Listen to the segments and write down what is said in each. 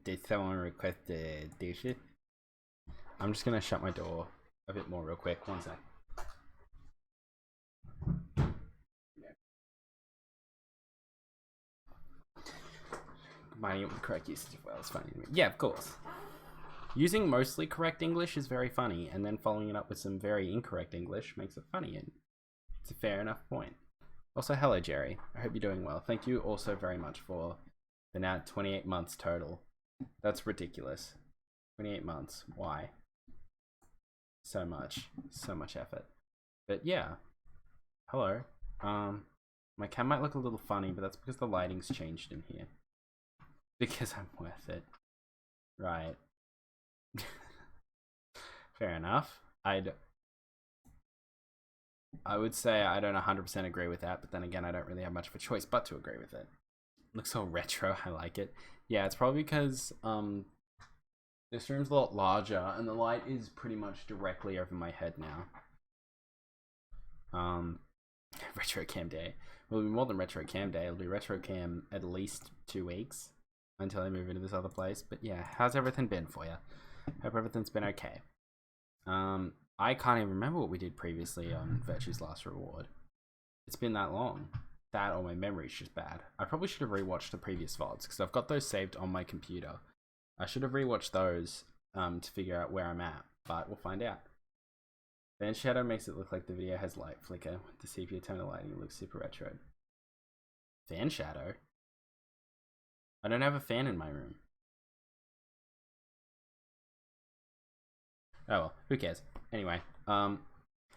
Did someone request the dishes? I'm just gonna shut my door a bit more real quick. One sec. Combining it with the correct usage of well is funny to me. Yeah, of course. Using mostly correct English is very funny, and then following it up with some very incorrect English makes it funny, and it's a fair enough point. Also, hello Jerry. I hope you're doing well. Thank you also very much for the now 28 months total. That's ridiculous. 28 months. Why? So much effort. But yeah. Hello. My cam might look a little funny, but that's because the lighting's changed in here. Because I'm worth it. Right. Fair enough. I would say I don't 100% agree with that, but then again, I don't really have much of a choice but to agree with it. Looks so retro, I like it. Yeah, it's probably because this room's a lot larger and the light is pretty much directly over my head now. Retro cam day. Will be more than retro cam day. It'll be retro cam at least 2 weeks until I move into this other place. But yeah, how's everything been for you? Hope everything's been okay. I can't even remember what we did previously on Virtue's Last Reward. It's been that long. That or my memory's just bad. I probably should have rewatched the previous VODs because I've got those saved on my computer. I should have rewatched those to figure out where I'm at, but we'll find out. Fan shadow makes it look like the video has light flicker. With the sepia tone of lighting, it looks super retro. Fan shadow? I don't have a fan in my room. Oh well, who cares? Anyway, I'm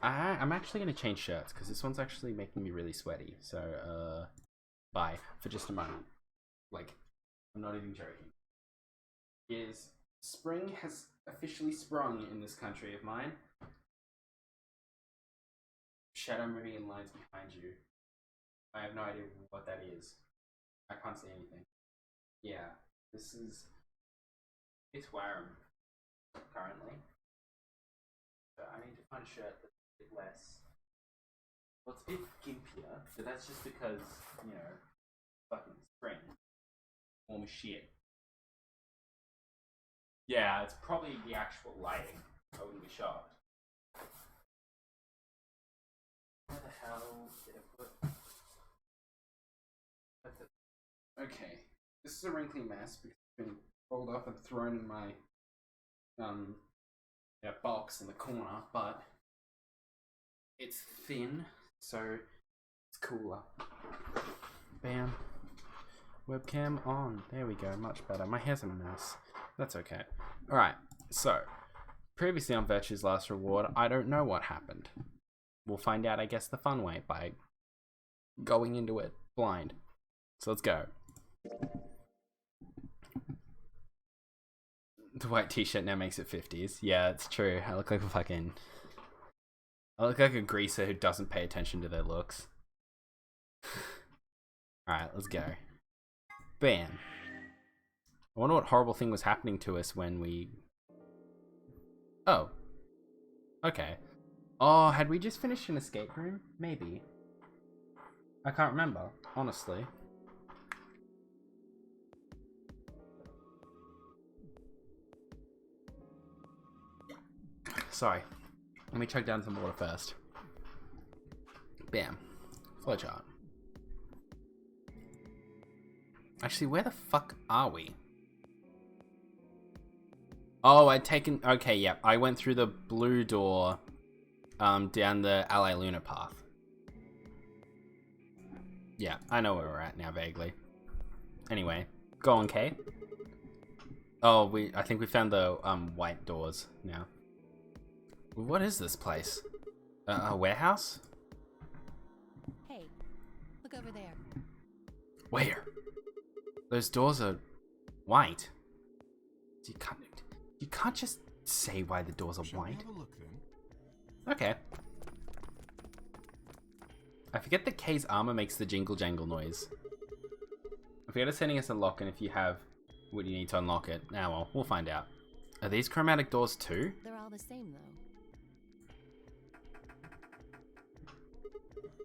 actually gonna change shirts because this one's actually making me really sweaty. So, bye for just a moment. Like, I'm not even joking. Spring has officially sprung in this country of mine. Shadow moving in lines behind you. I have no idea what that is. I can't see anything. Yeah, it's Wareham currently. So I need to find a shirt that's a bit less. Well, it's a bit gimpier, but that's just because, you know, fucking spring. Warm as shit. Yeah, it's probably the actual lighting. I wouldn't be shocked. Where the hell did I put? That's it. Okay. This is a wrinkly mess because it's been rolled up and thrown in my box in the corner, but it's thin, so it's cooler. Bam. Webcam on. There we go, much better. My hair's a mess. That's okay. Alright, so previously on Virtue's Last Reward, I don't know what happened. We'll find out, I guess, the fun way by going into it blind. So let's go. The white t-shirt now makes it 50s. Yeah, it's true. I look like a greaser who doesn't pay attention to their looks. Alright, let's go. Bam. I wonder what horrible thing was happening to us when we... Oh. Okay. Oh, had we just finished an escape room? Maybe. I can't remember, honestly. Sorry. Let me chug down some water first. Bam. Flowchart. Actually, where the fuck are we? Oh, I'd taken... Okay, yeah. I went through the blue door down the Ally Luna path. Yeah, I know where we're at now, vaguely. Anyway, go on, Kay. Oh, I think we found the white doors now. What is this place? A warehouse? Hey, look over there. Where? Those doors are white. You can't just say why the doors are white. Have a look, then? Okay. I forget that Kay's armor makes the jingle jangle noise. I forget it's sending us a lock, and if you have what you need to unlock it. Now, well, we'll find out. Are these chromatic doors too? They're all the same, though.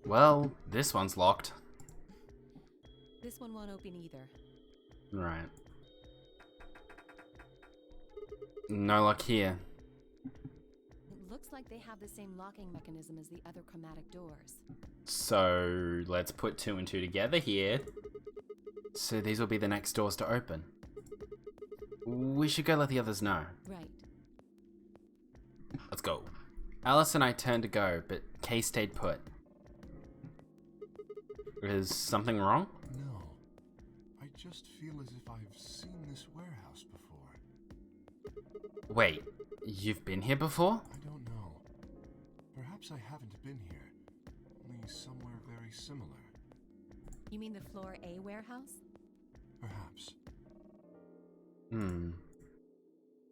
Well, this one's locked. This one won't open either. Right. No luck here. It looks like they have the same locking mechanism as the other chromatic doors. So let's put 2 and 2 together here. So these will be the next doors to open. We should go let the others know. Right. Let's go. Alice and I turned to go, but Kay stayed put. Is something wrong? No. I just feel as if I've seen this warehouse before. Wait, you've been here before? I don't know. Perhaps I haven't been here, only somewhere very similar. You mean the floor A warehouse? Perhaps.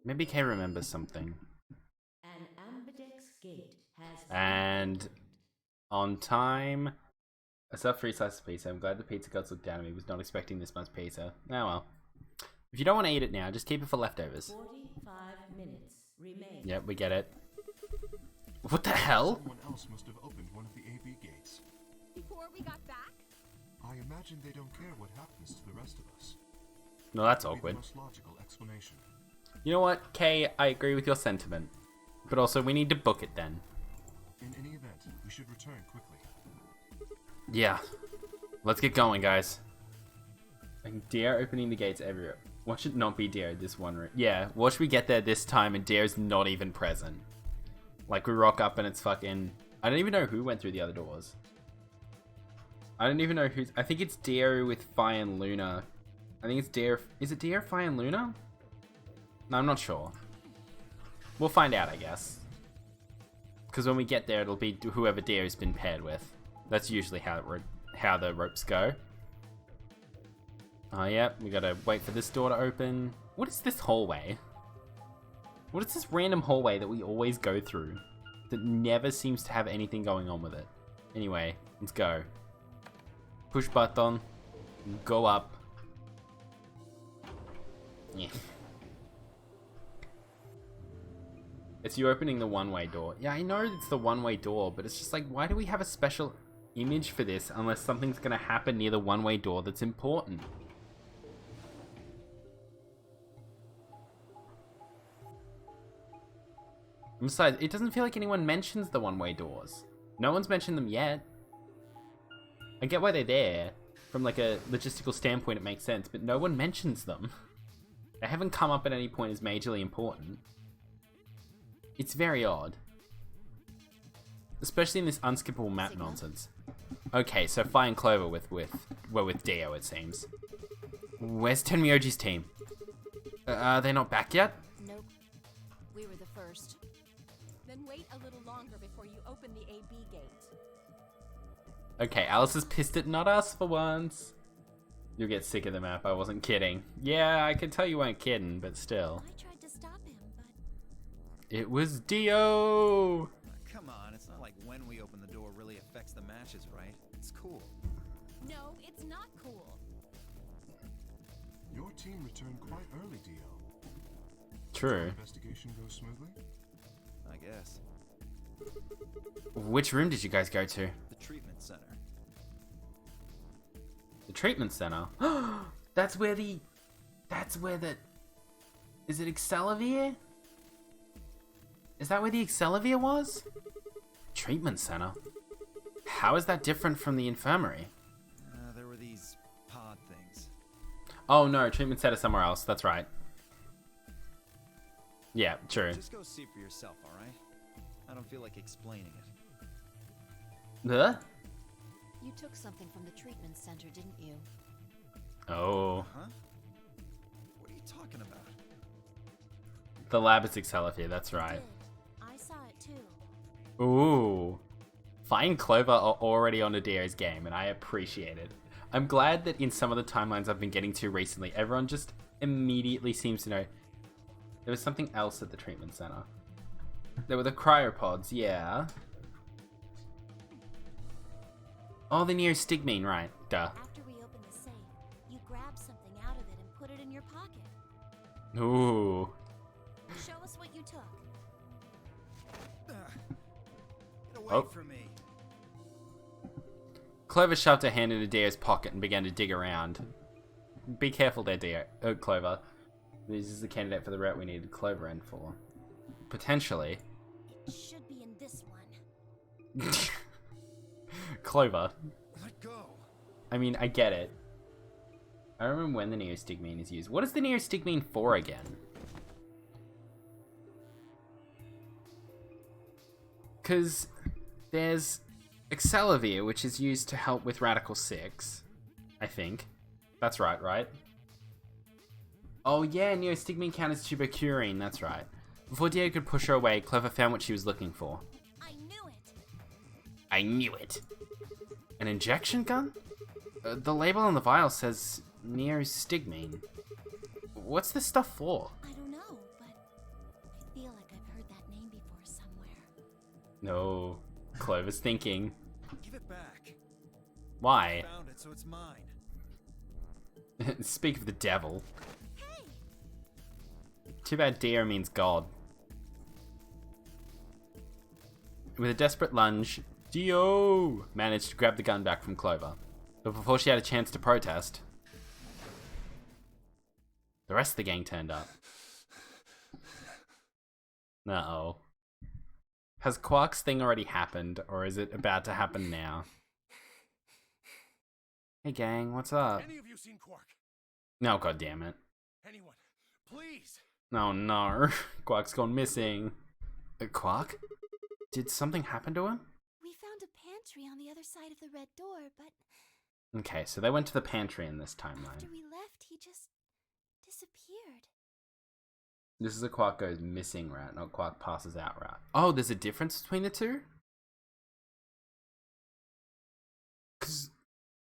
Maybe Kay remembers something. An ambidex gate has And on time. I served 3 slices of pizza. I'm glad the pizza gods looked down at me. Was not expecting this much pizza. Oh well. If you don't want to eat it now, just keep it for leftovers. 45 minutes remain. Yep, we get it. What the hell? Someone else must have opened one of the AB gates. Before we got back? I imagine they don't care what happens to the rest of us. No, that's Would be awkward. the most logical explanation. You know what, Kay? I agree with your sentiment. But also, we need to book it then. In any event, we should return quickly. Yeah. Let's get going, guys. And Dear opening the gates everywhere. Watch it not be Dear this one room. Yeah, watch we get there this time and Dear's not even present. Like, we rock up and it's fucking... I don't even know who went through the other doors. I don't even know who's... I think it's Dear with Fi and Luna. I think it's Dear... Is it Dear, Fi and Luna? No, I'm not sure. We'll find out, I guess. Because when we get there, it'll be whoever Dear's been paired with. That's usually how the ropes go. Oh, yep. We gotta wait for this door to open. What is this hallway? What is this random hallway that we always go through that never seems to have anything going on with it? Anyway, let's go. Push button. Go up. Yeah. It's you opening the one-way door. Yeah, I know it's the one-way door, but it's just like, why do we have a special image for this unless something's gonna happen near the one-way door that's important? And besides, it doesn't feel like anyone mentions the one-way doors. No one's mentioned them yet. I get why they're there. From like a logistical standpoint, it makes sense, but no one mentions them. They haven't come up at any point as majorly important. It's very odd. Especially in this unskippable map Signal. nonsense. Okay, so Fi and Clover were with Dio, it seems. Where's Tenmyoji's team? Are they not back yet? Nope. We were the first. Then wait a little longer before you open the AB gate. Okay, Alice is pissed at not us for once. You'll get sick of the map, I wasn't kidding. Yeah, I could tell you weren't kidding, but still. I tried to stop him, but It was Dio! Come on, it's not like when we open the door really affects the matches, right? It's cool. no, it's not cool. Your team returned quite early, Dio. True. Investigation goes smoothly? I guess. Which room did you guys go to? The treatment center. The treatment center? That's where the... Is it Excelivir? Is that where the Excelivir was? Treatment center? How is that different from the infirmary? There were these pod things. Oh no, treatment center somewhere else. That's right. Yeah, true. Just go see for yourself, alright? I don't feel like explaining it. Huh? You took something from the treatment center, didn't you? Oh. Huh? What are you talking about? The lab is Excelivir, that's right. I saw it too. Ooh. Fi and Clover are already on Adira's game, and I appreciate it. I'm glad that in some of the timelines I've been getting to recently, everyone just immediately seems to know. There was something else at the treatment center. There were the cryopods, yeah. Oh, the neostigmine, right. Duh. After we opened the safe, you grabbed something out of it and put it in your pocket. Ooh. Show us what you took. Get away Oh. from me. Clover shoved her hand into Dio's pocket and began to dig around. Be careful there, Dio. Clover. This is the candidate for the route we needed Clover in for. Potentially. It should be in this one. Clover. Let go. I mean, I get it. I don't remember when the Neostigmine is used. What is the Neostigmine for again? Because there's Excelavir, which is used to help with Radical 6, I think. That's right, right? Oh yeah, Neostigmine counters tuberculin, that's right. Before Diego could push her away, Clover found what she was looking for. I knew it. I knew it. An injection gun? The label on the vial says Neostigmine. What's this stuff for? I don't know, but I feel like I've heard that name before somewhere. No, Clover's thinking. Give it back. Why? Found it, so it's mine. Speak of the devil. Hey! Too bad Dio means God. With a desperate lunge, Dio managed to grab the gun back from Clover. But before she had a chance to protest, the rest of the gang turned up. Uh-oh. Has Quark's thing already happened, or is it about to happen now? Hey gang, what's up? Any of you seen Quark? No, god damn it. Anyone? Please! Oh no, Quark's gone missing. Quark? Did something happen to him? We found a pantry on the other side of the red door, but Okay, so they went to the pantry in this timeline. after we left, he just disappeared. This is a Quark goes missing route, not Quark passes out route. Oh, there's a difference between the two? Because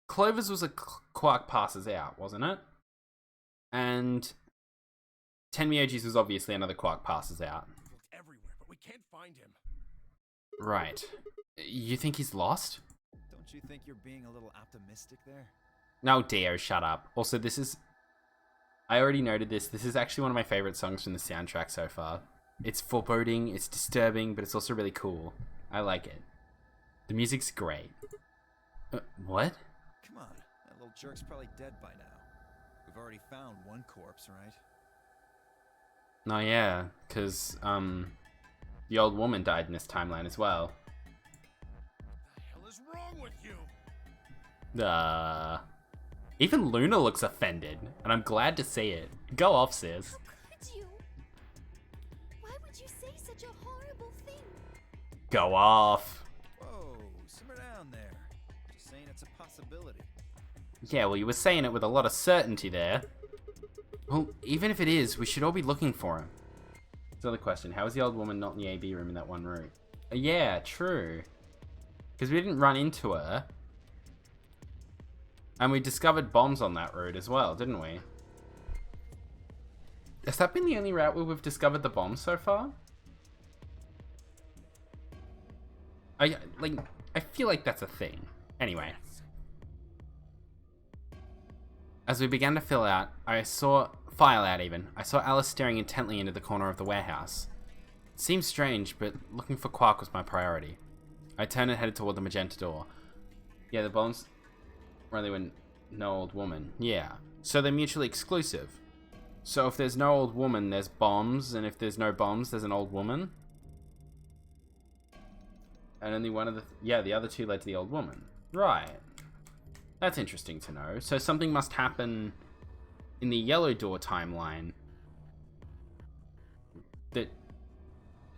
Clover's was a Quark passes out, wasn't it? And Tenmyoji's was obviously another Quark passes out. We've looked everywhere, but we can't find him. Right. You think he's lost? Don't you think you're being a little optimistic there? No, Dio, shut up. Also, this is... I already noted this. This is actually one of my favorite songs from the soundtrack so far. It's foreboding, it's disturbing, but it's also really cool. I like it. The music's great. What? Come on, that little jerk's probably dead by now. We've already found one corpse, right? Oh yeah, because, the old woman died in this timeline as well. What the hell is wrong with you? Even Luna looks offended, and I'm glad to see it. Go off, sis. How could you? Why would you say such a horrible thing? Go off. Whoa, simmer down there. Just saying it's a possibility. Yeah, well, you were saying it with a lot of certainty there. Well, even if it is, we should all be looking for him. That's another question. How is the old woman not in the AB room in that one route? Yeah, true. Because we didn't run into her. And we discovered bombs on that route as well, didn't we? Has that been the only route where we've discovered the bombs so far? I feel like that's a thing. Anyway. As we began to file out, I saw Alice staring intently into the corner of the warehouse. It seemed strange, but looking for Quark was my priority. I turned and headed toward the magenta door. Yeah, the bombs were only when no old woman. Yeah. So they're mutually exclusive. So if there's no old woman, there's bombs, and if there's no bombs, there's an old woman? And only one of the... yeah, the other two led to the old woman. Right. That's interesting to know. So something must happen in the yellow door timeline. That...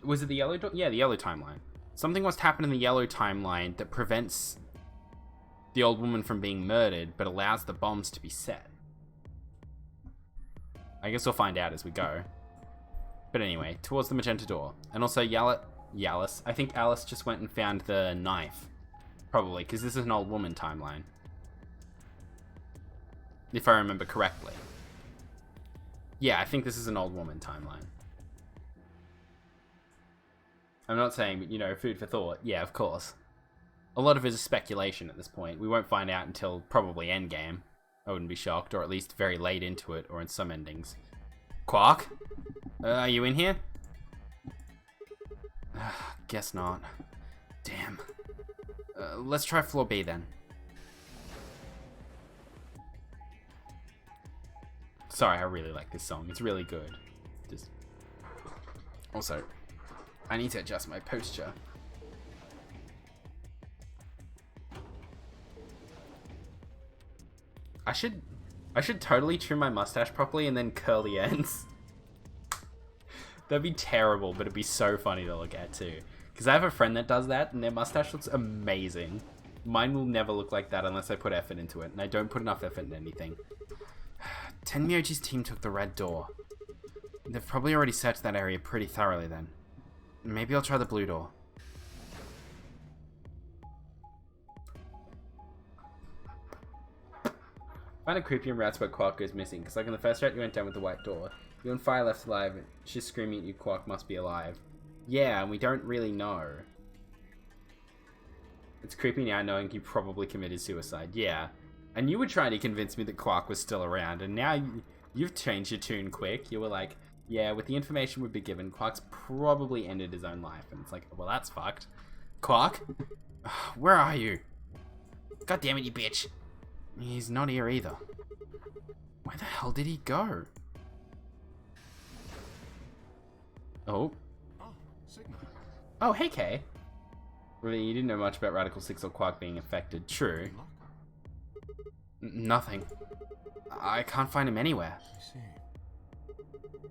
was it the yellow door? Yeah, the yellow timeline. Something must happen in the yellow timeline that prevents the old woman from being murdered, but allows the bombs to be set. I guess we'll find out as we go. But anyway, towards the magenta door. And also Yalis. I think Alice just went and found the knife. Probably, because this is an old woman timeline. If I remember correctly. Yeah, I think this is an old woman timeline. I'm not saying, but, you know, food for thought. Yeah, of course. A lot of it is speculation at this point. We won't find out until probably Endgame. I wouldn't be shocked, or at least very late into it, or in some endings. Quark? Are you in here? Guess not. Damn. Let's try floor B then. Sorry, I really like this song. It's really good. Just also, I need to adjust my posture. I should totally trim my mustache properly and then curl the ends. That'd be terrible, but it'd be so funny to look at too. Because I have a friend that does that, and their mustache looks amazing. Mine will never look like that unless I put effort into it, and I don't put enough effort in anything. Tenmyoji's team took the red door. They've probably already searched that area pretty thoroughly then. Maybe I'll try the blue door. Find a creepy and rats where Quark goes missing, because like in the first route you went down with the white door. You and Fire left alive, she's screaming at you, Quark must be alive. Yeah, and we don't really know. It's creepy now knowing he probably committed suicide. Yeah. And you were trying to convince me that Quark was still around, and now you've changed your tune quick. You were like, yeah, with the information we've been given, Quark's probably ended his own life. And it's like, well, that's fucked. Quark? Where are you? God damn it, you bitch. He's not here either. Where the hell did he go? Oh. Oh, Sigma. Oh, hey, Kay. Really, you didn't know much about Radical 6 or Quark being affected. True. Luck. Nothing. I can't find him anywhere. I see.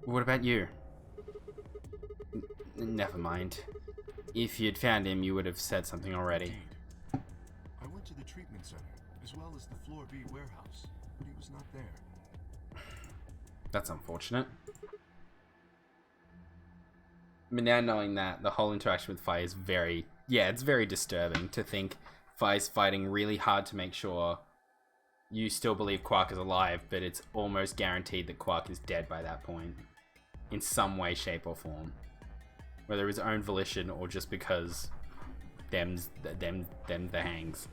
What about you? Never mind. If you'd found him, you would have said something already. Indeed. I went to the treatment center, as well as the Floor B warehouse, but he was not there. That's unfortunate. But now knowing that, the whole interaction with Fire is very... Yeah, it's very disturbing to think Fire's fighting really hard to make sure you still believe Quark is alive, but it's almost guaranteed that Quark is dead by that point. In some way, shape, or form. Whether his own volition or just because them's the hangs.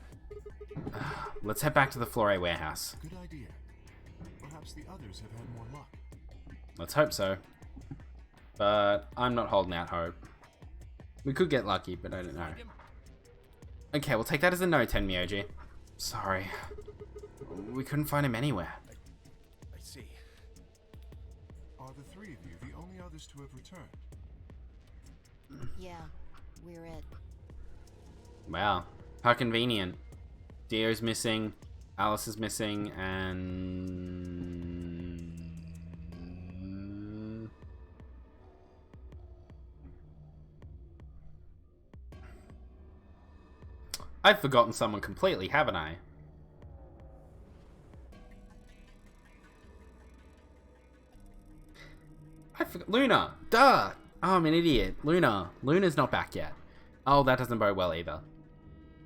Let's head back to the Floor A warehouse. Good idea. Perhaps the others have had more luck. Let's hope so. But I'm not holding out hope. We could get lucky, but I don't know. Okay, we'll take that as a no, Tenmyoji. Sorry. We couldn't find him anywhere. I see. Are the three of you the only others to have returned? Yeah, we're it. Wow. How convenient. Dio's missing, Alice is missing, and... I've forgotten someone completely, haven't I? I forgot. Luna! Duh! Oh, I'm an idiot. Luna. Luna's not back yet. Oh, that doesn't bode well either.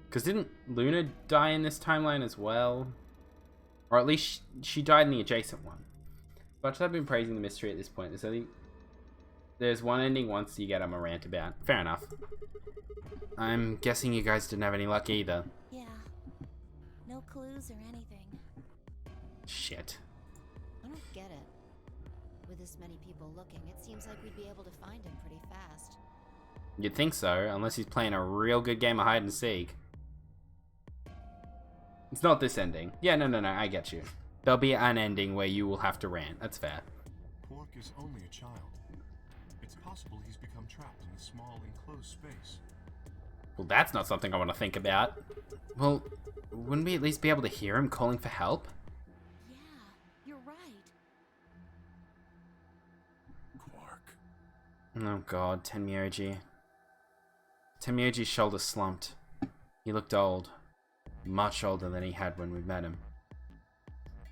Because didn't Luna die in this timeline as well? Or at least she died in the adjacent one. But I've been praising the mystery at this point. There's one ending once you get a rant about. Fair enough. I'm guessing you guys didn't have any luck either. Yeah. No clues or anything. Shit. I don't get it. With this many people looking, it seems like we'd be able to find him pretty fast. You'd think so, unless he's playing a real good game of hide and seek. It's not this ending. Yeah, no, I get you. There'll be an ending where you will have to rant. That's fair. Quark is only a child. It's possible he's become trapped in a small, enclosed space. Well, that's not something I want to think about. Well, wouldn't we at least be able to hear him calling for help? Yeah, you're right. Quark. Oh god, Tenmyoji. Tenmyoji's shoulder slumped. He looked old. Much older than he had when we met him.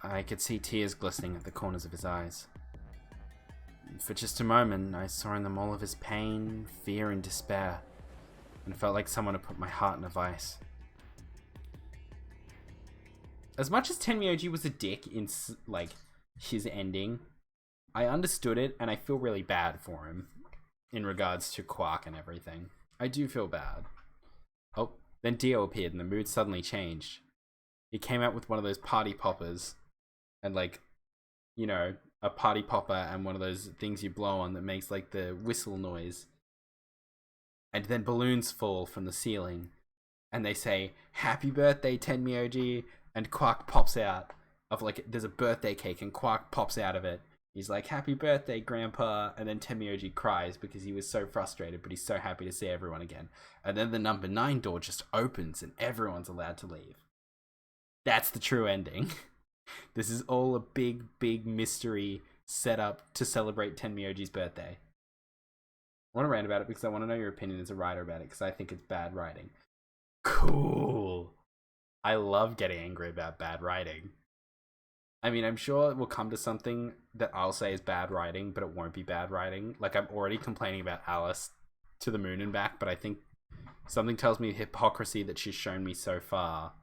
I could see tears glistening at the corners of his eyes. For just a moment, I saw in them all of his pain, fear, and despair, and it felt like someone had put my heart in a vice. As much as Tenmyoji was a dick in, like, his ending, I understood it, and I feel really bad for him in regards to Quark and everything. I do feel bad. Oh, then Dio appeared, and the mood suddenly changed. He came out with one of those party poppers, and, like, you know, a party popper and one of those things you blow on that makes, like, the whistle noise. And then balloons fall from the ceiling, and they say, "Happy birthday, Tenmyoji," and Quark pops out. of like, there's a birthday cake and Quark pops out of it. He's like, happy birthday, Grandpa. And then Tenmyoji cries because he was so frustrated, but he's so happy to see everyone again. And then the number 9 door just opens and everyone's allowed to leave. That's the true ending. This is all a big, big mystery set up to celebrate Tenmyoji's birthday. I want to rant about it because I want to know your opinion as a writer about it, because I think it's bad writing. Cool. I love getting angry about bad writing. I mean, I'm sure it will come to something that I'll say is bad writing, but it won't be bad writing. Like, I'm already complaining about Alice to the moon and back, but I think something tells me the hypocrisy that she's shown me so far,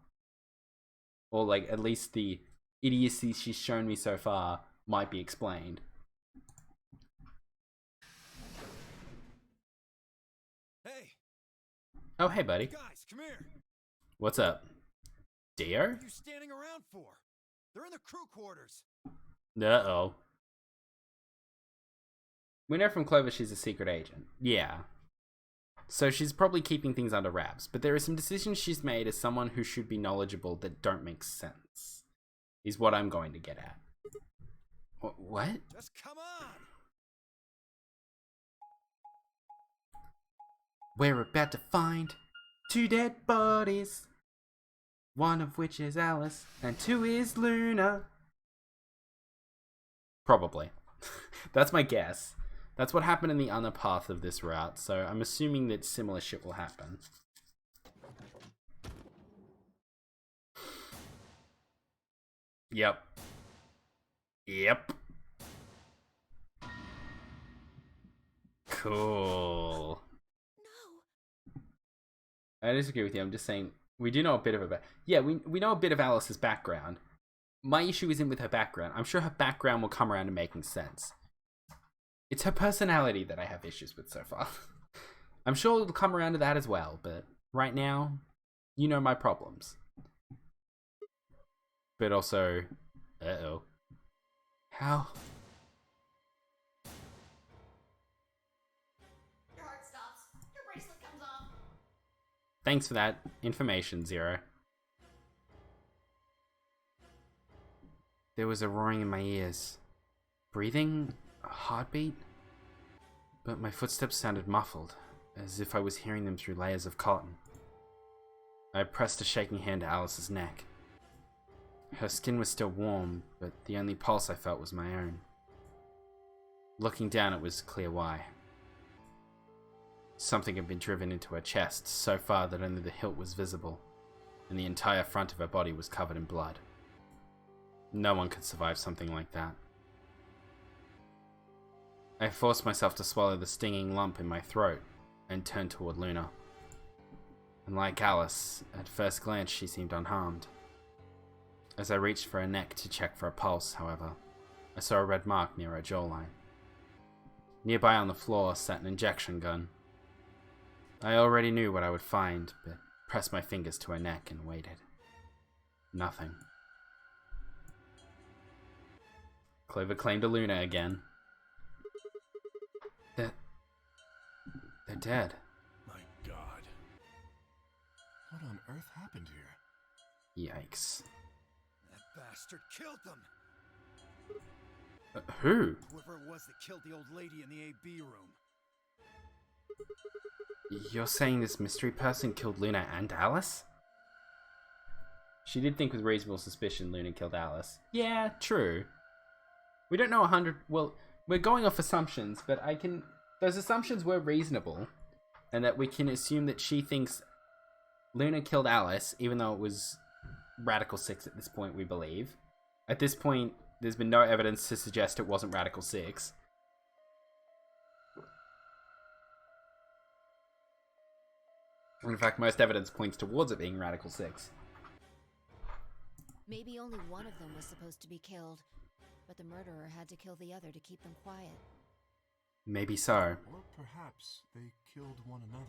or like at least the idiocy she's shown me so far, might be explained. Hey! Oh, hey, buddy. Guys, come here! What's up? Dio? What are you standing around for? They're in the crew quarters. Uh-oh. We know from Clover she's a secret agent. Yeah. So she's probably keeping things under wraps, but there are some decisions she's made as someone who should be knowledgeable that don't make sense. Is what I'm going to get at. What? Just come on! We're about to find 2 dead bodies. One of which is Alice, and 2 is Luna. Probably. That's my guess. That's what happened in the other path of this route, so I'm assuming that similar shit will happen. Yep. Yep. Cool. No. I disagree with you. I'm just saying we do know a bit of about. Yeah, we know a bit of Alice's background. My issue isn't with her background. I'm sure her background will come around to making sense. It's her personality that I have issues with so far. I'm sure it'll come around to that as well, but right now, you know my problems. But also, uh-oh. How? Your heart stops. Your bracelet comes off. Thanks for that information, Zero. There was a roaring in my ears. Breathing? A heartbeat? But my footsteps sounded muffled, as if I was hearing them through layers of cotton. I pressed a shaking hand to Alice's neck. Her skin was still warm, but the only pulse I felt was my own. Looking down, it was clear why. Something had been driven into her chest, so far that only the hilt was visible, and the entire front of her body was covered in blood. No one could survive something like that. I forced myself to swallow the stinging lump in my throat, and turned toward Luna. And like Alice, at first glance she seemed unharmed. As I reached for her neck to check for a pulse, however, I saw a red mark near her jawline. Nearby on the floor sat an injection gun. I already knew what I would find, but pressed my fingers to her neck and waited. Nothing. Clover claimed to Luna again. They're dead. My God. What on earth happened here? Yikes. That bastard killed them! Who? Whoever it was that killed the old lady in the AB room. You're saying this mystery person killed Luna and Alice? She did think with reasonable suspicion Luna killed Alice. Yeah, true. We don't know 100... Well, we're going off assumptions, but those assumptions were reasonable. And that we can assume that she thinks Luna killed Alice, even though it was Radical 6 at this point, we believe. At this point, there's been no evidence to suggest it wasn't Radical 6. In fact, most evidence points towards it being Radical 6. Maybe only one of them was supposed to be killed, but the murderer had to kill the other to keep them quiet. Maybe so. Or perhaps they killed one another.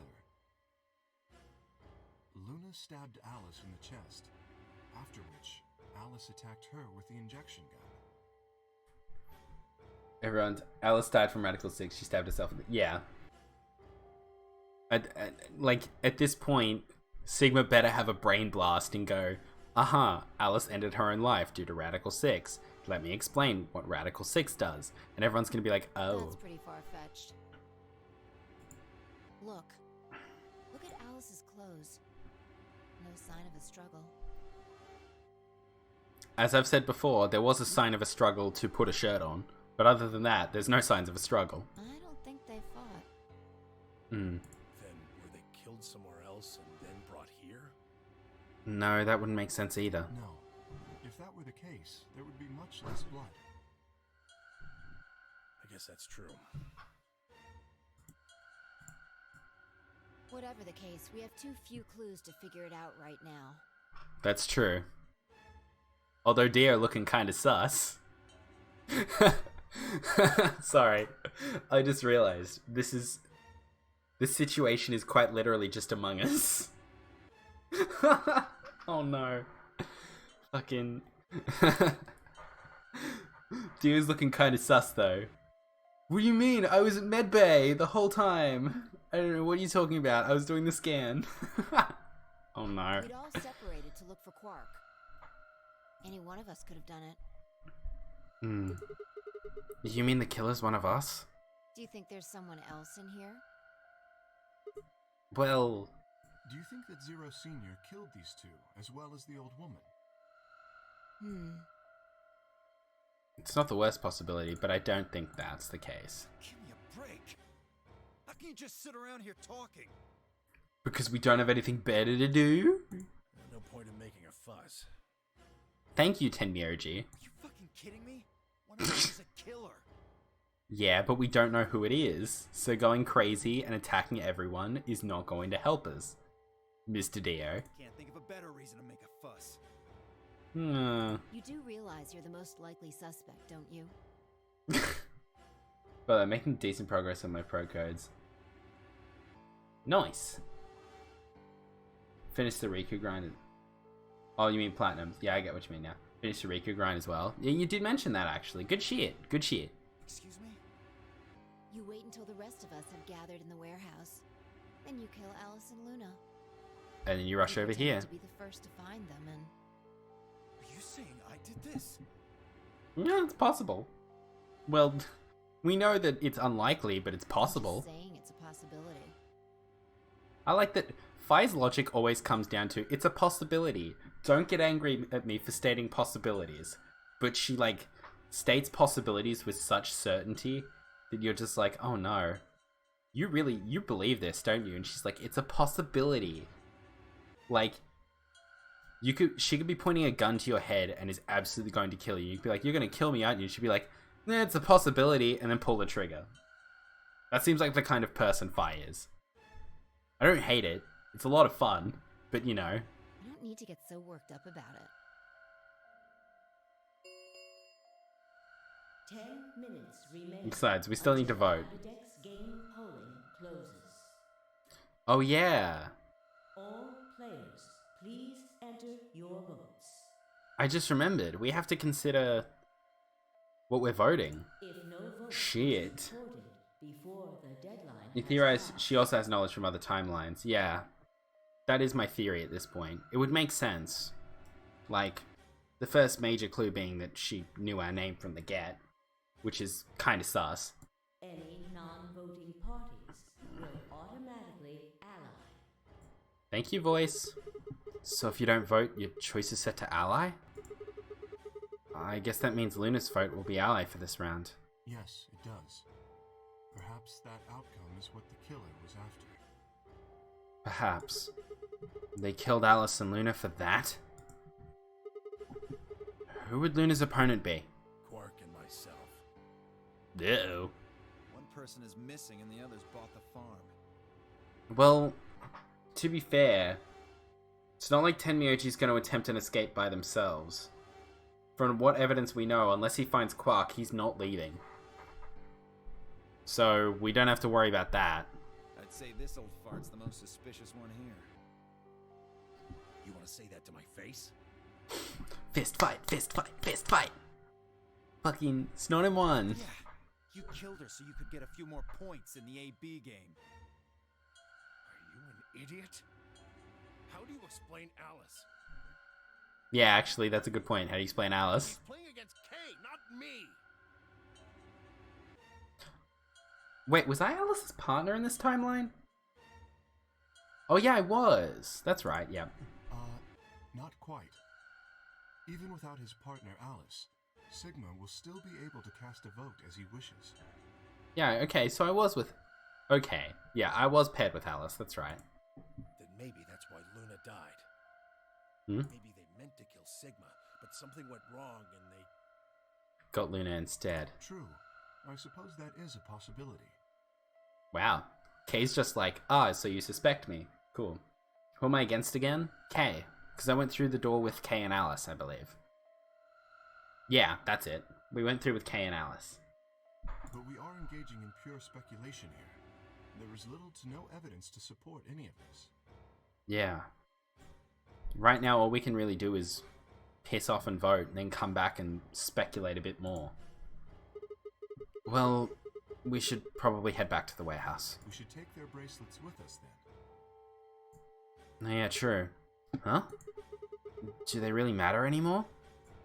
Luna stabbed Alice in the chest, after which Alice attacked her with the injection gun. Alice died from Radical 6, she stabbed herself. Yeah. Like, at this point, Sigma better have a brain blast and go, Alice ended her own life due to Radical 6. Let me explain what Radical 6 does. And everyone's gonna be like, oh. That's pretty far-fetched. Look. Look at Alice's clothes. No sign of a struggle. As I've said before, there was a sign of a struggle to put a shirt on. But other than that, there's no signs of a struggle. I don't think they fought. Hmm. Then were they killed somewhere else and then brought here? No, that wouldn't make sense either. No. If that were the case, there would be much less blood. I guess that's true. Whatever the case, we have too few clues to figure it out right now. That's true. Although Dio looking kinda sus. Sorry. I just realized this situation is quite literally just Among Us. Oh no. Fucking Dio's looking kinda sus though. What do you mean? I was at Medbay the whole time. I don't know, what are you talking about? I was doing the scan. Oh no. We'd all separated to look for Quark. Any one of us could have done it. Hmm. You mean the killer's one of us? Do you think there's someone else in here? Well... Do you think that Zero Senior killed these two, as well as the old woman? It's not the worst possibility, but I don't think that's the case. Give me a break. How can you just sit around here talking? Because we don't have anything better to do? No point in making a fuss. Thank you, Tenmyoji. Are you fucking kidding me? One of them is a killer. Yeah, but we don't know who it is, so going crazy and attacking everyone is not going to help us, Mr. Dio. Can't think of a better reason to make a fuss. You do realize you're the most likely suspect, don't you? But I'm making decent progress on my pro codes. Nice. Finish the Riku grind. Oh, you mean platinum? Yeah, I get what you mean now. Finish the Riku grind as well. Yeah, you did mention that actually. Good shit. Good shit. Excuse me? You wait until the rest of us have gathered in the warehouse. Then you kill Alice and Luna. And then you rush You over pretend here. to be the first to find them, and Are you saying I did this? Yeah, it's possible. Well, we know that it's unlikely, but it's I'm possible. just saying it's a possibility. I like that Fi's logic always comes down to, it's a possibility. Don't get angry at me for stating possibilities. But she, like, states possibilities with such certainty that you're just like, oh no. You believe this, don't you? And she's like, it's a possibility. Like, she could be pointing a gun to your head and is absolutely going to kill you. You'd be like, you're going to kill me, aren't you? She'd be like, nah, it's a possibility, and then pull the trigger. That seems like the kind of person Fi is. I don't hate it. It's a lot of fun, but you know. You don't need to get so worked up about it. 10 minutes remain. Besides, we still need to vote. Ambidex game polling closes. Oh yeah. All players, please enter your votes. I just remembered. We have to consider what we're voting. If no vote Shit. is recorded before the deadline You has theorize passed, she also has knowledge from other timelines. Yeah. That is my theory at this point. It would make sense. Like, the first major clue being that she knew our name from the get, which is kind of sus. any non-voting parties will automatically ally. Thank you, voice. So if you don't vote, your choice is set to ally? I guess that means Luna's vote will be ally for this round. Yes, it does. Perhaps that outcome is what the killer was after. Perhaps. They killed Alice and Luna for that? Who would Luna's opponent be? Quark and myself. Uh-oh. One person is missing and the others bought the farm. Well, to be fair, it's not like Tenmyoji's going to attempt an escape by themselves. From what evidence we know, unless he finds Quark, he's not leaving. So, we don't have to worry about that. I'd say this old fart's the most suspicious one here. You want to say that to my face? Fist fight, fist fight, fist fight! Fucking Snot him one. Yeah, you killed her so you could get a few more points in the AB game. Are you an idiot? How do you explain Alice? Yeah, actually, that's a good point. How do you explain Alice? He's playing against Kay, not me. Wait, was I Alice's partner in this timeline? Oh yeah, I was. That's right, yeah. Not quite. Even without his partner Alice, Sigma will still be able to cast a vote as he wishes. Yeah, okay, so I was with... Okay, yeah, I was paired with Alice, that's right. Then maybe that's why Luna died. Hmm? Maybe they meant to kill Sigma, but something went wrong and they... Got Luna instead. True. I suppose that is a possibility. Wow. Kay's just like, ah, so you suspect me. Cool. Who am I against again? Kay. Because I went through the door with Kay and Alice, I believe. Yeah, that's it. We went through with Kay and Alice. But we are engaging in pure speculation here. There is little to no evidence to support any of this. Yeah. Right now, all we can really do is piss off and vote, and then come back and speculate a bit more. Well, we should probably head back to the warehouse. We should take their bracelets with us then. Oh, yeah, true. Huh? Do they really matter anymore?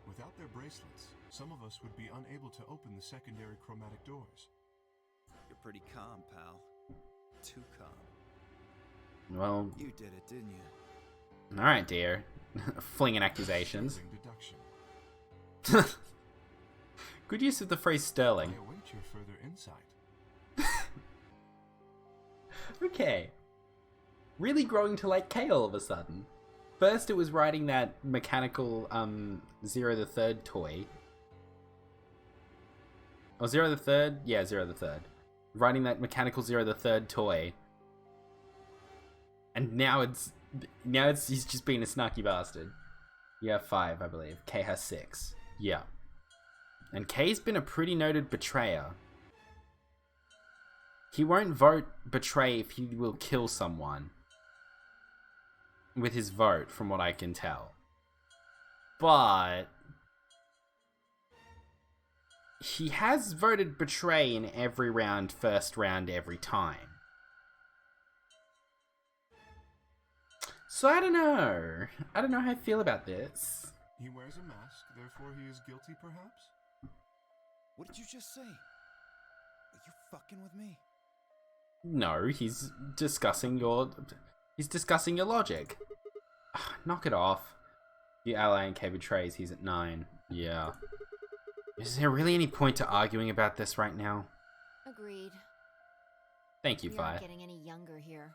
Without their bracelets, some of us would be unable to open the secondary chromatic doors. You're pretty calm, pal. Too calm. Well, You did it, didn't you? alright, dear. Flinging accusations. Deduction. Good use of the phrase sterling. I await your further insight. Okay. Really growing to like Kay all of a sudden. First it was writing that mechanical Zero the Third toy. Oh, Zero the Third? Yeah, Zero the Third. Writing that mechanical Zero the Third toy. And now he's just being a snarky bastard. You have 5, I believe. Kay has 6. Yeah. And Kay's been a pretty noted betrayer. He won't vote betray if he will kill someone. With his vote, from what I can tell. But he has voted betray in every round, first round, every time. So I don't know. I don't know how I feel about this. He wears a mask, therefore he is guilty, perhaps? What did you just say? Are you fucking with me? No, he's discussing your logic. Knock it off. The ally in K betrays, he's at 9. Yeah. Is there really any point to arguing about this right now? Agreed. Thank you, You're Fi. not getting any younger here.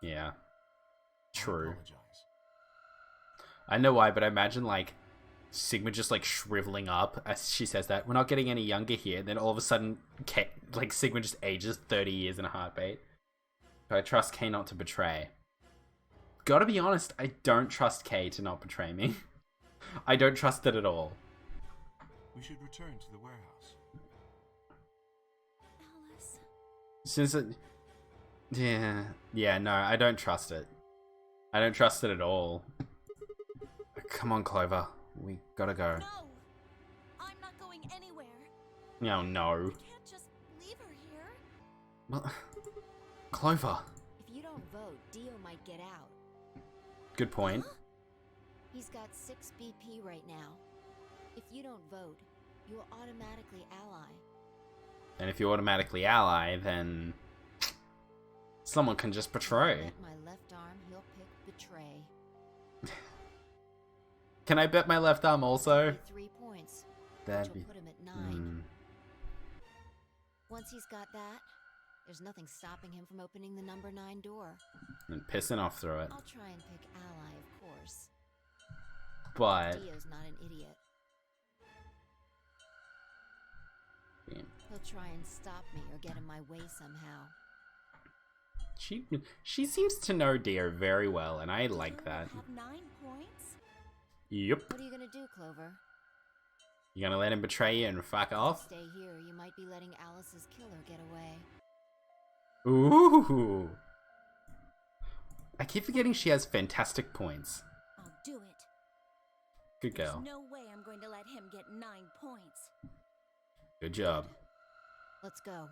Yeah. I True. apologize. I know why, but I imagine, like, Sigma just, like, shriveling up as she says that. We're not getting any younger here. And then all of a sudden, Sigma just ages 30 years in a heartbeat. But I trust Kay not to betray. Gotta be honest, I don't trust Kay to not betray me. I don't trust it at all. We should return to the warehouse. Alice. Since it... Yeah, no, I don't trust it. I don't trust it at all. Come on, Clover. We gotta go. No! I'm not going anywhere. Oh, no. Can't just leave her here. Well, Clover. If you don't vote, Dio might get out. Good point. Huh? He's got 6 BP right now. If you don't vote, you'll automatically ally. And if you automatically ally, then... someone can just betray. Bet my left arm, he'll pick betray. Can I bet my left arm also? Get 3 points. That'd Which will be... put him at 9. Hmm. Once he's got that, there's nothing stopping him from opening the number 9 door. And pissing off through it. I'll try and pick ally, of course. But... Dio's not an idiot. yeah. He'll try and stop me or get in my way somehow. She seems to know Dio very well, and I like that. Have 9 points? Yep. What are you gonna do, Clover? You gonna let him betray you and fuck off? Stay here, you might be letting Alice's killer get away. Ooh. I keep forgetting she has fantastic points. I'll do it. Good girl. There's no way I'm going to let him get 9 points. Good job. Let's go.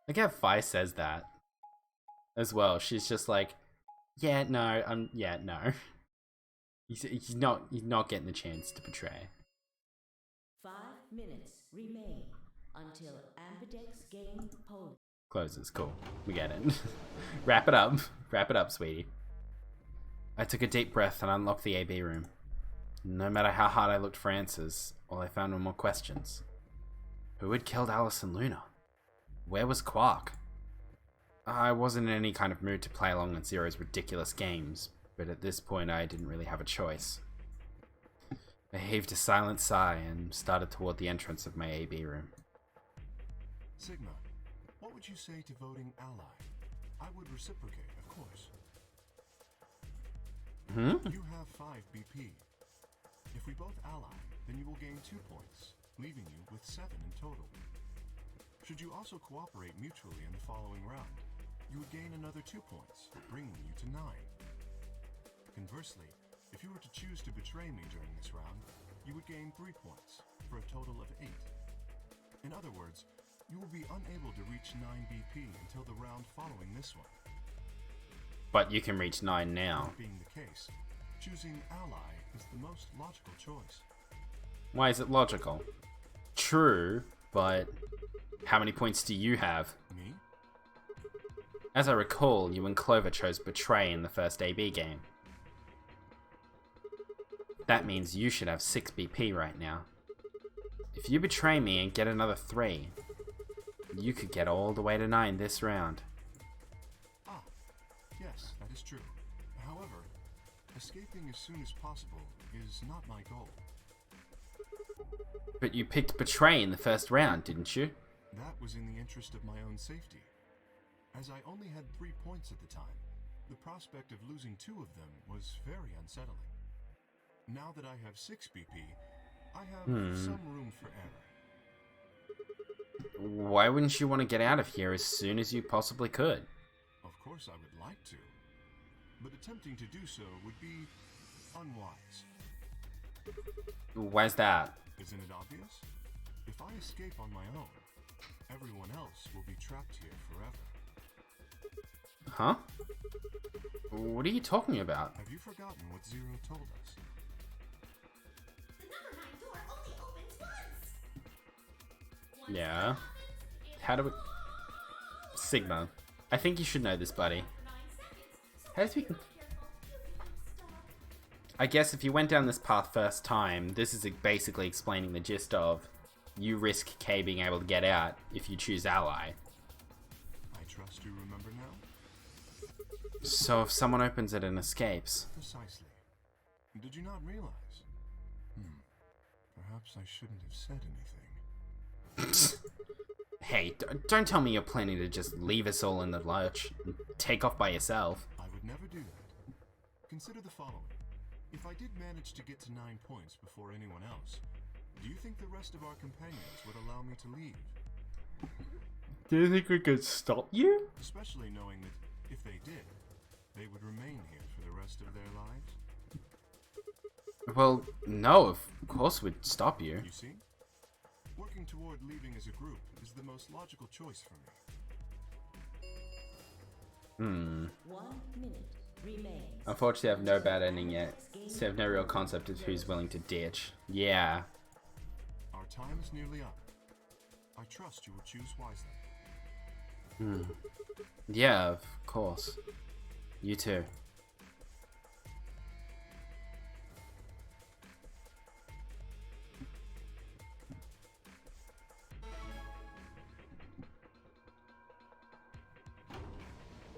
I get Fi says that as well. She's just like, Yeah, no, yeah, no. He's not getting the chance to betray. 5 minutes remain until Ambidex game polling. Closes, cool. We get it. Wrap it up. Wrap it up, sweetie. I took a deep breath and unlocked the AB room. No matter how hard I looked for answers, all I found were more questions. Who had killed Alice and Luna? Where was Quark? I wasn't in any kind of mood to play along in Zero's ridiculous games, but at this point I didn't really have a choice. I heaved a silent sigh and started toward the entrance of my AB room. Sigma, what would you say to voting ally? I would reciprocate, of course. You have 5 BP. If we both ally, then you will gain 2 points, leaving you with 7 in total. Should you also cooperate mutually in the following round, you would gain another 2 points, bringing you to 9. Conversely, if you were to choose to betray me during this round, you would gain 3 points, for a total of 8. In other words, you will be unable to reach 9 BP until the round following this one. But you can reach 9 now. That being the case, choosing ally is the most logical choice. Why is it logical? True, but how many points do you have? Me? As I recall, you and Clover chose Betray in the first AB game. That means you should have 6 BP right now. If you betray me and get another 3, you could get all the way to 9 this round. Ah, yes, that is true. However, escaping as soon as possible is not my goal. But you picked Betray in the first round, didn't you? That was in the interest of my own safety. As I only had 3 points at the time, the prospect of losing 2 of them was very unsettling. Now that I have 6 BP, I have some room for error. Why wouldn't you want to get out of here as soon as you possibly could? Of course I would like to, but attempting to do so would be unwise. Why's that? Isn't it obvious? If I escape on my own, everyone else will be trapped here forever. Huh? What are you talking about? Have you forgotten what Zero told us? The number 9 door only opens once. Yeah. How do we... Sigma. I think you should know this, buddy. How does we... I guess if you went down this path first time, this is basically explaining the gist of you risk K being able to get out if you choose ally. I trust you remember now? So if someone opens it and escapes... Precisely. Did you not realize? Perhaps I shouldn't have said anything. Hey, don't tell me you're planning to just leave us all in the lurch and take off by yourself. I would never do that. Consider the following. If I did manage to get to 9 points before anyone else, do you think the rest of our companions would allow me to leave? Do you think we could stop you? Especially knowing that if they did, they would remain here for the rest of their lives? Well, no, of course we'd stop you. You see? Working toward leaving as a group is the most logical choice for me. 1 minute remains. Unfortunately, I have no bad ending yet, so I have no real concept of who's willing to ditch. Yeah. Our time is nearly up. I trust you will choose wisely. Yeah, of course. You too.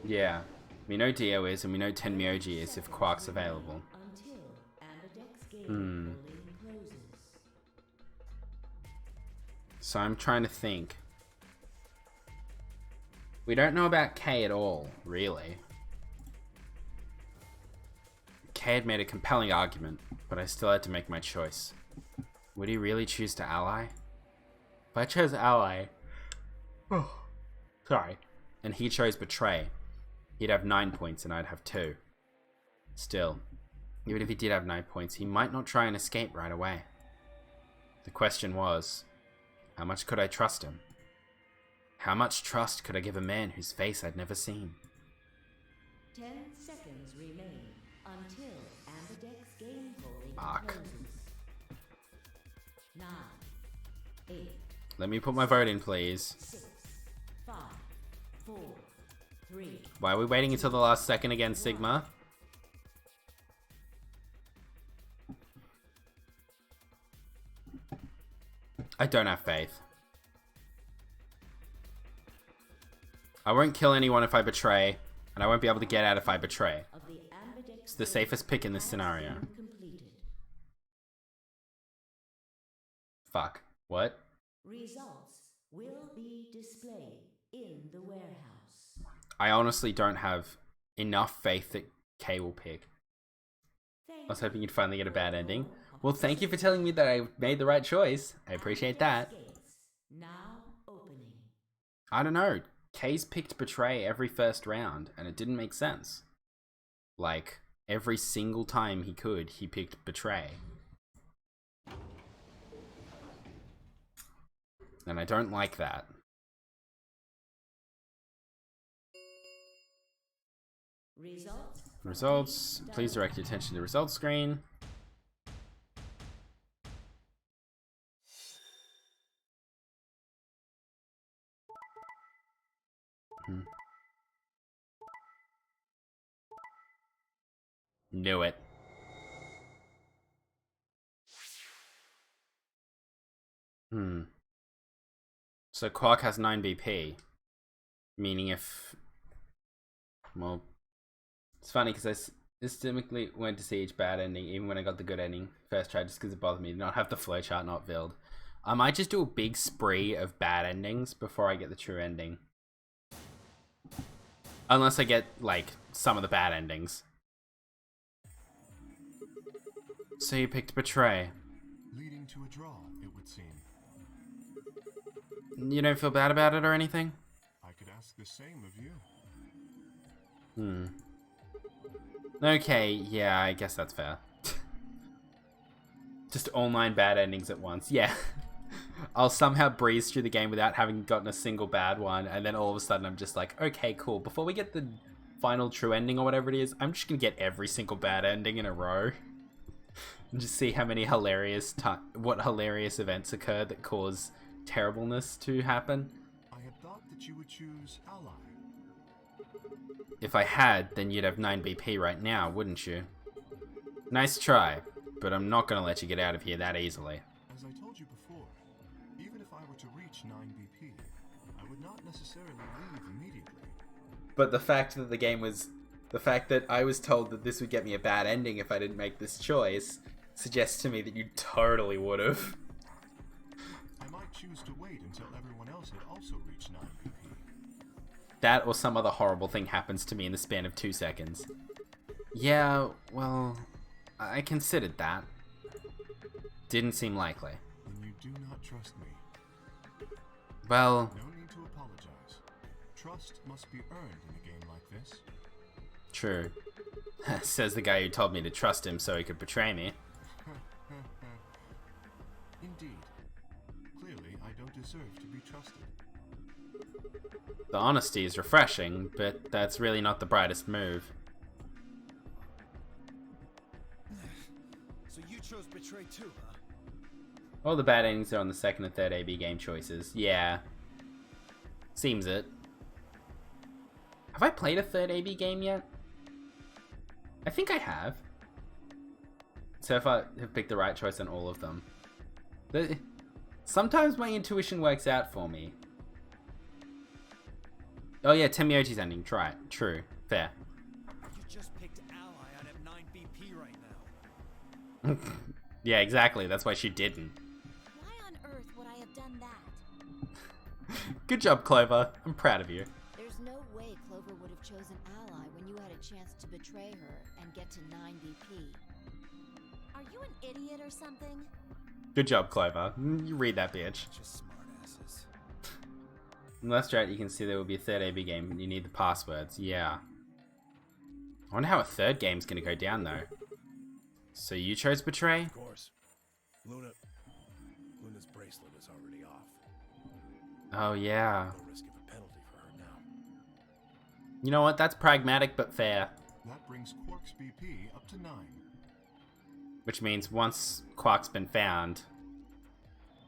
Yeah. We know Dio is, and we know Tenmyoji is if Quark's available. Until Ambidex game polling closes. So I'm trying to think. We don't know about K at all, really. K had made a compelling argument, but I still had to make my choice. Would he really choose to ally? If I chose ally... Sorry. And he chose betray, he'd have 9 points and I'd have 2. Still, even if he did have 9 points, he might not try and escape right away. The question was, how much could I trust him? How much trust could I give a man whose face I'd never seen? 10 seconds remain until Ambidex game polling Fuck. closes. 9, 8, Let me put my vote in, please. 6, 5, 4, 3. Why are we waiting until the last second again, Sigma? I don't have faith. I won't kill anyone if I betray, and I won't be able to get out if I betray. Of the Ambidex It's the safest pick in this scenario. completed. Fuck. What? Results will be displayed in the warehouse. I honestly don't have enough faith that Kay will pick. I was hoping you'd finally get a bad ending. Well, thank you for telling me that I made the right choice. I appreciate that. Gates now opening. I don't know. Kay's picked Betray every first round, and it didn't make sense. Like, every single time he could, he picked Betray. And I don't like that. Results. Please direct your attention to the results screen. Knew it. So Quark has 9 BP. Meaning if... Well... It's funny because I systematically went to see each bad ending, even when I got the good ending first try, just because it bothered me to not have the flowchart not filled. I might just do a big spree of bad endings before I get the true ending. Unless I get, like, some of the bad endings. So you picked Betray. Leading to a draw, it would seem. You don't feel bad about it or anything? I could ask the same of you. Okay, yeah, I guess that's fair. Just all 9 bad endings at once. Yeah. I'll somehow breeze through the game without having gotten a single bad one, and then all of a sudden I'm just like, okay, cool. Before we get the final true ending or whatever it is, I'm just gonna get every single bad ending in a row. And just see how many what hilarious events occur that cause terribleness to happen. I had thought that you would choose Ally. If I had, then you'd have 9 BP right now, wouldn't you? Nice try, but I'm not gonna let you get out of here that easily. As I told you before, even if I were to reach 9 BP, I would not necessarily leave immediately. But the fact that I was told that this would get me a bad ending if I didn't make this choice suggests to me that you totally would have. I might choose to wait until everyone else had also reached 9 BP. That or some other horrible thing happens to me in the span of 2 seconds. Yeah, well, I considered that. Didn't seem likely. Then you do not trust me. Well, No need to apologize. Trust must be earned in a game like this. true. Says the guy who told me to trust him so he could betray me. Indeed. Clearly, I don't deserve to be trusted. The honesty is refreshing, but that's really not the brightest move. So you chose Betray too, huh? All the bad endings are on the second and third AB game choices. Yeah. Seems it. Have I played a third AB game yet? I think I have. So far, I've picked the right choice on all of them. Sometimes my intuition works out for me. Oh yeah, Temioji's ending. Try it. True. Fair. You just picked Ally out at 9 BP right now. Yeah, exactly. That's why she didn't. Why on earth would I have done that? Good job, Clover. I'm proud of you. There's no way Clover would have chosen Ally when you had a chance to betray her and get to 9 BP. Are you an idiot or something? Good job, Clover. You read that, bitch. Just smartasses. On the left right, you can see there will be a third AB game, and you need the passwords. Yeah. I wonder how a third game's gonna go down, though. So you chose Betray? Of course. Luna's bracelet is already off. Oh, yeah. No risk of a penalty for her now. You know what? That's pragmatic but fair. That brings Quark's BP up to 9. Which means once Quark's been found...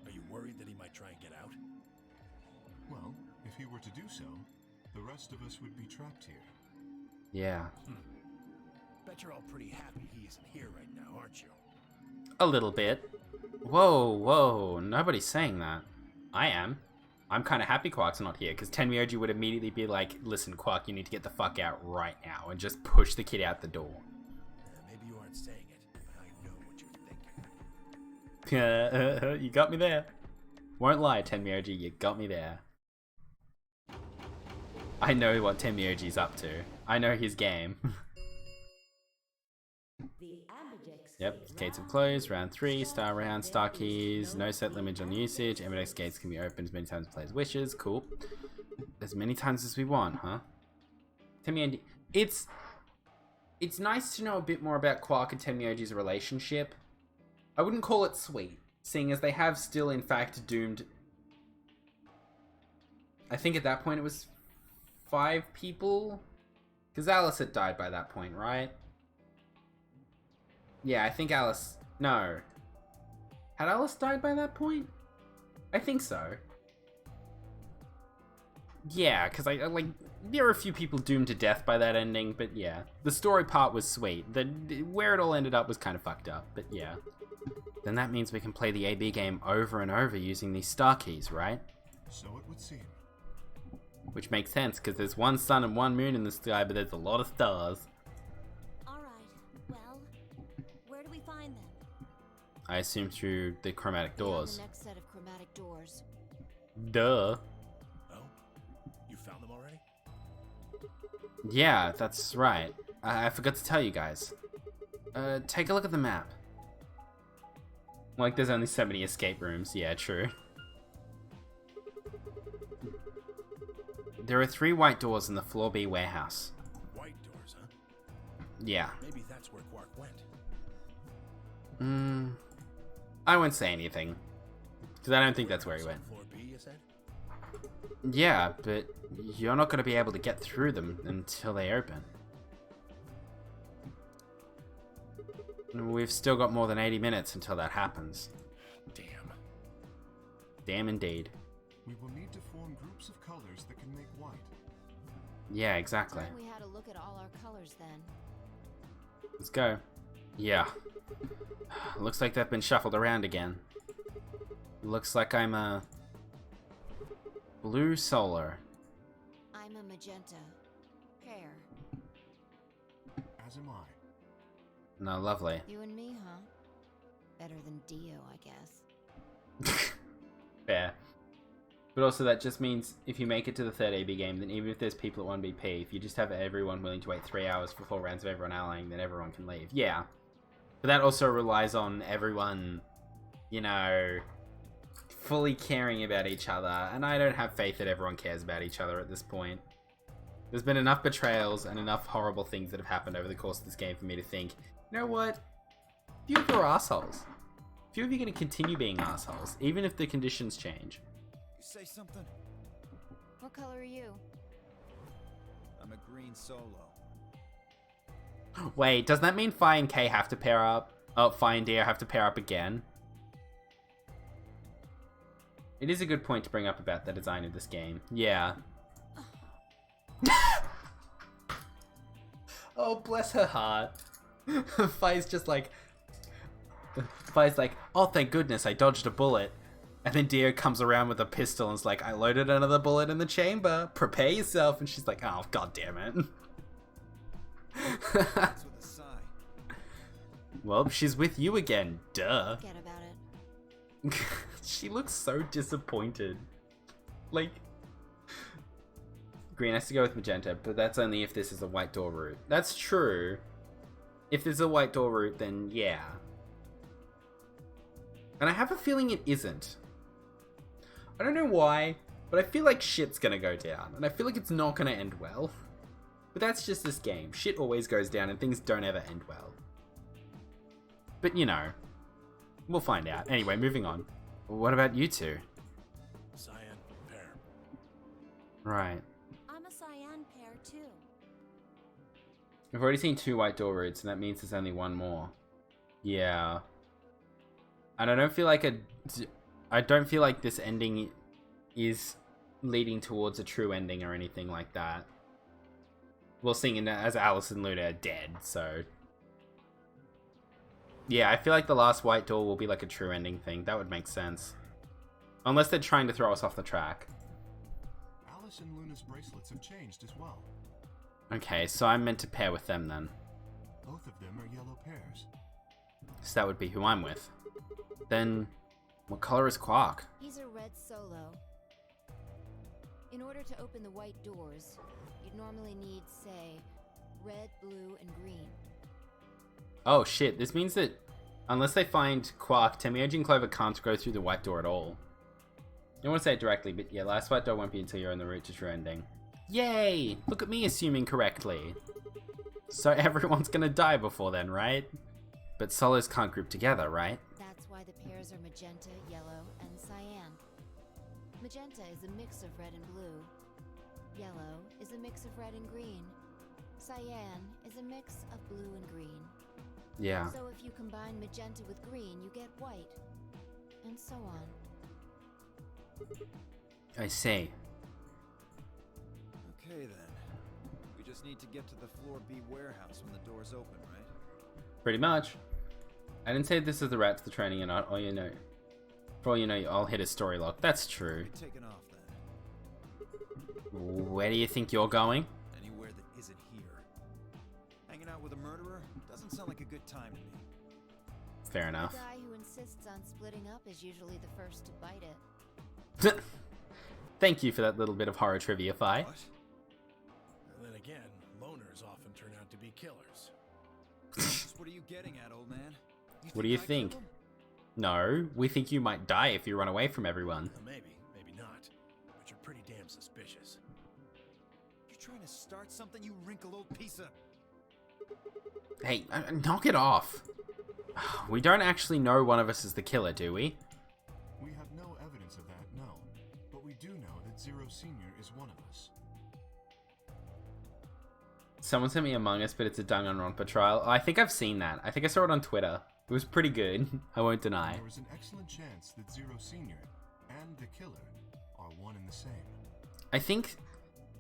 Are you worried that he might try and get out? Well, if he were to do so, the rest of us would be trapped here. Yeah. Bet you're all pretty happy he isn't here right now, aren't you? A little bit. Whoa, whoa, nobody's saying that. I am. I'm kind of happy Quark's not here, because Tenmyoji would immediately be like, listen, Quark, you need to get the fuck out right now, and just push the kid out the door. Maybe you aren't saying it, but I know what you're thinking. You got me there. Won't lie, Tenmyoji, you got me there. I know what Tenmyoji's up to. I know his game. The Ambidex Yep, gates have closed. Round 3, star round, star keys, no set limit on usage. Ambidex gates can be opened as many times as players wishes. Cool. As many times as we want, huh? Tenmyoji, it's nice to know a bit more about Quark and Tenmyoji's relationship. I wouldn't call it sweet, seeing as they have still in fact doomed... I think at that point it was 5 people? Because Alice had died by that point, right? Yeah, I think Alice... No. Had Alice died by that point? I think so. Yeah, because like, there are a few people doomed to death by that ending, but yeah. The story part was sweet. Where it all ended up was kind of fucked up, but yeah. Then that means we can play the AB game over and over using these star keys, right? So it would seem. Which makes sense, because there's one sun and one moon in the sky, but there's a lot of stars. Alright, well, where do we find them? I assume through the chromatic Beyond doors. the next set of chromatic doors. Duh. Oh? You found them already? Yeah, that's right. I forgot to tell you guys. Take a look at the map. Like, there's only so many escape rooms. Yeah, true. There are 3 white doors in the Floor B warehouse. White doors, huh? Yeah. Maybe that's where Quark went. I won't say anything. Because I don't think that's where he went. Floor B, you said? Yeah, but you're not going to be able to get through them until they open. We've still got more than 80 minutes until that happens. Damn. Damn indeed. We will need to form groups of colors that can make white. Yeah, exactly. Thought we had a look at all our colors then. Let's go. Yeah. Looks like they've been shuffled around again. Looks like I'm a... blue solar. I'm a magenta. Pear. As am I. No, lovely. You and me, huh? Better than Dio, I guess. Fair. But also that just means if you make it to the 3rd AB game, then even if there's people at 1BP, if you just have everyone willing to wait 3 hours for 4 rounds of everyone allying, then everyone can leave. Yeah. But that also relies on everyone, you know, fully caring about each other. And I don't have faith that everyone cares about each other at this point. There's been enough betrayals and enough horrible things that have happened over the course of this game for me to think, you know what? A few of you are assholes. A few of you are going to continue being assholes, even if the conditions change. You say something? What color are you? I'm a green solo. Wait, does that mean Phi and K have to pair up? Oh, Phi and Dio have to pair up again? It is a good point to bring up about the design of this game. Yeah. Oh, bless her heart. Phi's just like... Phi's like, oh, thank goodness, I dodged a bullet. And then Dio comes around with a pistol and is like, I loaded another bullet in the chamber. Prepare yourself. And she's like, oh, god damn it. That's with a sigh. Well, she's with you again. Duh. Forget about it. She looks so disappointed. Like... Green has to go with magenta, but that's only if this is a white door route. That's true. If there's a white door route, then yeah. And I have a feeling it isn't. I don't know why, but I feel like shit's gonna go down. And I feel like it's not gonna end well. But that's just this game. Shit always goes down and things don't ever end well. But you know, we'll find out. Anyway, moving on. What about you two? Cyan, Pear. Right. I'm a cyan pear, too. I've already seen 2 white door routes, and that means there's only 1 more. Yeah. And I don't feel like this ending is leading towards a true ending or anything like that. Well, seeing as Alice and Luna are dead, so... Yeah, I feel like the last white door will be like a true ending thing. That would make sense. Unless they're trying to throw us off the track. Alice and Luna's bracelets have changed as well. Okay, so I'm meant to pair with them then. Both of them are yellow pairs. So that would be who I'm with. Then, what color is Quark? He's a red solo. In order to open the white doors, you'd normally need, say, red, blue, and green. Oh shit, this means that unless they find Quark, Temioji and Clover can't go through the white door at all. I don't want to say it directly, but yeah, last white door won't be until you're on the route to true ending. Yay! Look at me assuming correctly. So everyone's gonna die before then, right? But solos can't group together, right? That's why the pairs are magenta, yellow, and cyan. Magenta is a mix of red and blue. Yellow is a mix of red and green. Cyan is a mix of blue and green. Yeah. So if you combine magenta with green, you get white. And so on. I see. Okay then. We just need to get to the floor B warehouse when the doors open, right? Pretty much. I didn't say this is the route to the training or not. All you know. For all you know, I'll hit a story lock. That's true. We're taking off then. Where do you think you're going? Anywhere that isn't here. Hanging out with a murderer doesn't sound like a good time to me. Fair enough. The guy who insists on splitting up is usually the first to bite it. Thank you for that little bit of horror trivia, Fi. What? And then again, loners often turn out to be killers. Just what are you getting at, old man? What do you I killed think? him? No, we think you might die if you run away from everyone. Maybe, maybe not. But you're pretty damn suspicious. You're trying to start something, you wrinkle old piece of... Hey, knock it off. We don't actually know one of us is the killer, do we? We have no evidence of that, no. But we do know that Zero Senior is one of us. Someone sent me Among Us, but it's a Danganronpa trial. I think I've seen that. I think I saw it on Twitter. It was pretty good. I won't deny. There is an excellent chance that Zero Senior and the killer are one and the same. I think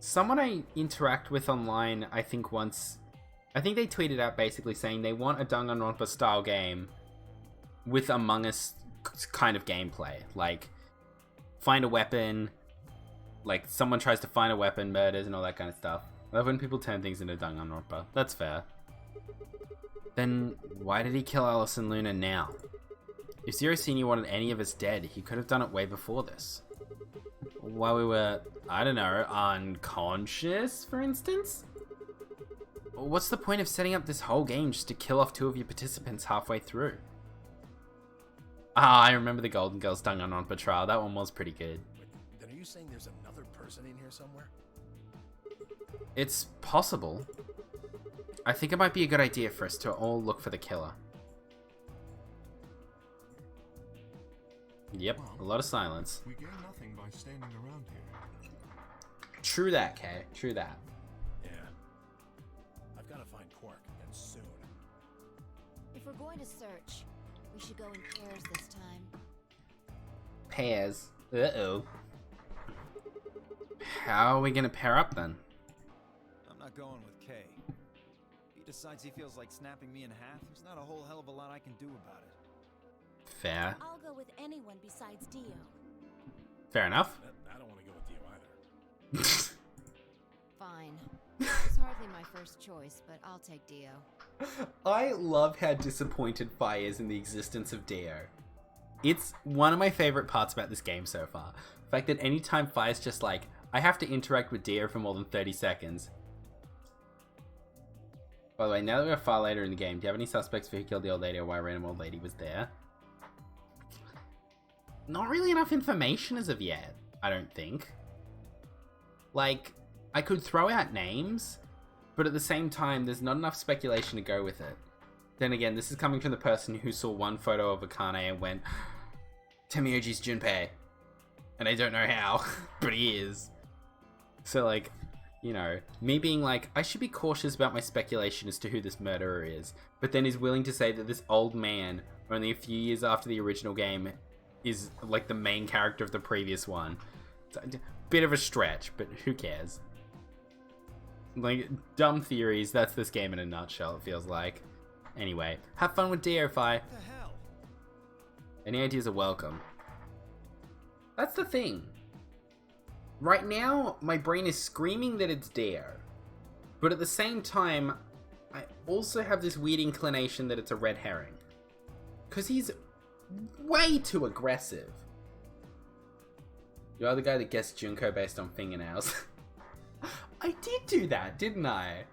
someone I interact with online, I think they tweeted out basically saying they want a Danganronpa style game with Among Us kind of gameplay. Like, find a weapon, like someone tries to find a weapon, murders, and all that kind of stuff. I love when people turn things into Danganronpa. That's fair. Then why did he kill Alice and Luna now? If Zero Senior wanted any of us dead, he could have done it way before this. While we were, I don't know, unconscious, for instance? What's the point of setting up this whole game just to kill off 2 of your participants halfway through? Ah, I remember the Golden Girls Danganronpa trial. That one was pretty good. Wait, then are you saying there's another person in here somewhere? It's possible. I think it might be a good idea for us to all look for the killer. Yep, a lot of silence. We gain nothing by standing around here. True that, Kay. True that. Yeah. I've got to find Quark, and soon. If we're going to search, we should go in pairs this time. Pairs. Uh-oh. How are we gonna pair up then? I'm not going with Kay. If he decides he feels like snapping me in half, there's not a whole hell of a lot I can do about it. Fair. I'll go with anyone besides Dio. Fair enough. I don't want to go with you either. Fine. It's hardly my first choice, but I'll take Dio. I love how disappointed Fi is in the existence of Dio. It's one of my favorite parts about this game so far. The fact that anytime Fi is just like, I have to interact with Dio for more than 30 seconds. By the way, now that we're far later in the game, do you have any suspects for who killed the old lady or why a random old lady was there? Not really enough information as of yet, I don't think. Like, I could throw out names, but at the same time, there's not enough speculation to go with it. Then again, this is coming from the person who saw one photo of Akane and went, Temioji's Junpei. And I don't know how, but he is. So, like, you know, me being like, I should be cautious about my speculation as to who this murderer is, but then is willing to say that this old man, only a few years after the original game, is like the main character of the previous one. It's a bit of a stretch, but who cares? Like, dumb theories, that's this game in a nutshell, it feels like. Anyway, have fun with DOFi. What the hell? Any ideas are welcome. That's the thing. Right now, my brain is screaming that it's Dare. But at the same time, I also have this weird inclination that it's a red herring. Because he's way too aggressive. You're the guy that guessed Junko based on fingernails. I did do that, didn't I?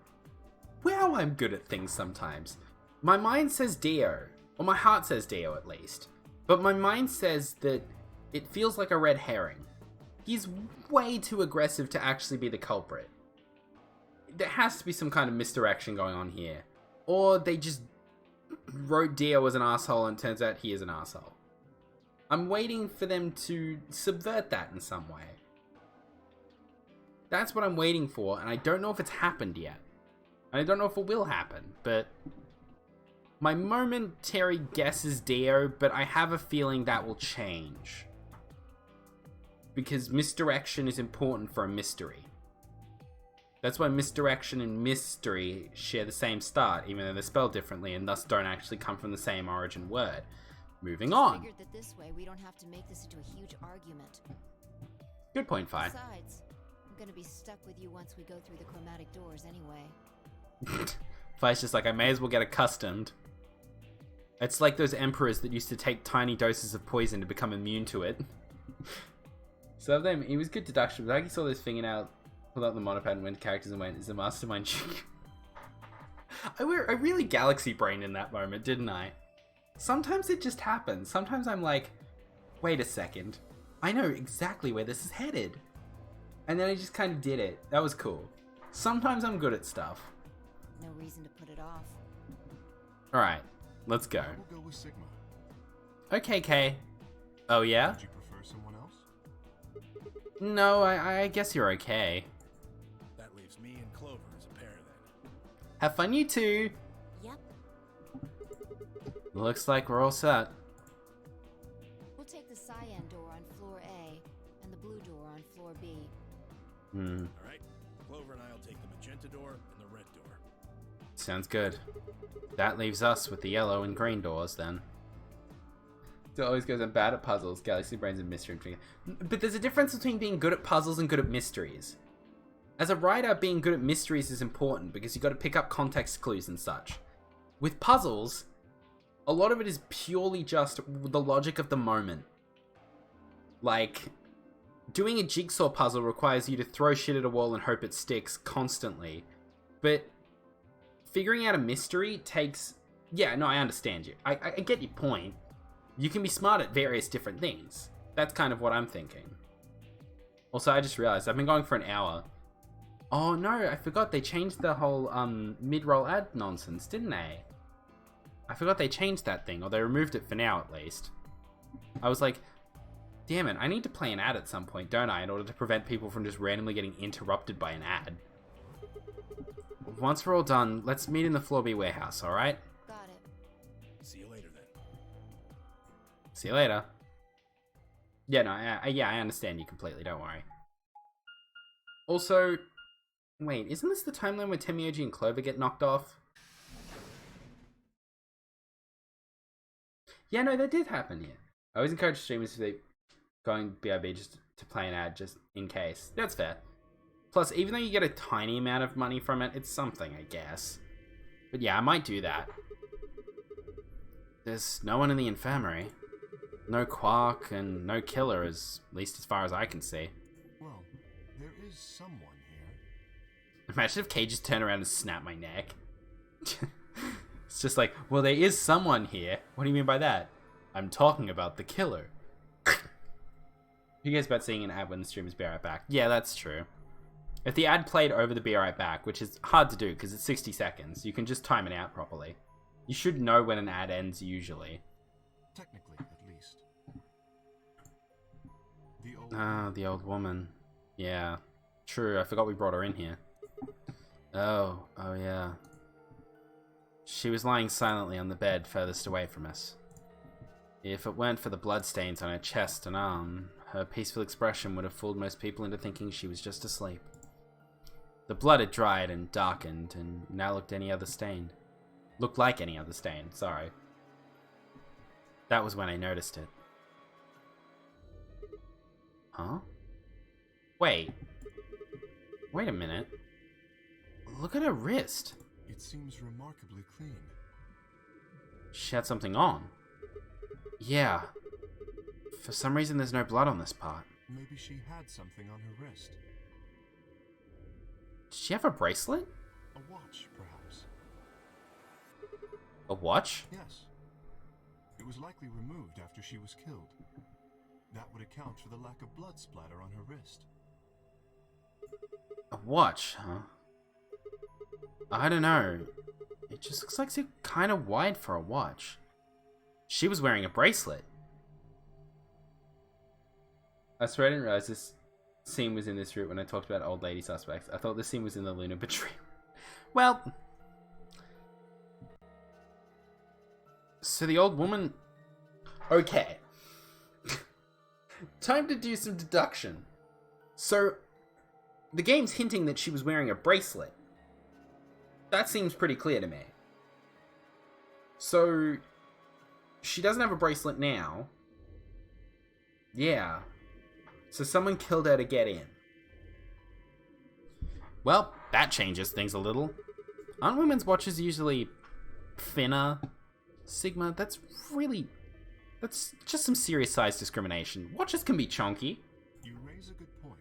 Wow, I'm good at things sometimes. My mind says Dio. Or my heart says Dio, at least. But my mind says that it feels like a red herring. He's way too aggressive to actually be the culprit. There has to be some kind of misdirection going on here. Or they just wrote Dio as an asshole and turns out he is an asshole. I'm waiting for them to subvert that in some way. That's what I'm waiting for, and I don't know if it's happened yet. And I don't know if it will happen, but my momentary guess is Dio, but I have a feeling that will change. Because misdirection is important for a mystery. That's why misdirection and mystery share the same start, even though they're spelled differently and thus don't actually come from the same origin word. Moving on. Figured that this way we don't have to make this into a huge argument. Good point, Fi. Besides, I'm gonna be stuck with you once we go through the chromatic doors anyway. Fi's just like, I may as well get accustomed. It's like those emperors that used to take tiny doses of poison to become immune to it. So then, it was good deduction, but like he saw this fingernail, pulled out the monopad and went to characters and went, is the mastermind junior? I really galaxy brained in that moment, didn't I? Sometimes it just happens. Sometimes I'm like, wait a second. I know exactly where this is headed. And then I just kind of did it. That was cool. Sometimes I'm good at stuff. No reason to put it off. Alright, let's go. I will go with Sigma. Okay, Kay. Oh, yeah? Would you prefer someone else? No, I guess you're okay. That leaves me and Clover as a pair then. Have fun, you two. Yep. Looks like we're all set. We'll take the cyan door on floor A and the blue door on floor B. Alright, Clover and I'll take the magenta door and the red door. Sounds good. That leaves us with the yellow and green doors, then. It always goes, I'm bad at puzzles, galaxy brains, and mystery. But there's a difference between being good at puzzles and good at mysteries. As a writer, being good at mysteries is important because you've got to pick up context clues and such. With puzzles, a lot of it is purely just the logic of the moment. Like, doing a jigsaw puzzle requires you to throw shit at a wall and hope it sticks constantly. But figuring out a mystery takes... Yeah, no, I understand you. I get your point. You can be smart at various different things. That's kind of what I'm thinking. Also, I just realized I've been going for an hour. Oh no, I forgot they changed the whole mid-roll ad nonsense, didn't they? I forgot they changed that thing, or they removed it for now at least. I was like, damn it, I need to play an ad at some point, don't I, in order to prevent people from just randomly getting interrupted by an ad. Once we're all done, let's meet in the Floor B warehouse, alright? Got it. See you later then. See you later. Yeah, no, I understand you completely, don't worry. Also, wait, isn't this the timeline where Temioji and Clover get knocked off? Yeah, no, that did happen, yeah. I always encourage streamers to be going BRB just to play an ad, just in case. That's fair. Plus, even though you get a tiny amount of money from it, it's something, I guess. But yeah, I might do that. There's no one in the infirmary. No Quark and no killer, at least as far as I can see. Well, there is someone here. Imagine if Kay just turned around and snapped my neck. It's just like, well, there is someone here. What do you mean by that? I'm talking about the killer. Who cares about seeing an ad when the streamers be right back? Yeah, that's true. If the ad played over the be right back, which is hard to do because it's 60 seconds, you can just time it out properly. You should know when an ad ends usually. Technically, at least. Ah, the old woman. Yeah. True, I forgot we brought her in here. Oh yeah. She was lying silently on the bed furthest away from us. If it weren't for the bloodstains on her chest and arm, her peaceful expression would have fooled most people into thinking she was just asleep. The blood had dried and darkened, and now looked like any other stain, sorry. That was when I noticed it. Huh? Wait a minute. Look at her wrist. It seems remarkably clean. She had something on. Yeah. For some reason there's no blood on this part. Maybe she had something on her wrist. Did she have a bracelet? A watch, perhaps. A watch? Yes. It was likely removed after she was killed. That would account for the lack of blood splatter on her wrist. A watch, huh? I don't know. It just looks like it's kind of wide for a watch. She was wearing a bracelet. I swear I didn't realize this scene was in this route when I talked about old lady suspects. I thought this scene was in the Luna Betrayal. Well, so the old woman... Okay. Time to do some deduction. So, the game's hinting that she was wearing a bracelet. That seems pretty clear to me. So, she doesn't have a bracelet now. Yeah. So someone killed her to get in. Well, that changes things a little. Aren't women's watches usually thinner? Sigma, that's just some serious size discrimination. Watches can be chunky. You raise a good point.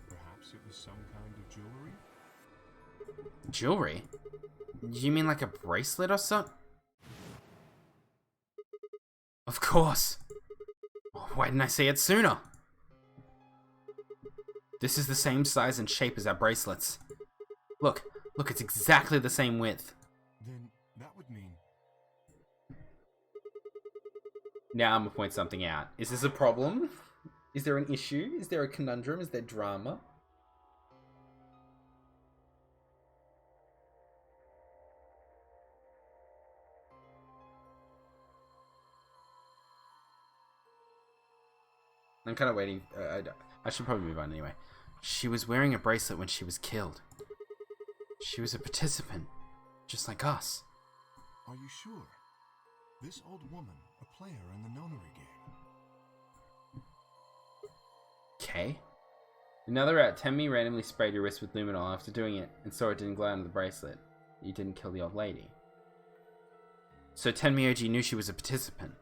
Perhaps it was some kind of jewelry? Jewelry? You mean like a bracelet or something? Of course. Why didn't I say it sooner? This is the same size and shape as our bracelets. Look, it's exactly the same width. Then that would mean... Now I'm gonna point something out. Is this a problem? Is there an issue? Is there a conundrum? Is there drama? I'm kind of waiting. I should probably move on anyway. She was wearing a bracelet when she was killed. She was a participant, just like us. Are you sure? This old woman, a player in the nonary game. Okay. Another route, Temmie randomly sprayed your wrist with luminol after doing it and saw it didn't glide on the bracelet. You didn't kill the old lady. So Temmie OG knew she was a participant.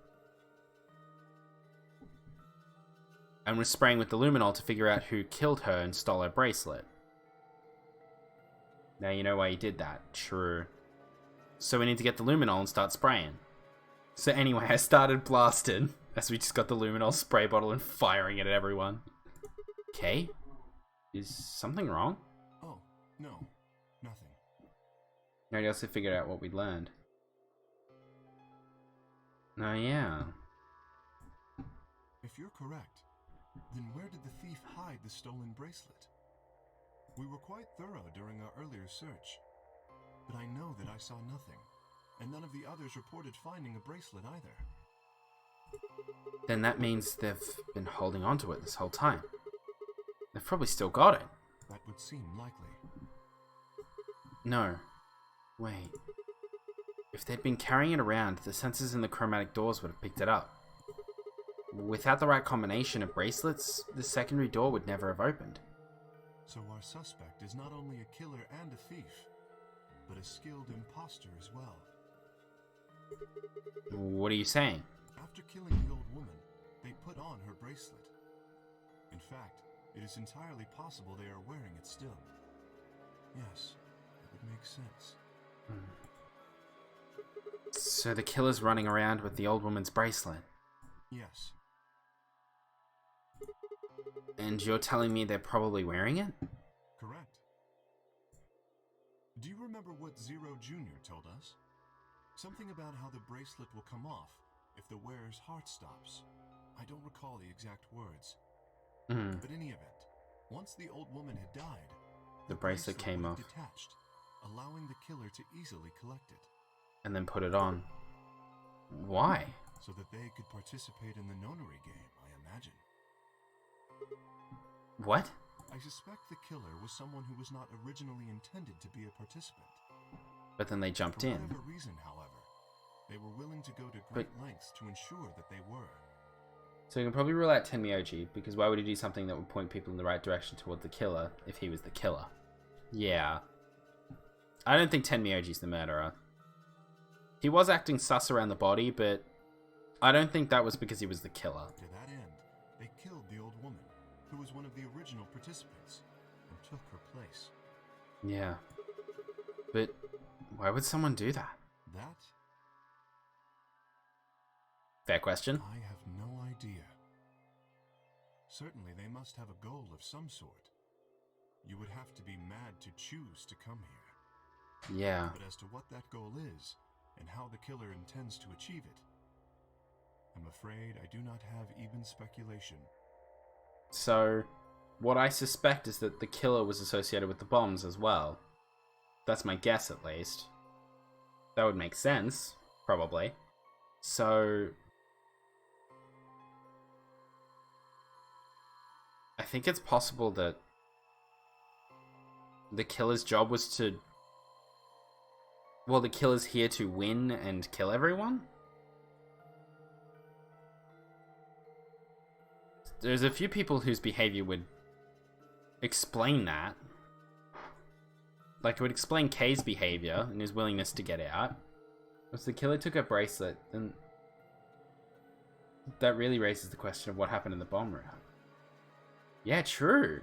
And was spraying with the luminol to figure out who killed her and stole her bracelet. Now you know why he did that. True. So we need to get the luminol and start spraying. So anyway, I started blasting as we just got the luminol spray bottle and firing it at everyone. Okay. Is something wrong? Oh, no. Nothing. Nobody else had figured out what we'd learned. Oh yeah. If you're correct, then where did the thief hide the stolen bracelet? We were quite thorough during our earlier search, but I know that I saw nothing, and none of the others reported finding a bracelet either. Then that means they've been holding on to it this whole time. They've probably still got it. That would seem likely. No. Wait. If they'd been carrying it around, the sensors in the chromatic doors would have picked it up. Without the right combination of bracelets, the secondary door would never have opened. So our suspect is not only a killer and a thief, but a skilled imposter as well. What are you saying? After killing the old woman, they put on her bracelet. In fact, it is entirely possible they are wearing it still. Yes, that would make sense. So the killer's running around with the old woman's bracelet. Yes. And you're telling me they're probably wearing it? Correct. Do you remember what Zero Jr. told us? Something about how the bracelet will come off if the wearer's heart stops. I don't recall the exact words. But in any event, once once the old woman had died, The bracelet came would off. have detached, allowing the killer to easily collect it, And then put it on. Why? so that they could participate in the nonary game, I imagine. What? I suspect the killer was someone who was not originally intended to be a participant. But then they jumped For in. whatever reason, however, they were willing to go to great lengths to ensure that they were. So you can probably rule out Tenmyoji, because why would he do something that would point people in the right direction toward the killer if he was the killer? Yeah. I don't think Tenmyoji's the murderer. He was acting sus around the body, but I don't think that was because he was the killer. To that end, they killed the old woman, who was one of the original participants, and took her place. Yeah. But why would someone do that? That, Fair question. I have no idea. Certainly they must have a goal of some sort. You would have to be mad to choose to come here. Yeah. But as to what that goal is, and how the killer intends to achieve it, I'm afraid I do not have even speculation. So, what I suspect is that the killer was associated with the bombs as well. That's my guess, at least. That would make sense, probably. So, I think it's possible that the killer's job was to... Well, the killer's here to win and kill everyone? There's a few people whose behavior would explain that. Like, it would explain Kay's behavior and his willingness to get out. If the killer took a bracelet, then that really raises the question of what happened in the bomb room. Yeah, true.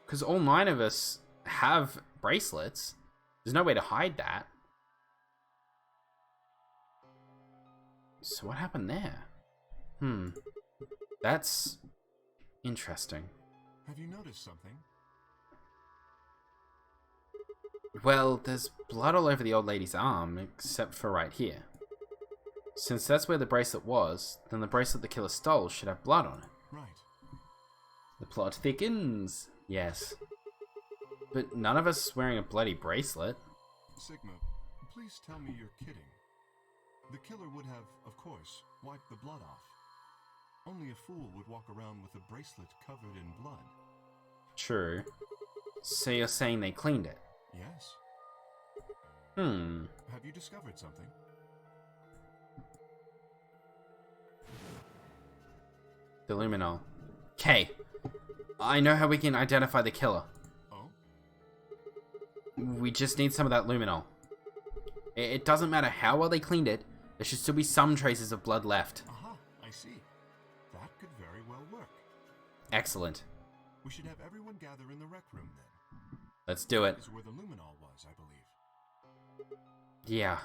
Because all 9 of us have bracelets. There's no way to hide that. So what happened there? That's interesting. Have you noticed something? Well, there's blood all over the old lady's arm, except for right here. Since that's where the bracelet was, then the bracelet the killer stole should have blood on it. Right. The plot thickens. Yes. But none of us is wearing a bloody bracelet. Sigma, please tell me you're kidding. The killer would have, of course, wiped the blood off. Only a fool would walk around with a bracelet covered in blood. True. So you're saying they cleaned it? Yes. Have you discovered something? The luminol. Kay, I know how we can identify the killer. Oh? We just need some of that luminol. It doesn't matter how well they cleaned it, there should still be some traces of blood left. Aha, I see. That could very well work. Excellent. We should have everyone gather in the rec room then. Let's do it. That is where the luminol was, I believe. Yeah.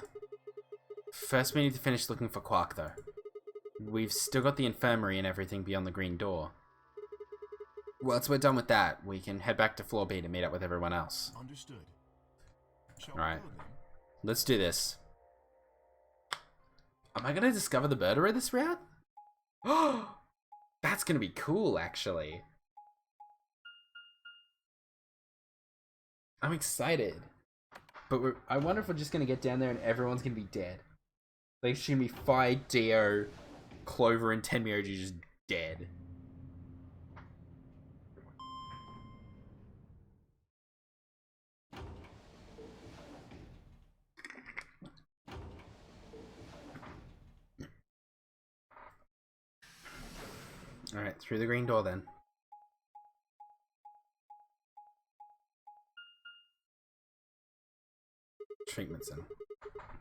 First we need to finish looking for Quark, though. We've still got the infirmary and everything beyond the green door. Once we're done with that, we can head back to Floor B to meet up with everyone else. Understood. Shall Alright. we go then? Let's do this. Am I gonna discover the murderer this route? That's gonna be cool, actually. I'm excited. But I wonder if we're just gonna get down there and everyone's gonna be dead. Like, it's gonna be Fi, Dio, Clover, and Tenmyoji just dead. Alright, through the green door then. Treatment center.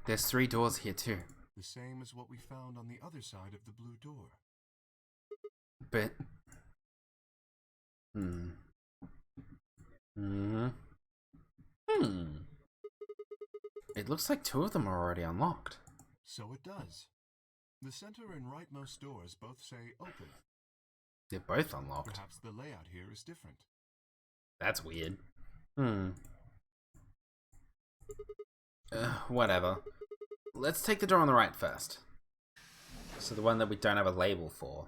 There's 3 doors here too. The same as what we found on the other side of the blue door. But... It looks like 2 of them are already unlocked. So it does. The center and rightmost doors both say open. They're both unlocked. Perhaps the layout here is different. That's weird. Whatever. Let's take the door on the right first. So the one that we don't have a label for.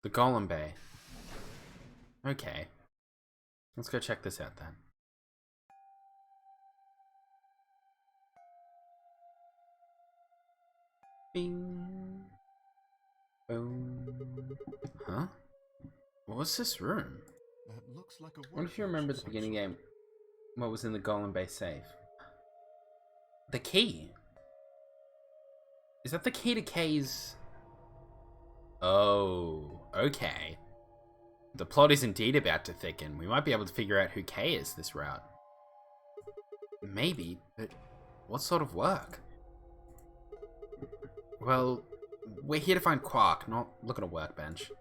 The Golem Bay. Okay. Let's go check this out then. Bing. Boom. Huh? What's this room? That looks like a What if you remember at the beginning game what was in the Golem Bay safe? The key. Is that the key to Kay's... Oh, okay. The plot is indeed about to thicken. We might be able to figure out who Kay is this route. Maybe, but what sort of work? Well, we're here to find Quark, not look at a workbench.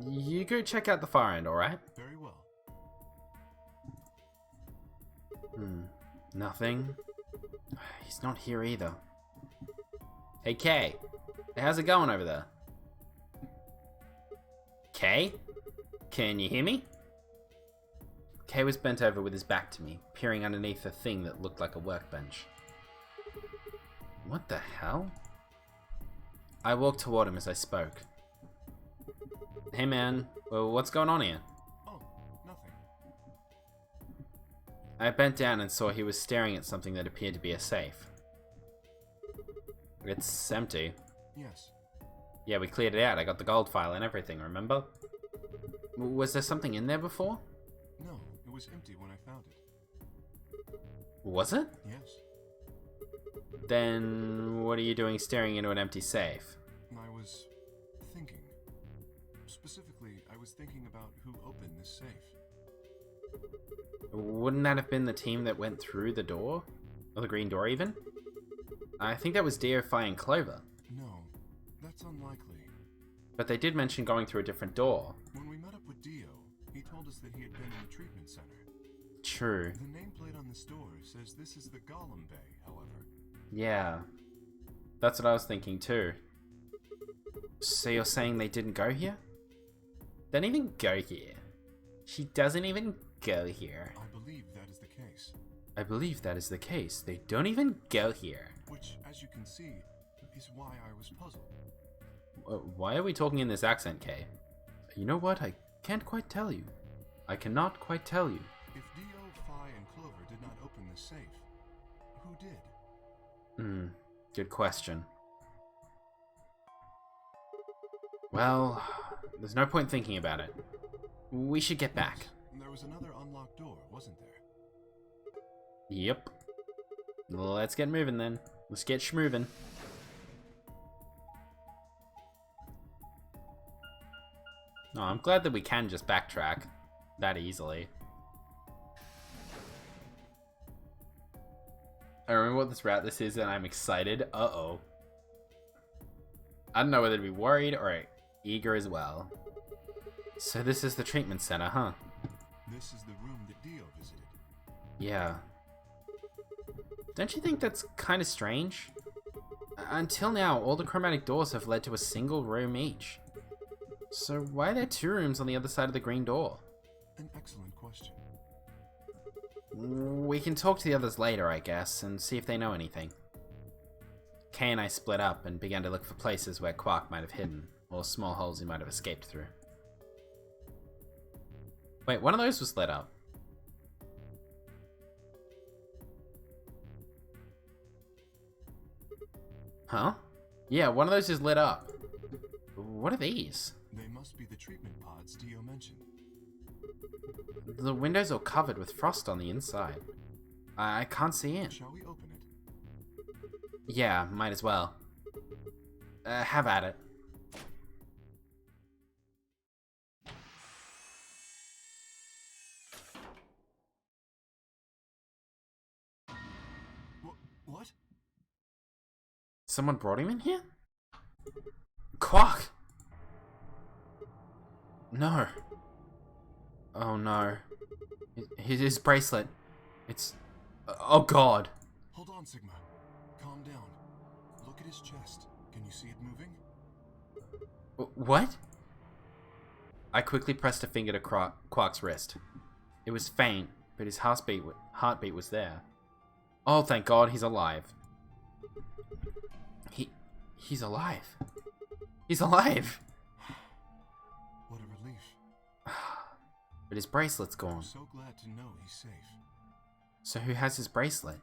You go check out the far end, alright? Very well. Nothing. He's not here either. Hey, Kay. How's it going over there? Kay? Can you hear me? Kay was bent over with his back to me, peering underneath a thing that looked like a workbench. What the hell? I walked toward him as I spoke. Hey man, well, what's going on here? Oh, nothing. I bent down and saw he was staring at something that appeared to be a safe. It's empty. Yes. Yeah, we cleared it out. I got the gold file and everything, remember? Was there something in there before? No, it was empty when I found it. Was it? Yes. Then what are you doing staring into an empty safe? I was thinking. Specifically, I was thinking about who opened this safe. Wouldn't that have been the team that went through the door? Or the green door, even? I think that was DO5 and Clover. No, that's unlikely. But they did mention going through a different door. When we met up with Dio, he told us that he had been in the treatment center. True. The nameplate on this door says this is the Golem Bay, however. Yeah. That's what I was thinking too. So you're saying they didn't go here? They didn't even go here. She doesn't even go here. I believe that is the case. I believe that is the case. They don't even go here. Which, as you can see, is why I was puzzled. Why are we talking in this accent, Kay? You know what? I can't quite tell you. I cannot quite tell you. If Dio, Phi, and Clover did not open this safe, who did? Good question. Well, there's no point thinking about it. We should get back. There was another unlocked door, wasn't there? Yep. Let's get moving then. Let's get schmoving. Oh, I'm glad that we can just backtrack that easily. I remember what this route this is and I'm excited. Uh-oh. I don't know whether to be worried or eager as well. So this is the treatment center, huh? This is the room that Dio visited. Yeah. Don't you think that's kind of strange? Until now, all the chromatic doors have led to a single room each. So why are there two rooms on the other side of the green door? An excellent question. We can talk to the others later, I guess, and see if they know anything. Kay and I split up and began to look for places where Quark might have hidden, or small holes he might have escaped through. Wait, one of those was lit up. Huh? Yeah, one of those is lit up. What are these? They must be the treatment pods Dio mentioned. The windows are covered with frost on the inside. I can't see in. Shall we open it? Yeah, might as well. Have at it. What? Someone brought him in here? Quark! No. Oh no. His bracelet. It's... Oh god. Hold on, Sigma. Calm down. Look at his chest. Can you see it moving? What? I quickly pressed a finger to Quark's wrist. It was faint, but his heartbeat was there. Oh, thank God, he's alive. He's alive. He's alive. But his bracelet's I'm gone. so glad to know he's safe. So who has his bracelet?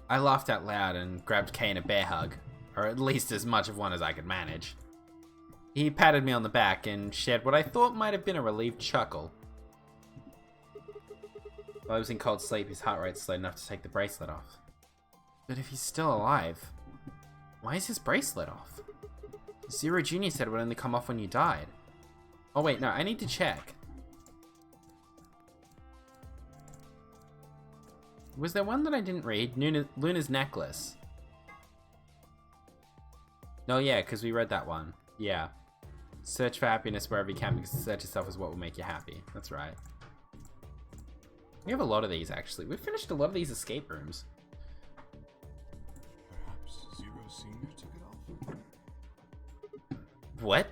I laughed out loud and grabbed Kay in a bear hug, or at least as much of one as I could manage. He patted me on the back and shared what I thought might have been a relieved chuckle. While I was in cold sleep, his heart rate slowed enough to take the bracelet off. But if he's still alive, why is his bracelet off? Zero Jr. said it would only come off when you died. Oh wait, no, I need to check. Was there one that I didn't read? Luna's necklace. Oh yeah, because we read that one. Yeah. Search for happiness wherever you can, because search yourself is what will make you happy. That's right. We have a lot of these, actually. We've finished a lot of these escape rooms. Perhaps Zero Senior took it off? What?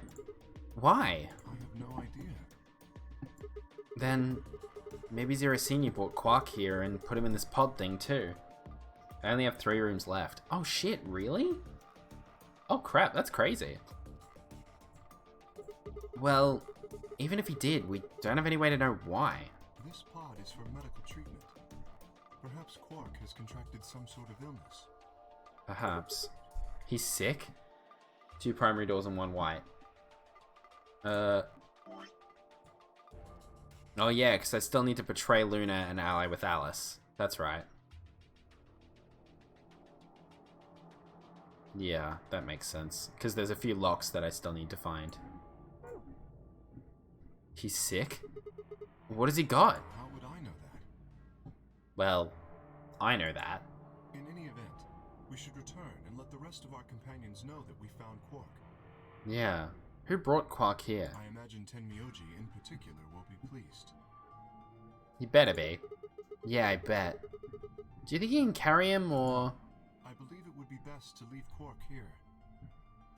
Why? I have no idea. Then maybe Zero Senior brought Quark here and put him in this pod thing too. I only have 3 rooms left. Oh shit, really? Oh crap, that's crazy. Well, even if he did, we don't have any way to know why. This pod is for medical treatment. Perhaps Quark has contracted some sort of illness. Perhaps. He's sick? 2 primary doors and 1 white. Oh yeah, because I still need to portray Luna and ally with Alice. That's right. Yeah, that makes sense. Because there's a few locks that I still need to find. He's sick? What has he got? How would I know that? Well, I know that. In any event, we should return and let the rest of our companions know that we found Quark. Yeah. Who brought Quark here? I imagine Tenmyoji in particular will be pleased. He better be. Yeah, I bet. Do you think you can carry him, or...? I believe it would be best to leave Quark here.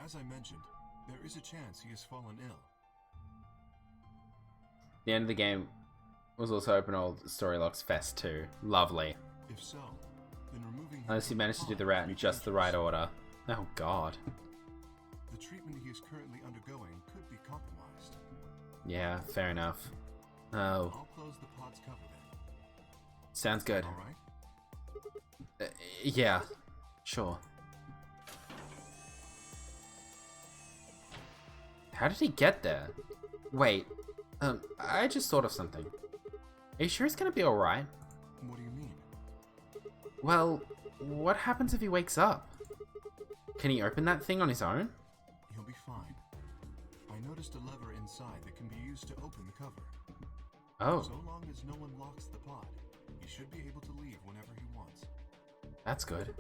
As I mentioned, there is a chance he has fallen ill. The end of the game was also open old story locks fest too. Lovely. If so, then removing him Unless you from manage to the do the pod route would in be just the right dangerous. order. Oh god. The treatment he is currently undergoing could be compromised. Yeah, fair enough. Oh, I'll close the pod's cover then. sounds good. All right? Yeah, sure. How did he get there? Wait, I just thought of something. Are you sure he's gonna be alright? What do you mean? Well, what happens if he wakes up? Can he open that thing on his own? He'll be fine. I noticed a lever inside that can be used to open the cover. Oh, So long as no one locks the pod, he should be able to leave whenever he wants. that's good.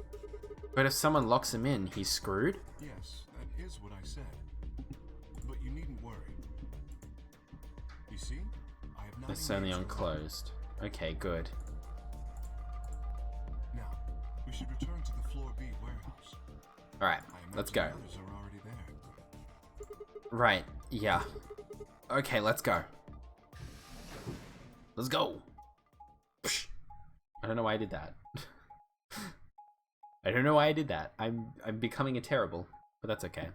But if someone locks him in, he's screwed? Yes, that is what I said. But you needn't worry. You see, I have not. It's only engaged the pod. unclosed. Okay, good. Now, we should return to the Floor B warehouse. Alright, I imagine let's go. the others are already there. Right, yeah. Okay, let's go. Let's go. Psh. I don't know why I did that. I don't know why I did that. I'm becoming a terrible, but that's okay.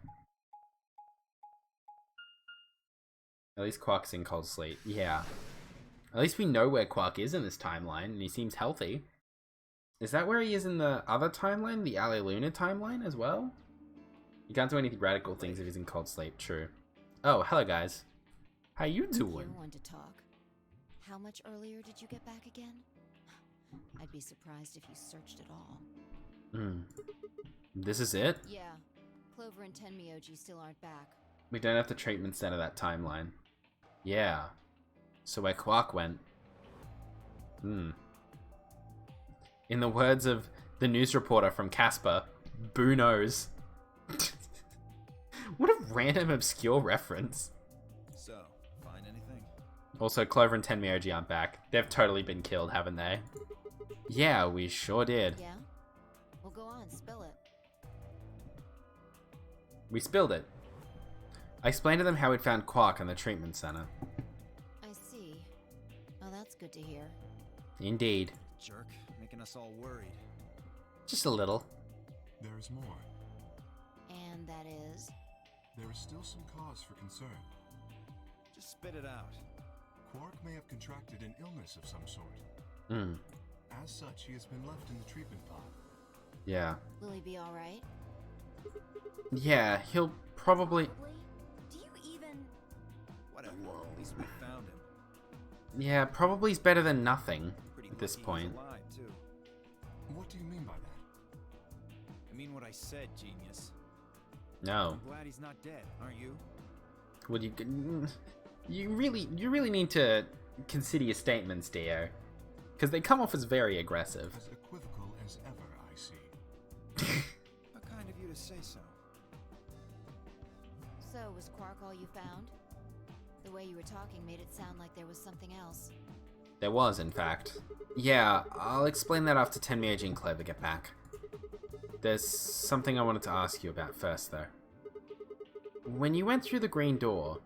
At least Quark's in cold sleep. Yeah. At least we know where Quark is in this timeline, and he seems healthy. Is that where he is in the other timeline? The Ali Luna timeline as well? You can't do anything radical things if he's in cold sleep, true. Oh, hello guys. How you You're doing? one to talk. How much earlier did you get back again? I'd be surprised if you searched at all. This is it? Yeah, Clover and Tenmyoji still aren't back. We don't have the treatment center that timeline. Yeah. So where Quark went. In the words of the news reporter from Casper, Boo knows. What a random obscure reference. So, find anything? Also, Clover and Tenmyoji aren't back. They've totally been killed, haven't they? Yeah, we sure did. Yeah? Well, go on, spill it. We spilled it. I explained to them how we'd found Quark in the treatment center. I see. Oh, that's good to hear. Indeed. Jerk, making us all worried. Just a little. There is more. And that is? There is still some cause for concern. Just spit it out. Quark may have contracted an illness of some sort. Hmm. As such, he has been left in the treatment pod. Yeah. Will he be alright? Yeah, he'll probably... Do you even... Whatever. At least we found him. Yeah, probably's better than nothing Pretty at this lucky point. he's alive, too. What do you mean by that? I mean what I said, genius. No. I'm glad he's not dead, aren't you? Well, you really need to consider your statements, Dio. Because they come off as very aggressive. As equivocal as ever, I see. How kind of you to say so. So, was Quark all you found? The way you were talking made it sound like there was something else. There was, in fact. Yeah, I'll explain that after Tenmyoji and Clever get back. There's something I wanted to ask you about first, though. When you went through the green door,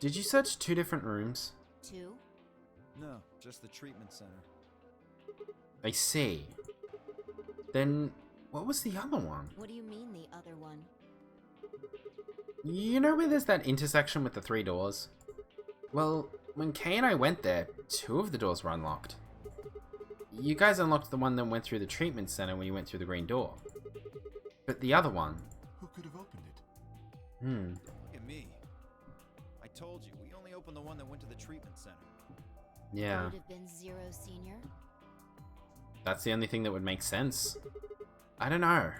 did you search 2 different rooms? 2? No, just the treatment center. I see. Then, what was the other one? What do you mean, the other one? You know where there's that intersection with the 3 doors? Well, when Kay and I went there, 2 of the doors were unlocked. You guys unlocked the one that went through the treatment center when you went through the green door. But the other one... Who could have opened it? Look at me. I told you, we only opened the one that went to the treatment center. Yeah. Would it have been Zero Senior? That's the only thing that would make sense. I don't know.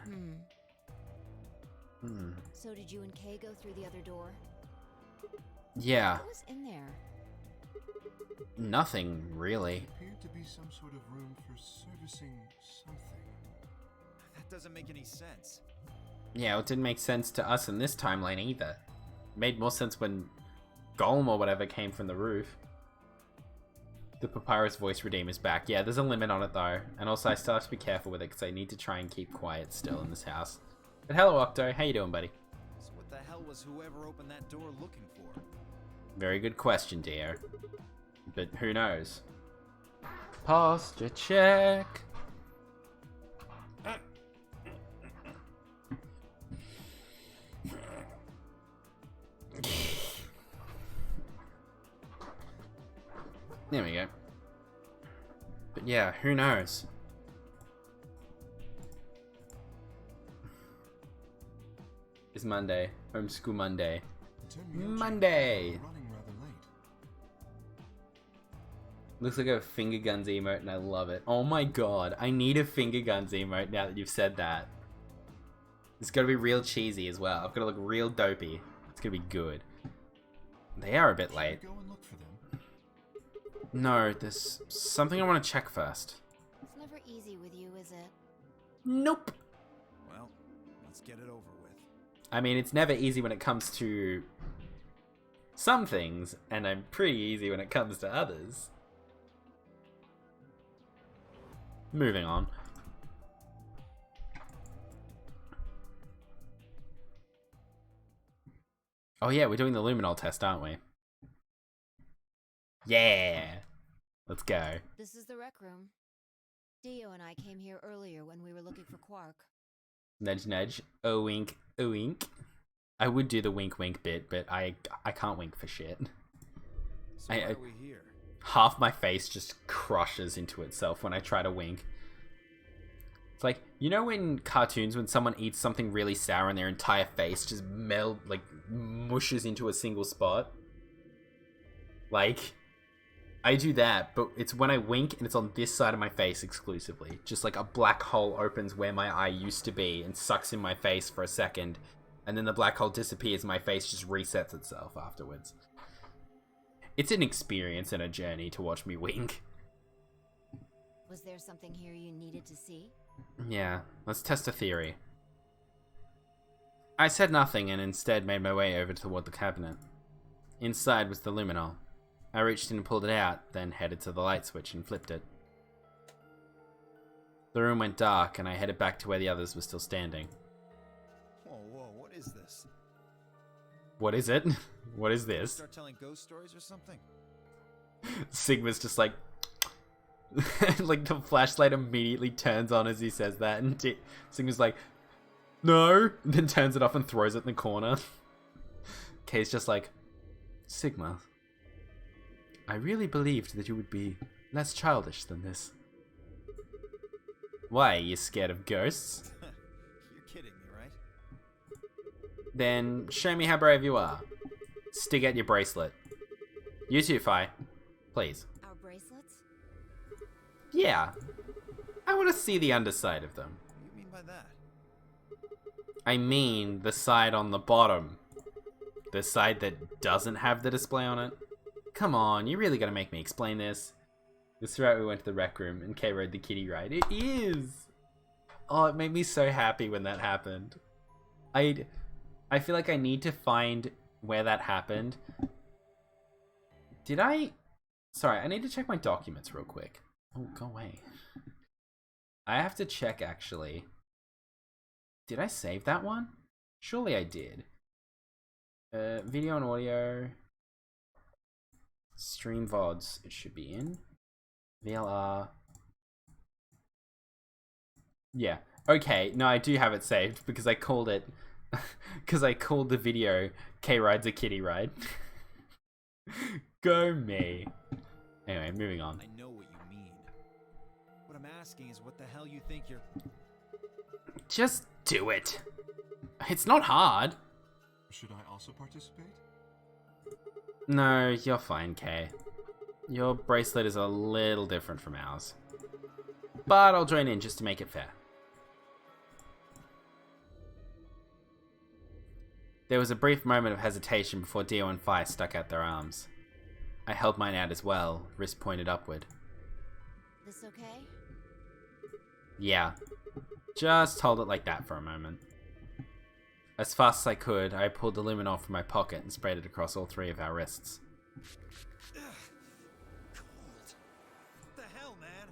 So did you and Kay go through the other door? Yeah. What was in there? Nothing, really. It appeared to be some sort of room for servicing something. That doesn't make any sense. Yeah, it didn't make sense to us in this timeline either. It made more sense when Golem or whatever came from the roof. The Papyrus voice redeemer's back. Yeah, there's a limit on it though. And also I still have to be careful with it because I need to try and keep quiet still in this house. But hello Octo, how you doing, buddy? So what the hell was whoever opened that door looking for? Very good question, dear. But who knows? Posture check. There we go. But yeah, who knows? It's Monday. Homeschool Monday. Monday! Running rather late. Looks like a finger guns emote and I love it. Oh my god, I need a finger guns emote now that you've said that. It's gotta be real cheesy as well. I've gotta look real dopey. It's gonna be good. They are a bit late. Go and look for them. No, there's something I want to check first. It's never easy with you, is it? Nope. Well, let's get it over with. I mean, it's never easy when it comes to some things, and I'm pretty easy when it comes to others. Moving on. Oh yeah, we're doing the luminol test, aren't we? Yeah! Let's go. This is the rec room. Dio and I came here earlier when we were looking for Quark. Nudge nudge. Oh wink. Oh wink. I would do the wink wink bit, but I can't wink for shit. So why are we here? Half my face just crushes into itself when I try to wink. It's like, you know in cartoons when someone eats something really sour and their entire face just mushes into a single spot? Like, I do that, but it's when I wink and it's on this side of my face exclusively. Just like a black hole opens where my eye used to be and sucks in my face for a second, and then the black hole disappears and my face just resets itself afterwards. It's an experience and a journey to watch me wink. Was there something here you needed to see? Yeah, let's test a theory. I said nothing and instead made my way over toward the cabinet. Inside was the luminol. I reached in and pulled it out, then headed to the light switch and flipped it. The room went dark and I headed back to where the others were still standing. Whoa, what is this? What is it? What is this? Start telling ghost stories or something? Sigma's just like... like the flashlight immediately turns on as he says that, and Sigma's like, no, and then turns it off and throws it in the corner. Kay's just like, Sigma, I really believed that you would be less childish than this. Why, are you scared of ghosts? You're kidding me, right? Then show me how brave you are. Stick out your bracelet. You too, Fi. Please. Our bracelets? Yeah. I want to see the underside of them. What do you mean by that? I mean the side on the bottom. The side that doesn't have the display on it. Come on, you really gotta make me explain this. This is right, we went to the rec room and Kay rode the kiddie ride. It is! Oh, it made me so happy when that happened. I feel like I need to find where that happened. Sorry, I need to check my documents real quick. Oh, go away. I have to check, actually. Did I save that one? Surely I did. Video and audio. Stream VODs, it should be in. VLR. Yeah. Okay, no, I do have it saved because I called it... because I called the video K Rides a Kitty Ride. Go me. Anyway, moving on. I know what you mean. What I'm asking is what the hell you think you're... Just do it. It's not hard. Should I also participate? No, you're fine, Kay. Your bracelet is a little different from ours. But I'll join in just to make it fair. There was a brief moment of hesitation before Dio and Fi stuck out their arms. I held mine out as well, wrist pointed upward. This okay? Yeah. Just hold it like that for a moment. As fast as I could, I pulled the luminol from my pocket and sprayed it across all three of our wrists. Cold. What the hell, man?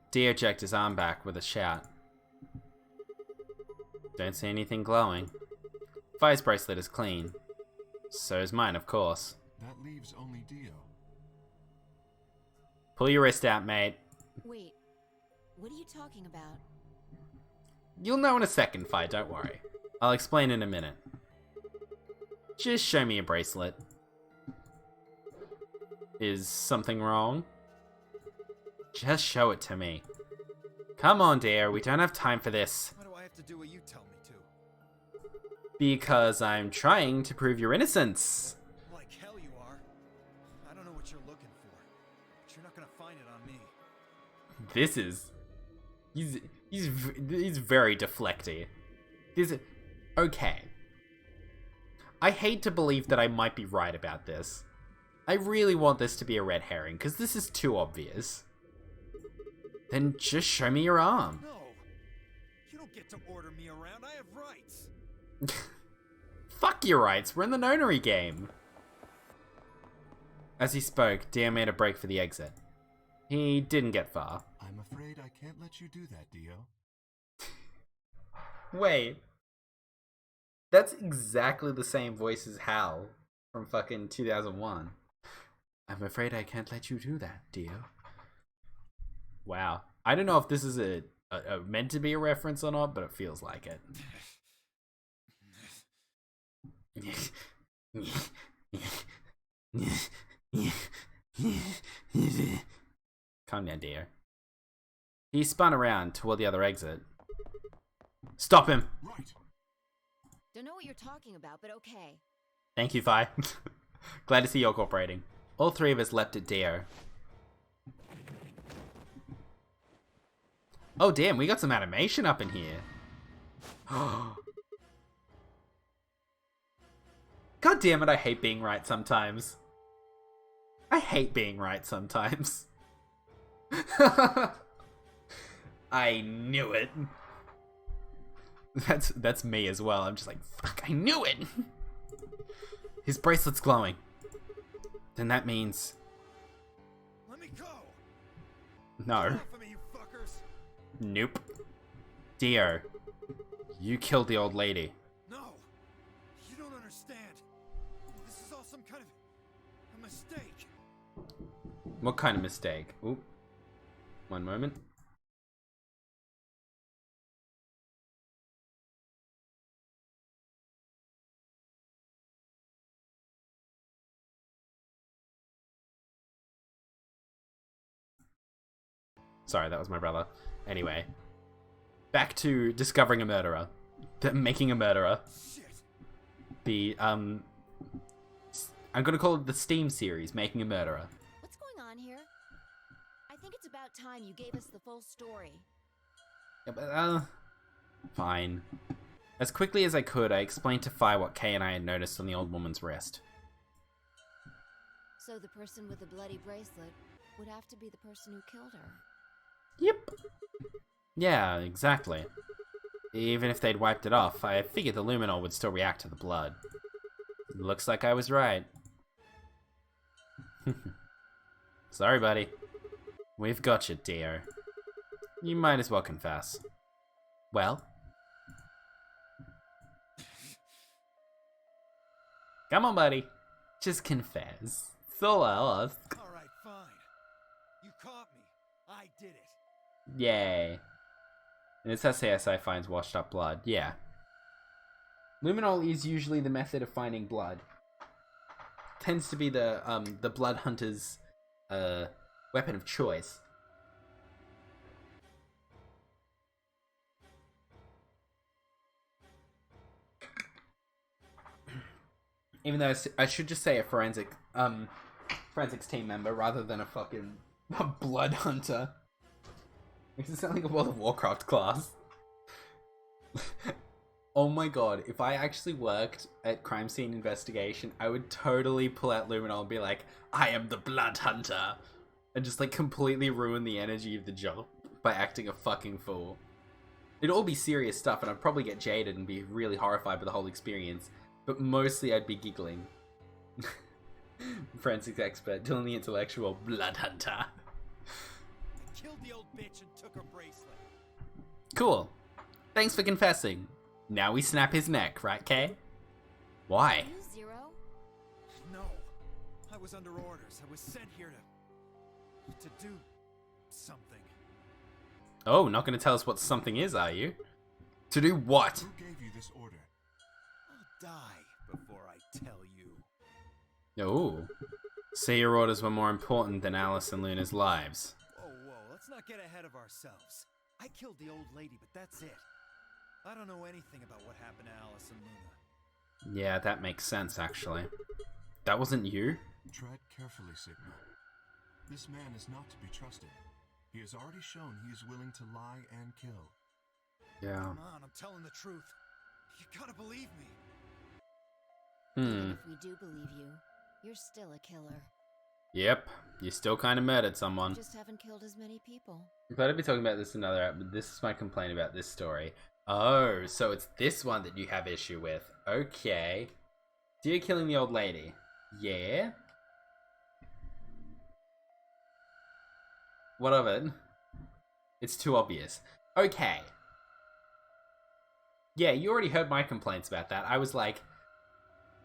Dio jerked his arm back with a shout. Don't see anything glowing. Fi's bracelet is clean. So is mine, of course. That leaves only Dio. Pull your wrist out, mate. Wait, what are you talking about? You'll know in a second, Fi, don't worry. I'll explain in a minute. Just show me your bracelet. Is something wrong? Just show it to me. Come on, dear, we don't have time for this. Why do I have to do what you tell me to? Because I'm trying to prove your innocence. Like hell you are. I don't know what you're looking for, but you're not gonna find it on me. This is... He's very deflecty. Okay. I hate to believe that I might be right about this. I really want this to be a red herring, because this is too obvious. Then just show me your arm. No! You don't get to order me around, I have rights! Fuck your rights, we're in the nonary game. As he spoke, Dio made a break for the exit. He didn't get far. I'm afraid I can't let you do that, Dio. Wait. That's exactly the same voice as Hal from fucking 2001. I'm afraid I can't let you do that, Dio. Wow. I don't know if this is a meant to be a reference or not, but it feels like it. Calm down, Dio. He spun around toward the other exit. Stop him! Right. Don't know what you're talking about, but okay. Thank you, Vi. Glad to see you're cooperating. All three of us leapt at Dio. Oh damn, we got some animation up in here. God damn it, I hate being right sometimes. I hate being right sometimes. I knew it. That's me as well. I'm just like, fuck, I knew it. His bracelet's glowing. Then that means... Let me go! No. Get off of me, you fuckers! Nope. Dio, you killed the old lady. No! You don't understand. This is all some kind of a mistake. What kind of mistake? Oop. One moment. Sorry, that was my brother. Anyway, back to discovering a murderer. Making a murderer. The, I'm gonna call it the Steam series, Making a Murderer. What's going on here? I think it's about time you gave us the full story. Yeah, but, fine. As quickly as I could, I explained to Fi what Kay and I had noticed on the old woman's wrist. So the person with the bloody bracelet would have to be the person who killed her. Yep. Yeah, exactly. Even if they'd wiped it off, I figured the luminol would still react to the blood. Looks like I was right. Sorry, buddy. We've got you, dear. You might as well confess. Well? Come on, buddy. Just confess. It's all I ask. Alright, fine. You caught me. I did it. Yay. And it's SASI finds washed up blood. Yeah. Luminol is usually the method of finding blood. Tends to be the blood hunter's weapon of choice. Even though I should just say a forensics team member rather than a fucking blood hunter. Makes it sound like a World of Warcraft class. Oh my god, if I actually worked at crime scene investigation, I would totally pull out Luminol and be like, I am the blood hunter! And just like completely ruin the energy of the job by acting a fucking fool. It'd all be serious stuff and I'd probably get jaded and be really horrified by the whole experience, but mostly I'd be giggling. Forensics expert, Dylan the intellectual blood hunter. I killed the old bitch and took her bracelet. Cool. Thanks for confessing. Now we snap his neck, right, Kay? Why? You, Zero? No. I was under orders. I was sent here to do something. Oh, not gonna tell us what something is, are you? To do what? Who gave you this order? I'll die before I tell you. Oh. So your orders were more important than Alice and Luna's lives. Whoa, let's not get ahead of ourselves. I killed the old lady, but that's it. I don't know anything about what happened to Alice and Luna. Yeah, that makes sense, actually. That wasn't you? Tread carefully, Sigma. This man is not to be trusted. He has already shown he is willing to lie and kill. Yeah. Come on, I'm telling the truth. You gotta believe me. Even if we do believe you, you're still a killer. Yep. You still kind of murdered someone. You just haven't killed as many people. I'm glad to be talking about this another app, but this is my complaint about this story. Oh, so it's this one that you have issue with. Okay. So you're killing the old lady. Yeah? What of it? It's too obvious. Okay. Yeah, you already heard my complaints about that. I was like,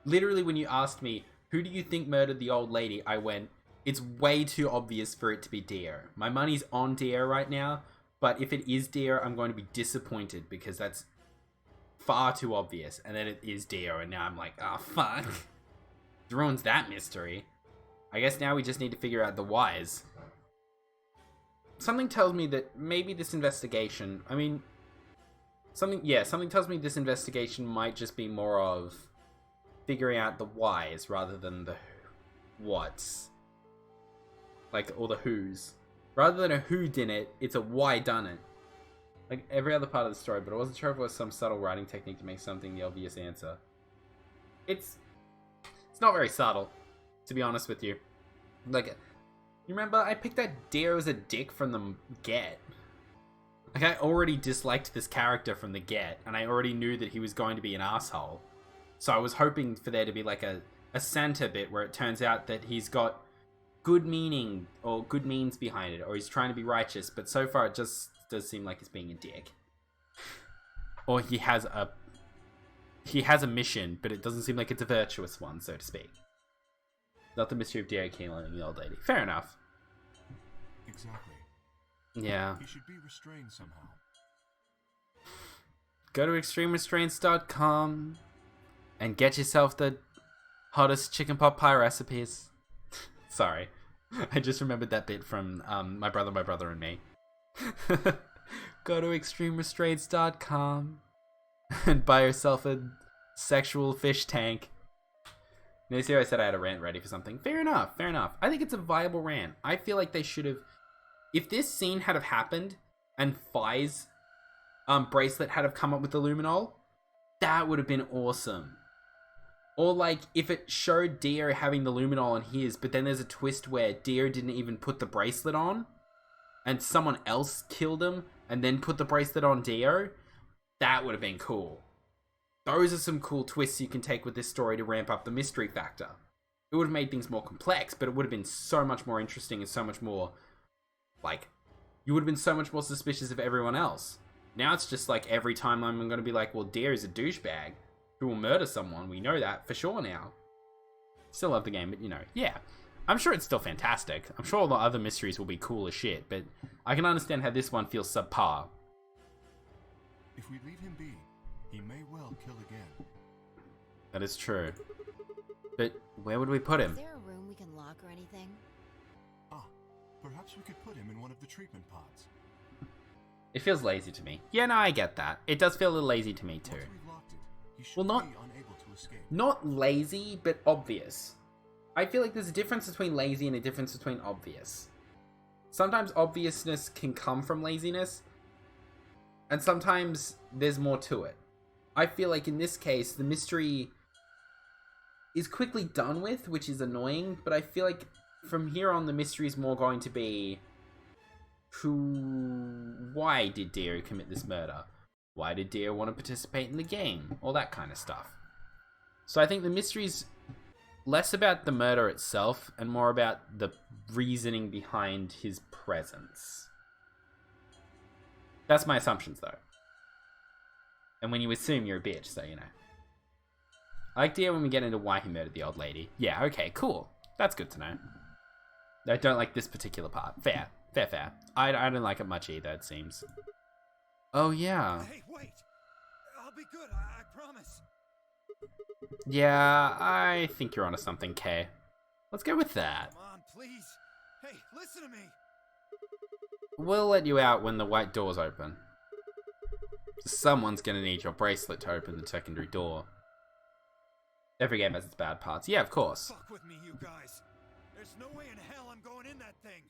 literally when you asked me, who do you think murdered the old lady? I went, it's way too obvious for it to be Deer. My money's on Deer right now, but if it is Deer, I'm going to be disappointed because that's far too obvious. And then it is Deer, and now I'm like, oh fuck. It ruins that mystery. I guess now we just need to figure out the whys. Something tells me that maybe this investigation, something tells me this investigation might just be more of figuring out the whys rather than the whats. Like, or the whos. Rather than a who done it, it's a why done it. Like every other part of the story, but I wasn't sure if it was some subtle writing technique to make something the obvious answer. It's not very subtle, to be honest with you. Like, you remember I picked that Deer as a dick from the get. Like, I already disliked this character from the get, and I already knew that he was going to be an asshole. So I was hoping for there to be like a Santa bit where it turns out that he's got good meaning or good means behind it, or he's trying to be righteous, but so far it just does seem like he's being a dick. Or he has a mission, but it doesn't seem like it's a virtuous one, so to speak. Not the mystery of Deer killing the old lady. Fair enough. Exactly. Yeah. He should be restrained somehow. Go to extremerestraints.com and get yourself the hottest chicken pot pie recipes. Sorry. I just remembered that bit from My Brother and Me. Go to extremerestraints.com and buy yourself a sexual fish tank. Now, see how I said I had a rant ready for something? Fair enough, fair enough. I think it's a viable rant. I feel like they should have... If this scene had have happened and Phi's bracelet had have come up with the luminol, that would have been awesome. Or like, if it showed Dio having the luminol on his, but then there's a twist where Dio didn't even put the bracelet on, and someone else killed him, and then put the bracelet on Dio, that would have been cool. Those are some cool twists you can take with this story to ramp up the mystery factor. It would have made things more complex, but it would have been so much more interesting and so much more, like, you would have been so much more suspicious of everyone else. Now it's just like every time I'm going to be like, well, Dio is a douchebag who will murder someone. We know that for sure now. Still love the game, but you know, yeah. I'm sure it's still fantastic. I'm sure all the other mysteries will be cool as shit, but I can understand how this one feels subpar. If we leave him be, he may well kill again. That is true. But where would we put Is him? there a room we can lock or anything? Ah, perhaps we could put him in one of the treatment pods. It feels lazy to me. Yeah, no, I get that. It does feel a little lazy to me too. Once we've locked it, he should Well, not- be unable to escape. Not lazy, but obvious. I feel like there's a difference between lazy and a difference between obvious. Sometimes obviousness can come from laziness, and sometimes there's more to it. I feel like in this case, the mystery is quickly done with, which is annoying, but I feel like from here on the mystery is more going to be why did Dio commit this murder? Why did Dio want to participate in the game? All that kind of stuff. So I think the mystery's less about the murder itself and more about the reasoning behind his presence. That's my assumptions, though. And when you assume, you're a bitch, so you know. I like Dio when we get into why he murdered the old lady. Yeah, okay, cool. That's good to know. I don't like this particular part. Fair. Fair. I don't like it much either, it seems. Oh, yeah. Hey, wait! I'll be good, I promise. Yeah, I think you're onto something, Kay. Let's go with that. Come on, please. Hey, listen to me. We'll let you out when the white door's open. Someone's gonna need your bracelet to open the secondary door. Every game has its bad parts. Yeah, of course. Fuck with me, you guys. There's no way in hell I'm going in that thing.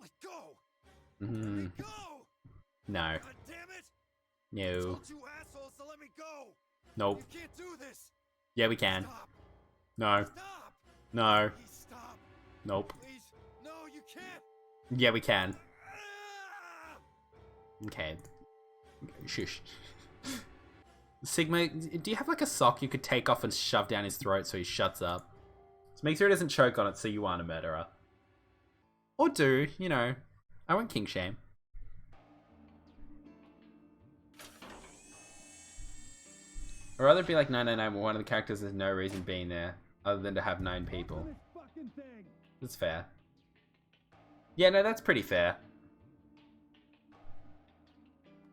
Let go. Let go. No. God damn it. I No. told you assholes to let me go. Nope. You can't do this. Yeah, we can. Stop. No. Stop. No. Please stop. Nope. Please. No, you can't. Yeah, we can. Ah! Okay. Shush. Sigma, do you have like a sock you could take off and shove down his throat so he shuts up? Just make sure he doesn't choke on it so you aren't a murderer. Or do, you know. I want king shame. Or rather be like 999 where one of the characters has no reason being there other than to have 9 people. That's fair. Yeah, no, that's pretty fair.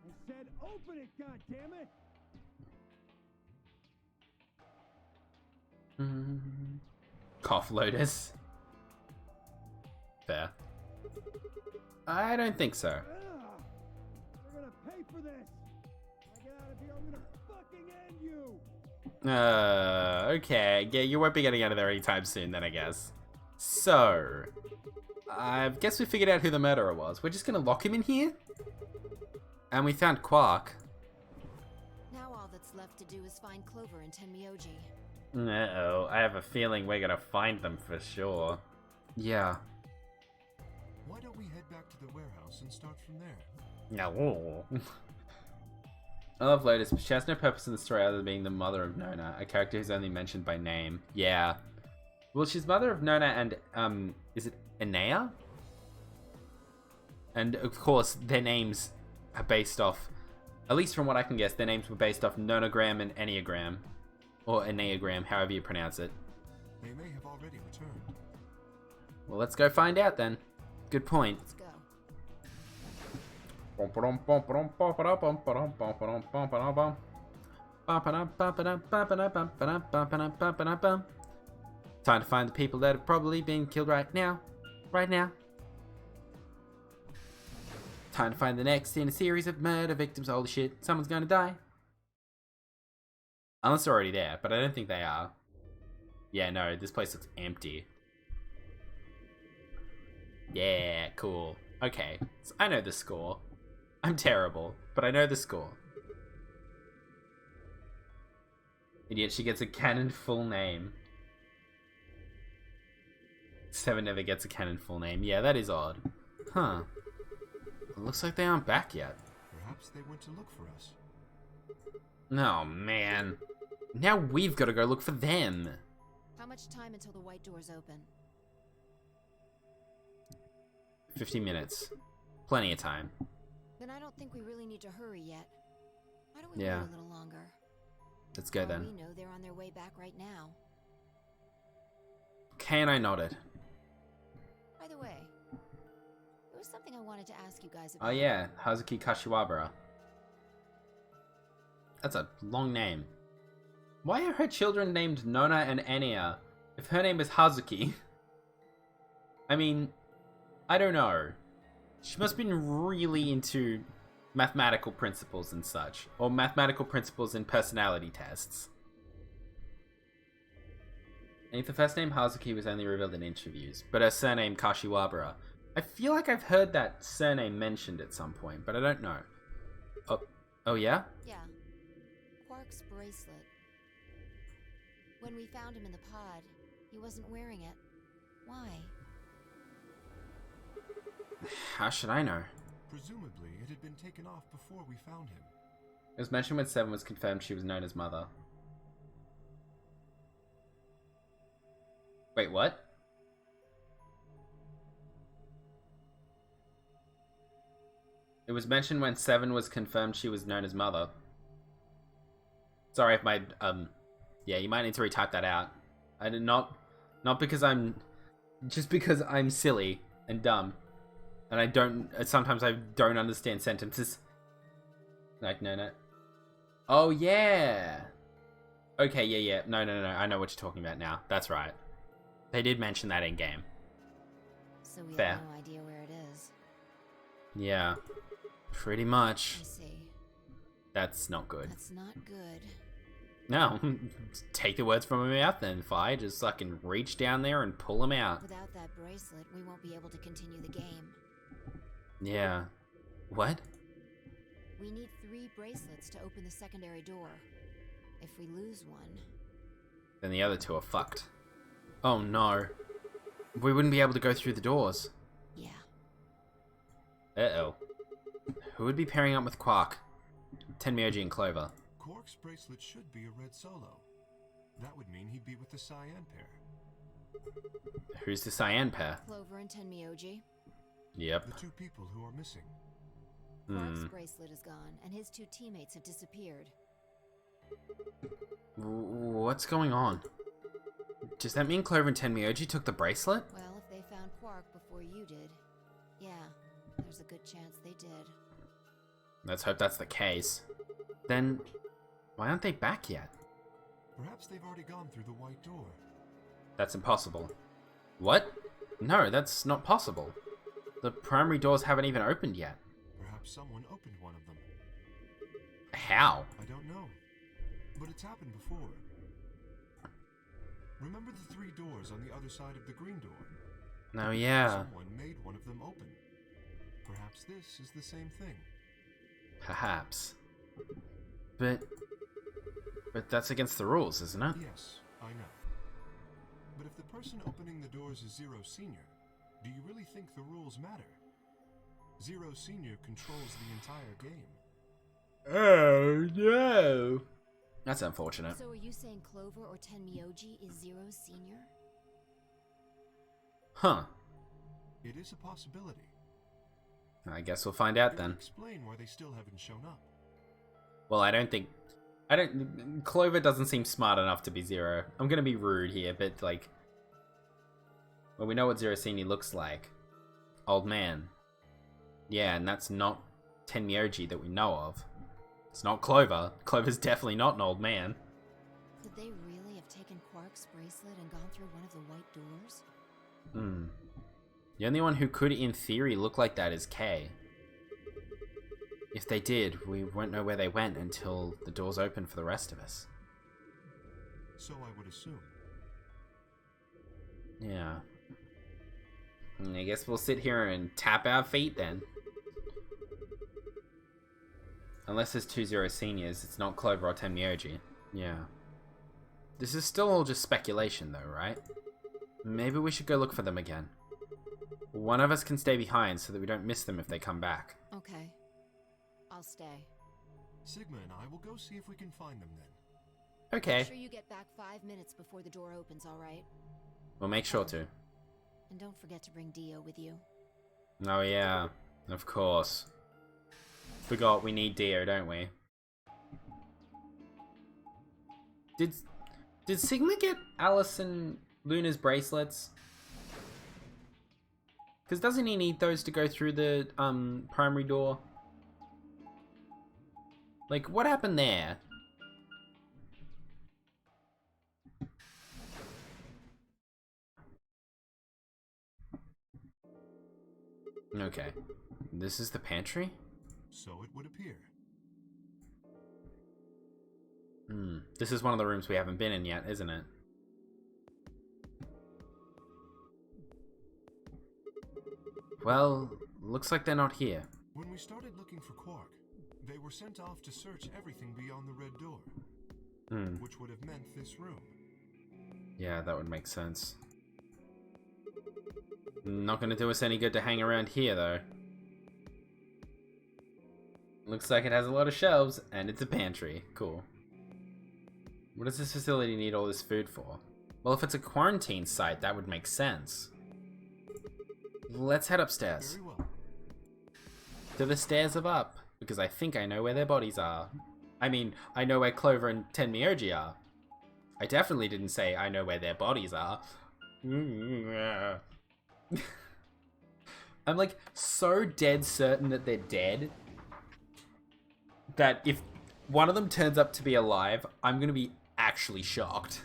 I said open it, goddammit! Cough Lotus. Fair. I don't think so. They're gonna pay for this! When I get out of here, I'm gonna fucking end you! Okay. Yeah, you won't be getting out of there anytime soon then, I guess. So, I guess we figured out who the murderer was. We're just gonna lock him in here? And we found Quark. Now all that's left to do is find Clover and Tenmyoji. Uh-oh. I have a feeling we're gonna find them for sure. Yeah. Why don't we head back to the warehouse and start from there? No. I love Lotus, but she has no purpose in the story other than being the mother of Nona, a character who's only mentioned by name. Yeah. Well, she's mother of Nona and, is it Enea? And, of course, their names are based off, at least from what I can guess, their names were based off Nonogram and Enneagram. Or Enneagram, however you pronounce it. They may have already returned. Well, let's go find out then. Good point. Let's go. Time to find the people that have probably been killed right now. Right now. Time to find the next in a series of murder victims. Holy shit, someone's gonna die. Unless they're already there, but I don't think they are. Yeah, no, this place looks empty. Yeah, cool. Okay, so I know the score. I'm terrible, but I know the score. And yet she gets a canon full name. 7 never gets a canon full name. Yeah, that is odd. Huh. It looks like they aren't back yet. Perhaps they went to look for us. Oh, man. Now we've got to go look for them. How much time until the white doors open? 50 minutes. Plenty of time. Then I don't think we really need to hurry yet. Why don't we Yeah. wait a little longer? Let's go For all then. we know, they're on their way back right now. Okay, and I nodded. By the way, there was something I wanted to ask you guys about. Oh yeah, Hazuki Kashiwabara. That's a long name. Why are her children named Nona and Enya if her name is Hazuki? I mean, I don't know. She must have been really into mathematical principles and such, or mathematical principles in personality tests. I think the first name Hazuki was only revealed in interviews, but her surname Kashiwabara. I feel like I've heard that surname mentioned at some point, but I don't know. Oh yeah? Yeah. Quark's bracelet. When we found him in the pod, he wasn't wearing it. Why? How should I know? Presumably, it had been taken off before we found him. It was mentioned when 7 was confirmed she was known as Mother. Wait, what? It was mentioned when 7 was confirmed she was known as Mother. Sorry if my, yeah, you might need to retype that out. I did not because just because I'm silly and dumb. And sometimes I don't understand sentences. Like, no. Oh, yeah. Okay, yeah. No. I know what you're talking about now. That's right. They did mention that in game. So we Fair. have no idea where it is. Yeah. Pretty much. I see. That's not good. That's not good. No. Take the words from my mouth then, Fi. Just fucking reach down there and pull them out. Without that bracelet, we won't be able to continue the game. Yeah. What? We need 3 bracelets to open the secondary door. If we lose one... Then the other 2 are fucked. Oh no. We wouldn't be able to go through the doors. Yeah. Uh-oh. Who would be pairing up with Quark? Tenmyoji and Clover. Quark's bracelet should be a red solo. That would mean he'd be with the Cyan pair. Who's the Cyan pair? Clover and Tenmyoji. Yep. The 2 people who are missing. Quark's bracelet is gone, and his 2 teammates have disappeared. What's going on? Does that mean Clover and Tenmyoji took the bracelet? Well, if they found Quark before you did, yeah, there's a good chance they did. Let's hope that's the case. Then, why aren't they back yet? Perhaps they've already gone through the white door. That's impossible. What? No, that's not possible. The primary doors haven't even opened yet. Perhaps someone opened one of them. How? I don't know. But it's happened before. Remember the 3 doors on the other side of the green door? Oh yeah. Someone made one of them open. Perhaps this is the same thing. Perhaps. But that's against the rules, isn't it? Yes, I know. But if the person opening the doors is Zero Senior, do you really think the rules matter? Zero Senior controls the entire game. Oh no. That's unfortunate. So are you saying Clover or Tenmyoji is Zero Senior? Huh. It is a possibility. I guess we'll find out It then. would explain why they still haven't shown up. Well, Clover doesn't seem smart enough to be Zero. I'm gonna be rude here, but like, well, we know what Zero Senior looks like. Old man. Yeah, and that's not Tenmyoji that we know of. It's not Clover. Clover's definitely not an old man. Could they really have taken Quark's bracelet and gone through one of the white doors? The only one who could, in theory, look like that is Kay. If they did, we won't know where they went until the doors open for the rest of us. So I would assume. Yeah. I guess we'll sit here and tap our feet then. Unless there's 2-0 seniors, it's not Clover or Tenmyoji. Yeah. This is still all just speculation though, right? Maybe we should go look for them again. One of us can stay behind so that we don't miss them if they come back. Okay. I'll stay. Sigma and I will go see if we can find them then. Okay. Make sure you get back 5 minutes before the door opens, alright? We'll make sure to. And don't forget to bring Dio with you. Oh yeah, of course. Forgot we need Dio, don't we? Did Sigma get Alice and Luna's bracelets? Because doesn't he need those to go through the primary door? Like, what happened there? Okay. This is the pantry? So it would appear. This is one of the rooms we haven't been in yet, isn't it? Well, looks like they're not here. When we started looking for Quark, they were sent off to search everything beyond the red door. Which would have meant this room. Yeah, that would make sense. Not gonna do us any good to hang around here, though. Looks like it has a lot of shelves, and it's a pantry. Cool. What does this facility need all this food for? Well, if it's a quarantine site, that would make sense. Let's head upstairs. Very well. To the stairs of up, because I think I know where their bodies are. I mean, I know where Clover and Tenmyoji are. I definitely didn't say I know where their bodies are. I'm like so dead certain that they're dead that if one of them turns up to be alive, I'm gonna be actually shocked.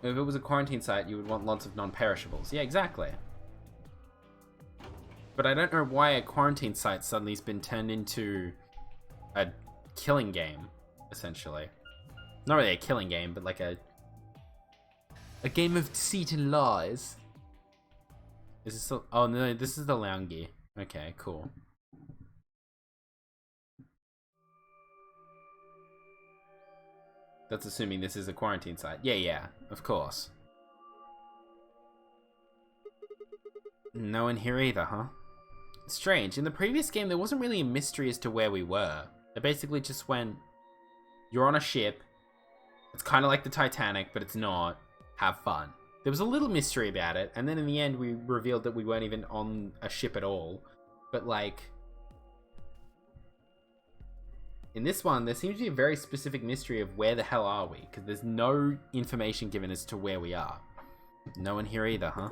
If it was a quarantine site, you would want lots of non-perishables. Yeah, exactly. But I don't know why a quarantine site suddenly has been turned into a killing game, essentially. Not really a killing game, but like a game of deceit and lies. Is this still... Oh no, this is the Loungi. Okay, cool. That's assuming this is a quarantine site. Yeah, of course. No one here either, huh? Strange. In the previous game, there wasn't really a mystery as to where we were. It basically just went, you're on a ship. It's kind of like the Titanic, but it's not. Have fun. There was a little mystery about it, and then in the end, we revealed that we weren't even on a ship at all. But like... in this one, there seems to be a very specific mystery of where the hell are we, because there's no information given as to where we are. No one here either, huh?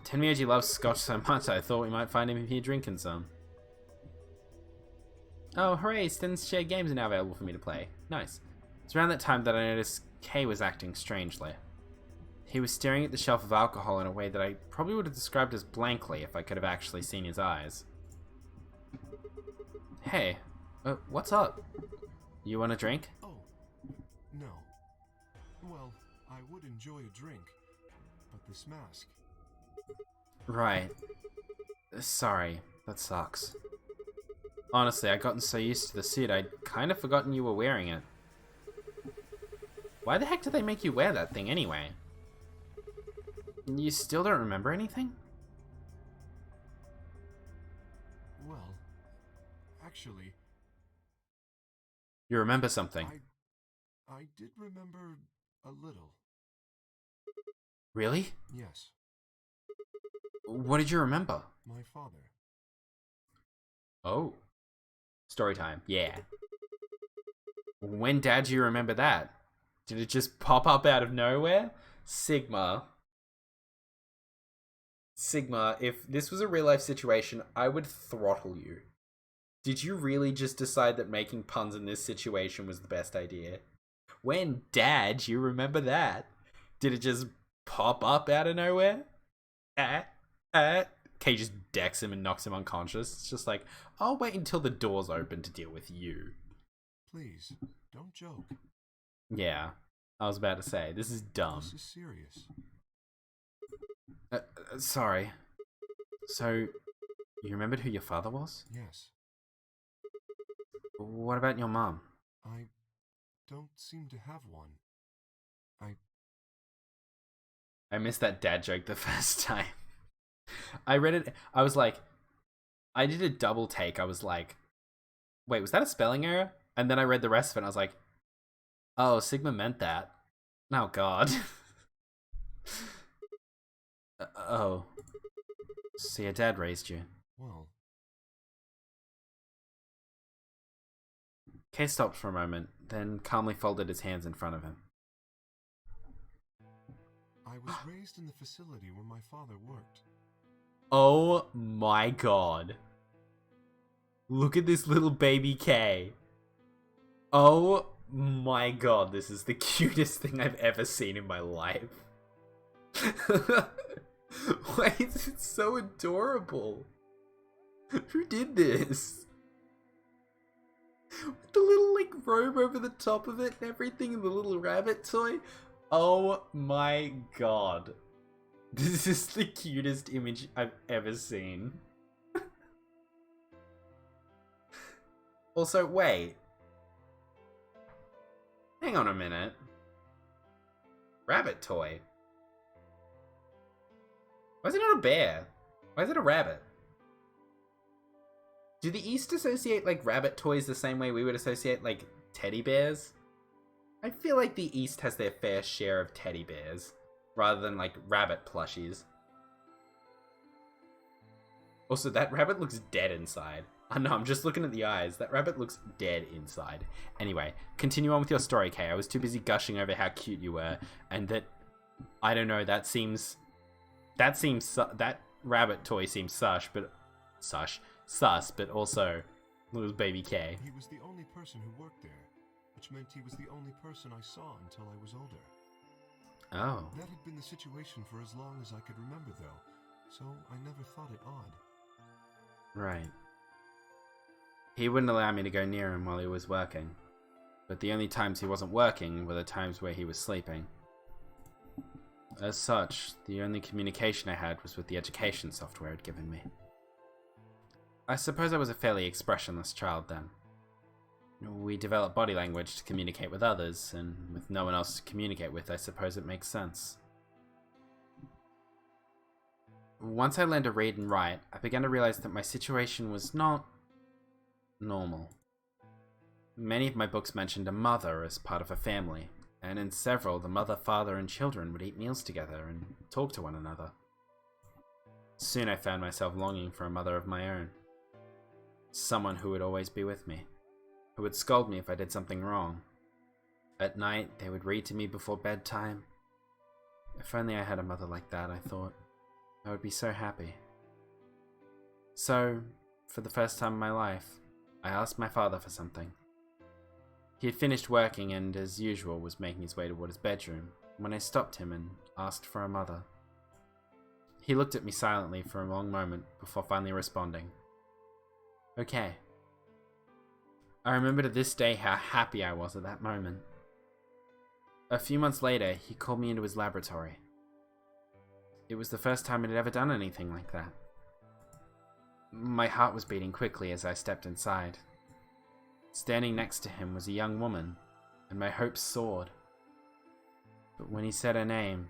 Tenmyoji loves scotch so much, I thought we might find him here drinking some. Oh, hooray, Sten's shared games are now available for me to play. Nice. It's around that time that I noticed Kay was acting strangely. He was staring at the shelf of alcohol in a way that I probably would have described as blankly if I could have actually seen his eyes. Hey. What's up? You want a drink? Oh, no. Well, I would enjoy a drink, but this mask... Right. Sorry, that sucks. Honestly, I'd gotten so used to the suit, I'd kind of forgotten you were wearing it. Why the heck did they make you wear that thing anyway? You still don't remember anything? Well, actually... You remember something? I did remember a little. Really? Yes. What did you remember? My father. Oh. Story time. Yeah. When did you remember that? Did it just pop up out of nowhere? Sigma, if this was a real life situation, I would throttle you. Did you really just decide that making puns in this situation was the best idea? When did you remember that? Did it just pop up out of nowhere? Kay just decks him and knocks him unconscious. It's just like, I'll wait until the door's open to deal with you. Please, don't joke. Yeah, I was about to say, this is dumb. This is serious. Sorry. So, you remembered who your father was? Yes. What about your mom? I don't seem to have one. I missed that dad joke the first time. I read it, I was like, I did a double take. I was like, wait, was that a spelling error? And then I read the rest of it and I was like, oh, Sigma meant that. Oh, God. Oh. So your dad raised you. Well, Kay stopped for a moment, then calmly folded his hands in front of him. I was raised in the facility where my father worked. Oh my God. Look at this little baby Kay. Oh my God, this is the cutest thing I've ever seen in my life. Why is it so adorable? Who did this? With the little like robe over the top of it and everything and the little rabbit toy. Oh my God. This is the cutest image I've ever seen. Also, wait. Hang on a minute. Rabbit toy. Why is it not a bear? Why is it a rabbit? Do the East associate like rabbit toys the same way we would associate like teddy bears? I feel like the East has their fair share of teddy bears, rather than like rabbit plushies. Also, that rabbit looks dead inside. I know, I'm just looking at the eyes. That rabbit looks dead inside. Anyway, continue on with your story, Kay. I was too busy gushing over how cute you were, and that, I don't know, that rabbit toy seems sus, but also little baby Kay. He was the only person who worked there, which meant he was the only person I saw until I was older. Oh. That had been the situation for as long as I could remember, though, so I never thought it odd. Right. He wouldn't allow me to go near him while he was working, but the only times he wasn't working were the times where he was sleeping. As such, the only communication I had was with the education software he'd given me. I suppose I was a fairly expressionless child then. We develop body language to communicate with others, and with no one else to communicate with, I suppose it makes sense. Once I learned to read and write, I began to realize that my situation was not normal. Many of my books mentioned a mother as part of a family, and in several, the mother, father, and children would eat meals together and talk to one another. Soon I found myself longing for a mother of my own. Someone who would always be with me, who would scold me if I did something wrong. At night, they would read to me before bedtime. If only I had a mother like that, I thought. I would be so happy. So, for the first time in my life, I asked my father for something. He had finished working and, as usual, was making his way toward his bedroom when I stopped him and asked for a mother. He looked at me silently for a long moment before finally responding. Okay. I remember to this day how happy I was at that moment. A few months later, he called me into his laboratory. It was the first time it had ever done anything like that. My heart was beating quickly as I stepped inside. Standing next to him was a young woman, and my hopes soared. But when he said her name,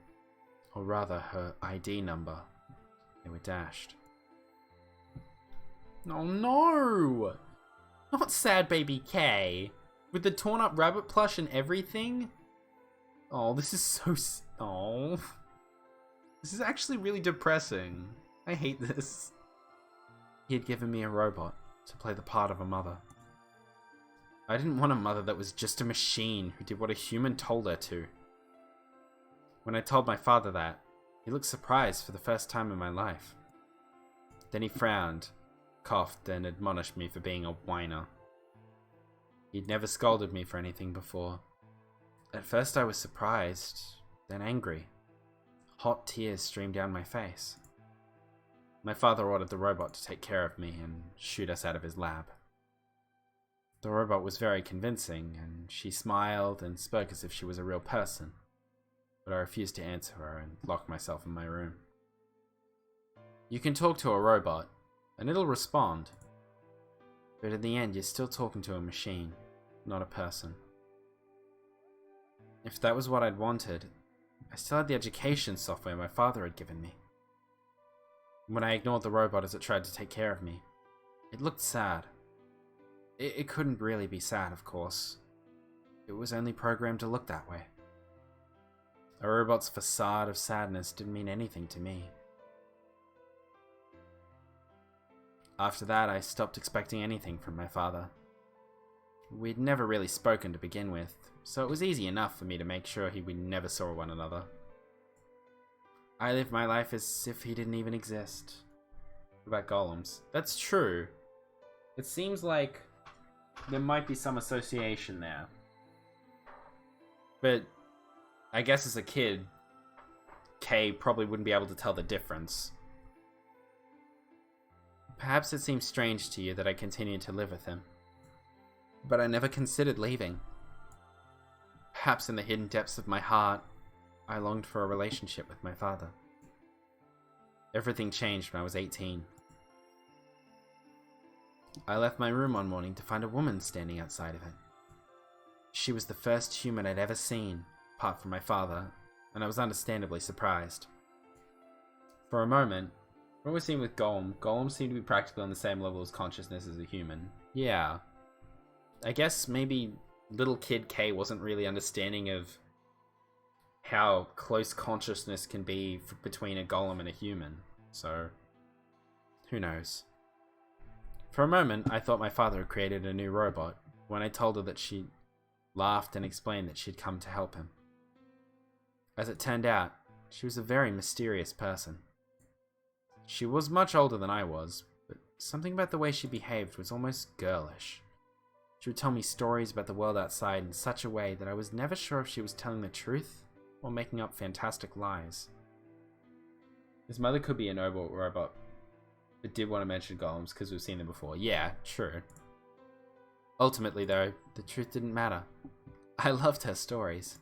or rather her ID number, they were dashed. Oh no! Not sad baby Kay! With the torn up rabbit plush and everything? Oh, this is so... Oh. This is actually really depressing. I hate this. He had given me a robot to play the part of a mother. I didn't want a mother that was just a machine who did what a human told her to. When I told my father that, he looked surprised for the first time in my life. Then he frowned, coughed, and admonished me for being a whiner. He'd never scolded me for anything before. At first I was surprised, then angry. Hot tears streamed down my face. my father ordered the robot to take care of me and shoot us out of his lab. The robot was very convincing, and she smiled and spoke as if she was a real person, but I refused to answer her and locked myself in my room. You can talk to a robot, and it'll respond, but in the end you're still talking to a machine, not a person. If that was what I'd wanted, I still had the education software my father had given me. When I ignored the robot as it tried to take care of me, it looked sad. It couldn't really be sad, of course. It was only programmed to look that way. A robot's facade of sadness didn't mean anything to me. After that, I stopped expecting anything from my father. We'd never really spoken to begin with, so it was easy enough for me to make sure we never saw one another. I lived my life as if he didn't even exist. About golems. That's true. It seems like there might be some association there. But I guess as a kid, Kay probably wouldn't be able to tell the difference. Perhaps it seems strange to you that I continued to live with him, but I never considered leaving. Perhaps in the hidden depths of my heart, I longed for a relationship with my father. Everything changed when I was 18. I left my room one morning to find a woman standing outside of it. She was the first human I'd ever seen, apart from my father, and I was understandably surprised. For a moment, what we're seeing with Golems seem to be practically on the same level as consciousness as a human. Yeah. I guess maybe little kid K wasn't really understanding of how close consciousness can be between a golem and a human, so who knows. For a moment, I thought my father had created a new robot. When I told her that, she laughed and explained that she'd come to help him. As it turned out, she was a very mysterious person. She was much older than I was, but something about the way she behaved was almost girlish. She would tell me stories about the world outside in such a way that I was never sure if she was telling the truth or making up fantastic lies. His mother could be a noble robot, but did want to mention golems because we've seen them before. Yeah, true. Ultimately, though, the truth didn't matter. I loved her stories.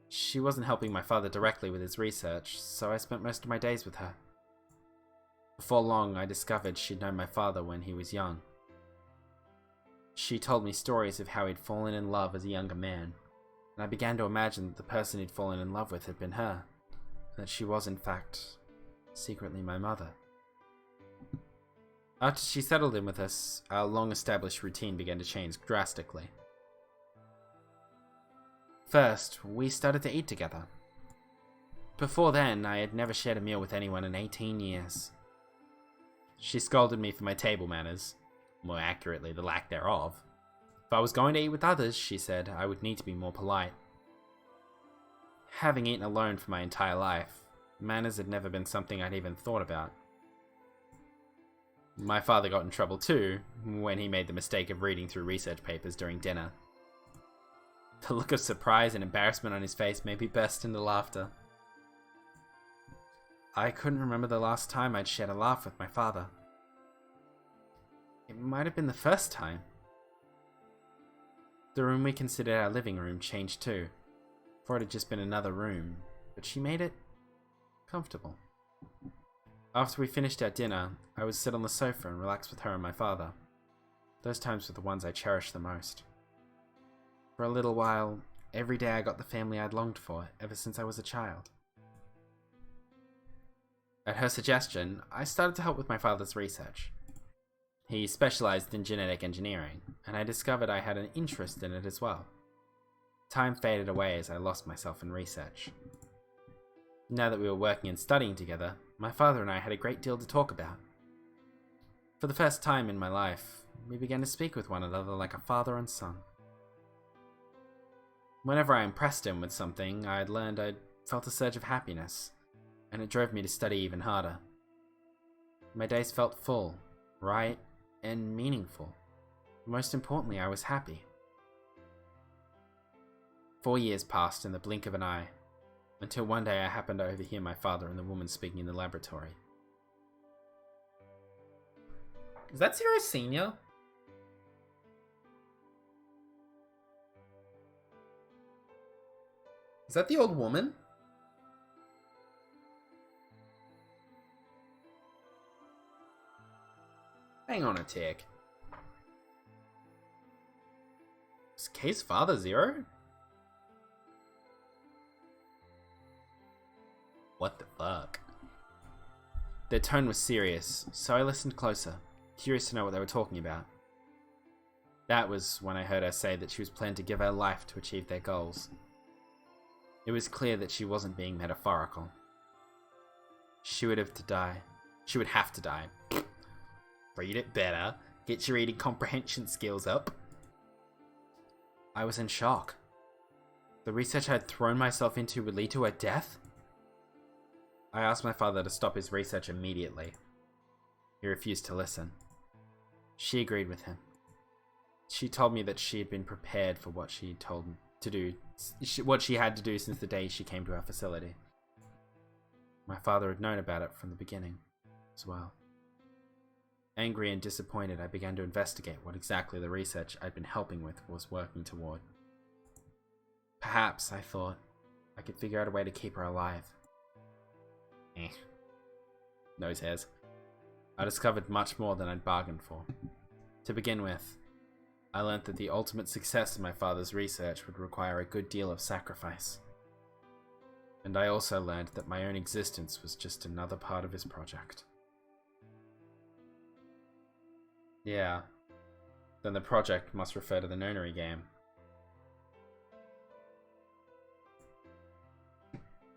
She wasn't helping my father directly with his research, so I spent most of my days with her. Before long, I discovered she'd known my father when he was young. She told me stories of how he'd fallen in love as a younger man, and I began to imagine that the person he'd fallen in love with had been her, and that she was, in fact, secretly my mother. After she settled in with us, our long-established routine began to change drastically. First, we started to eat together. Before then, I had never shared a meal with anyone in 18 years. She scolded me for my table manners, more accurately, the lack thereof. If I was going to eat with others, she said, I would need to be more polite. Having eaten alone for my entire life, manners had never been something I'd even thought about. My father got in trouble too, when he made the mistake of reading through research papers during dinner. The look of surprise and embarrassment on his face made me burst into laughter. I couldn't remember the last time I'd shared a laugh with my father. It might have been the first time. The room we considered our living room changed too, for it had just been another room, but she made it comfortable. After we finished our dinner, I would sit on the sofa and relax with her and my father. Those times were the ones I cherished the most. For a little while, every day I got the family I'd longed for ever since I was a child. At her suggestion, I started to help with my father's research. He specialized in genetic engineering, and I discovered I had an interest in it as well. Time faded away as I lost myself in research. Now that we were working and studying together, my father and I had a great deal to talk about. For the first time in my life, we began to speak with one another like a father and son. Whenever I impressed him with something I'd learned, I felt a surge of happiness, and it drove me to study even harder. My days felt full, right, and meaningful. Most importantly, I was happy. 4 years passed in the blink of an eye, until one day I happened to overhear my father and the woman speaking in the laboratory. Is that Zero Senior? Is that the old woman? Hang on a tick. Is Kay's father Zero? What the fuck? Their tone was serious, so I listened closer, curious to know what they were talking about. That was when I heard her say that she was planning to give her life to achieve their goals. It was clear that she wasn't being metaphorical. She would have to die. She would have to die. Read it better. Get your reading comprehension skills up. I was in shock. The research I had thrown myself into would lead to her death? I asked my father to stop his research immediately. He refused to listen. She agreed with him. She told me that she had been prepared for what she told to do, what she had to do since the day she came to our facility. My father had known about it from the beginning as well. Angry and disappointed, I began to investigate what exactly the research I'd been helping with was working toward. Perhaps, I thought, I could figure out a way to keep her alive. Nose hairs. I discovered much more than I'd bargained for. To begin with, I learnt that the ultimate success in my father's research would require a good deal of sacrifice. And I also learned that my own existence was just another part of his project. Yeah. Then the project must refer to the Nonary game.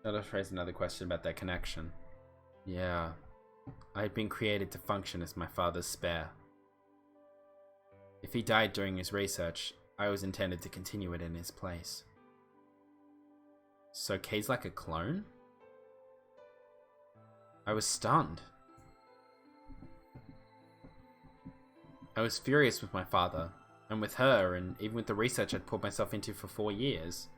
Let us raise another question about their connection. Yeah. I had been created to function as my father's spare. If he died during his research, I was intended to continue it in his place. So Kay's like a clone? I was stunned. I was furious with my father, and with her, and even with the research I'd put myself into for 4 years.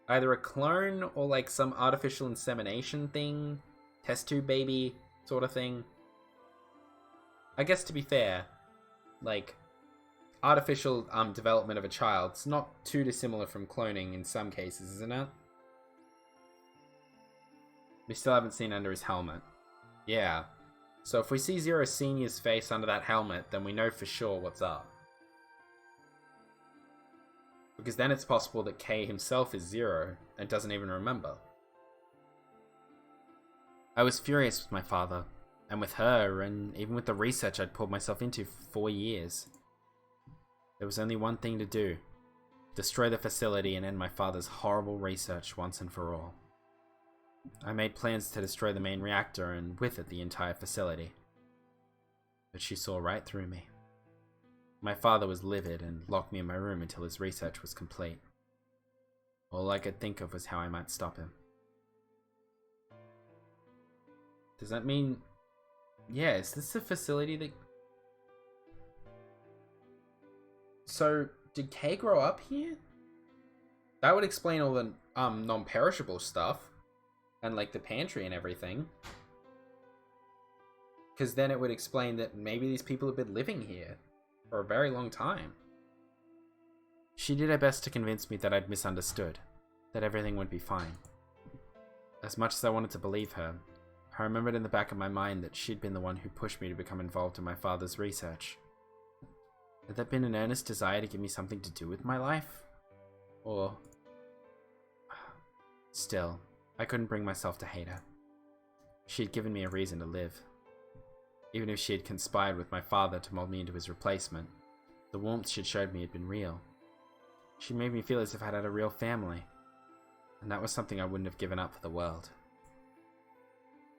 Either a clone or like some artificial insemination thing, test tube baby sort of thing. I guess to be fair, like, artificial development of a child's not too dissimilar from cloning in some cases, isn't it? We still haven't seen under his helmet. Yeah. So if we see Zero Senior's face under that helmet, then we know for sure what's up. Because then it's possible that Kay himself is Zero and doesn't even remember. I was furious with my father, and with her, and even with the research I'd pulled myself into for 4 years. There was only one thing to do. Destroy the facility and end my father's horrible research once and for all. I made plans to destroy the main reactor and with it the entire facility. But she saw right through me. My father was livid and locked me in my room until his research was complete. All I could think of was how I might stop him. Does that mean... Yeah, is this the facility that... So, did Kay grow up here? That would explain all the non-perishable stuff. And like the pantry and everything. Because then it would explain that maybe these people have been living here for a very long time. She did her best to convince me that I'd misunderstood. That everything would be fine. As much as I wanted to believe her, I remembered in the back of my mind that she'd been the one who pushed me to become involved in my father's research. Had that been an earnest desire to give me something to do with my life? Or... Still, I couldn't bring myself to hate her. She had given me a reason to live. Even if she had conspired with my father to mold me into his replacement, the warmth she'd showed me had been real. She made me feel as if I'd had a real family, and that was something I wouldn't have given up for the world.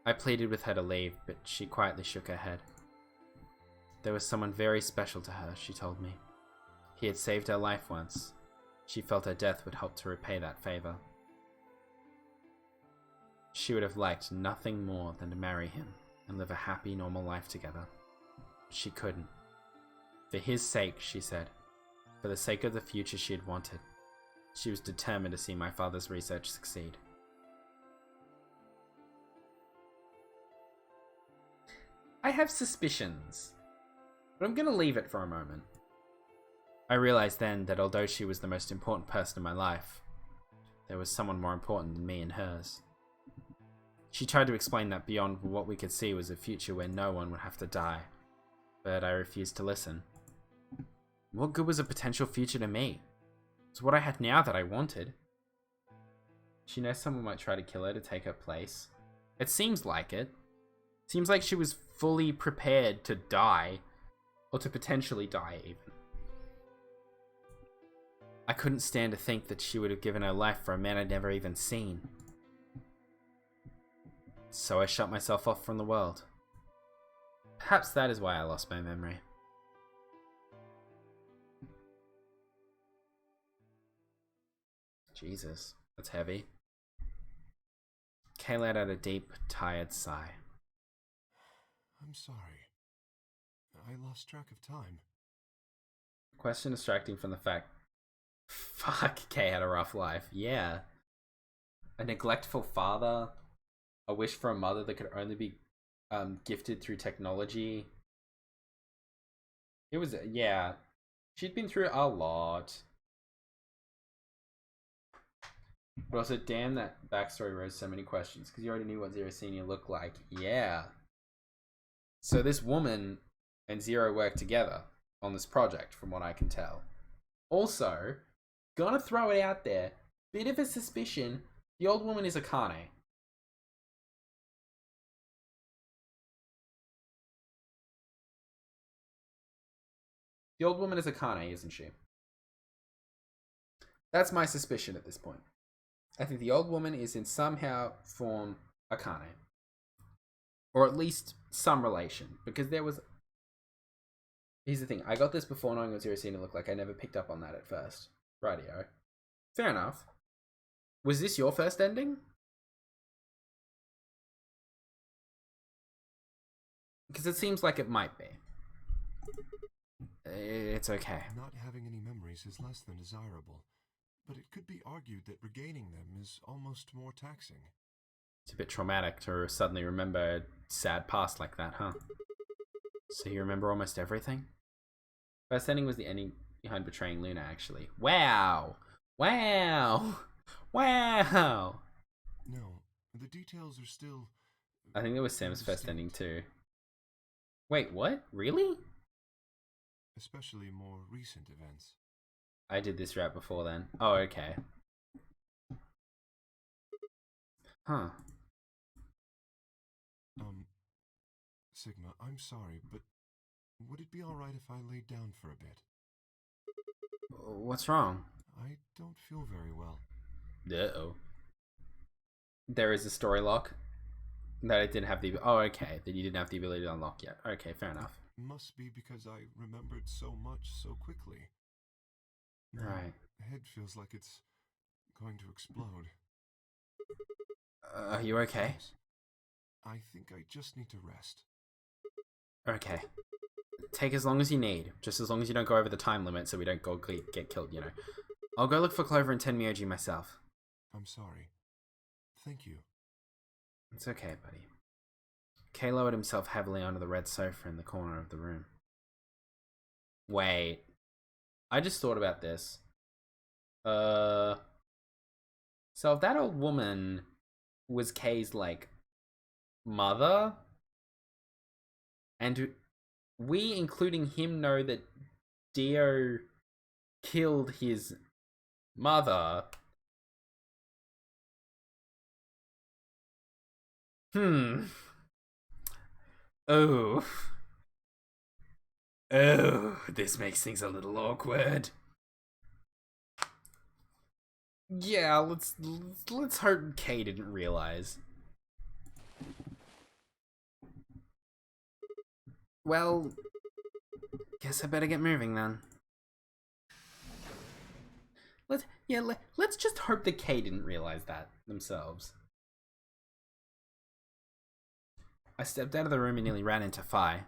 I pleaded with her to leave, but she quietly shook her head. There was someone very special to her, she told me. He had saved her life once. She felt her death would help to repay that favor. She would have liked nothing more than to marry him and live a happy, normal life together. She couldn't. For his sake, she said, for the sake of the future she had wanted, she was determined to see my father's research succeed. I have suspicions. But I'm gonna leave it for a moment. I realized then that although she was the most important person in my life, there was someone more important than me and hers. She tried to explain that beyond what we could see was a future where no one would have to die, but I refused to listen. What good was a potential future to me? It's what I had now that I wanted. She knows someone might try to kill her to take her place. It seems like it. Seems like she was fully prepared to die, or to potentially die even. I couldn't stand to think that she would have given her life for a man I'd never even seen. So I shut myself off from the world. Perhaps that is why I lost my memory. Jesus, that's heavy. Kay let out a deep, tired sigh. I'm sorry. I lost track of time. Question distracting from the fact... Fuck, Kay had a rough life. Yeah. A neglectful father. A wish for a mother that could only be gifted through technology. It was... Yeah. She'd been through a lot. But also, damn, that backstory raised so many questions. Because you already knew what Zero Senior looked like. Yeah. So this woman and Zero worked together on this project, from what I can tell. Also, gonna throw it out there, bit of a suspicion, the old woman is Akane. The old woman is Akane, isn't she? That's my suspicion at this point. I think the old woman is in somehow form Akane. Or at least some relation. Because there was... Here's the thing. I got this before knowing what Zero Senior looked like. I never picked up on that at first. Rightio. Fair enough. Was this your first ending? Because it seems like it might be. It's okay. Not having any memories is less than desirable, but it could be argued that regaining them is almost more taxing. It's a bit traumatic to suddenly remember a sad past like that, huh? So you remember almost everything? First ending was the ending behind betraying Luna, actually. Wow! Wow! Wow! No, the details are still... I think that was Sam's first ending too. Wait, what? Really? Especially more recent events. I did this route before then. Oh, okay. Huh. Sigma, I'm sorry, but would it be alright if I laid down for a bit? What's wrong? I don't feel very well. Uh-oh. There is a story lock that I didn't have the... Oh, okay. That you didn't have the ability to unlock yet. Okay, fair enough. Must be because I remembered so much so quickly. Right. My head feels like it's going to explode. Are you okay? Yes. I think I just need to rest. Okay. Take as long as you need. Just as long as you don't go over the time limit so we don't go get killed, you know. I'll go look for Clover and Tenmyoji myself. I'm sorry. Thank you. It's okay, buddy. Kay lowered himself heavily onto the red sofa in the corner of the room. Wait. I just thought about this. So if that old woman was Kay's, like, mother, and we, including him, know that Dio killed his mother. Oh. Oh, this makes things a little awkward. Yeah, let's hope Kay didn't realize. Well, guess I better get moving then. Let's just hope that Kay didn't realize that themselves. I stepped out of the room and nearly ran into Phi.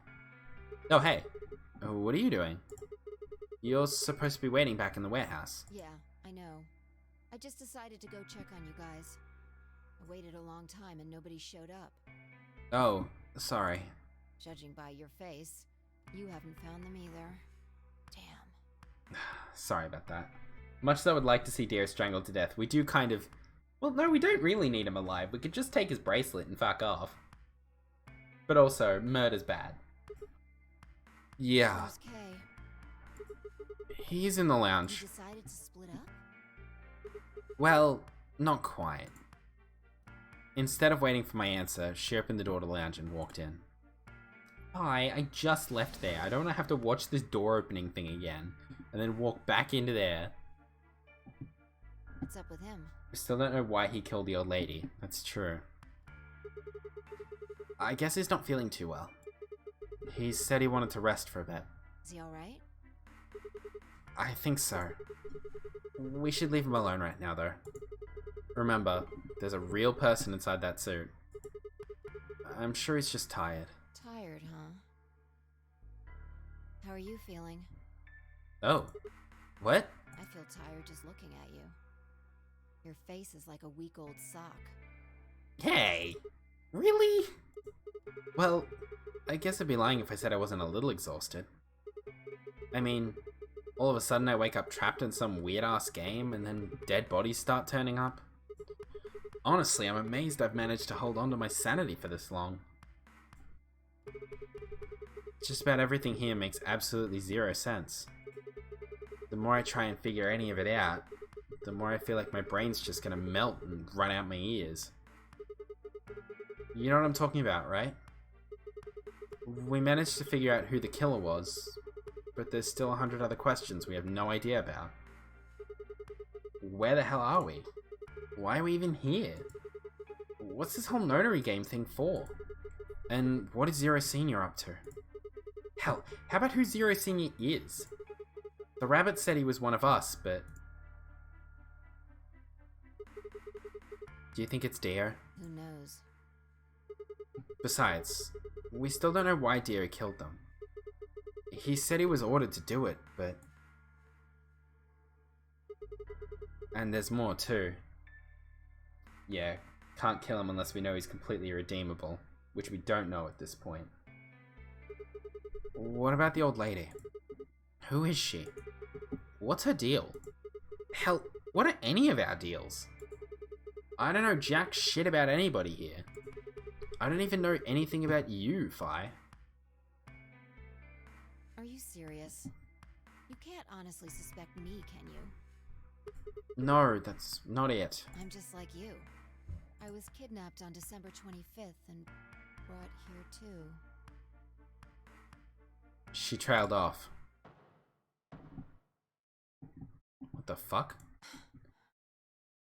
Oh, hey. What are you doing? You're supposed to be waiting back in the warehouse. Yeah, I know. I just decided to go check on you guys. I waited a long time and nobody showed up. Oh, sorry. Judging by your face, You haven't found them either. Damn. Sorry about that. Much as I would like to see Deer strangled to death, we do kind of... Well, no, we don't really need him alive. We could just take his bracelet and fuck off. But also, murder's bad. Yeah. Where's Kay? He's in the You lounge. decided to split up? Well, not quite. Instead of waiting for my answer, she opened the door to the lounge and walked in. Hi, I just left there. I don't want to have to watch this door opening thing again, and then walk back into there. What's up with him? I still don't know why he killed the old lady. That's true. I guess he's not feeling too well. He said he wanted to rest for a bit. Is he alright? I think so. We should leave him alone right now, though. Remember, there's a real person inside that suit. I'm sure he's just tired. Tired, huh? How are you feeling? Oh. What? I feel tired just looking at you. Your face is like a week-old sock. Hey! Really? Well, I guess I'd be lying if I said I wasn't a little exhausted. I mean, all of a sudden I wake up trapped in some weird-ass game and then dead bodies start turning up. Honestly, I'm amazed I've managed to hold on to my sanity for this long. Just about everything here makes absolutely zero sense. The more I try and figure any of it out, the more I feel like my brain's just gonna melt and run out my ears. You know what I'm talking about, right? We managed to figure out who the killer was, but there's still 100 other questions we have no idea about. Where the hell are we? Why are we even here? What's this whole notary game thing for? And what is Zero Senior up to? Hell, how about who Zero Senior is? The rabbit said he was one of us, but... Do you think it's Deer? Who knows? Besides, we still don't know why Deer killed them. He said he was ordered to do it, but... And there's more too. Yeah, can't kill him unless we know he's completely irredeemable, which we don't know at this point. What about the old lady? Who is she? What's her deal? Hell, what are any of our deals? I don't know jack shit about anybody here. I don't even know anything about you, Fi. Are you serious? You can't honestly suspect me, can you? No, that's not it. I'm just like you. I was kidnapped on December 25th and brought here too. She trailed off. What the fuck?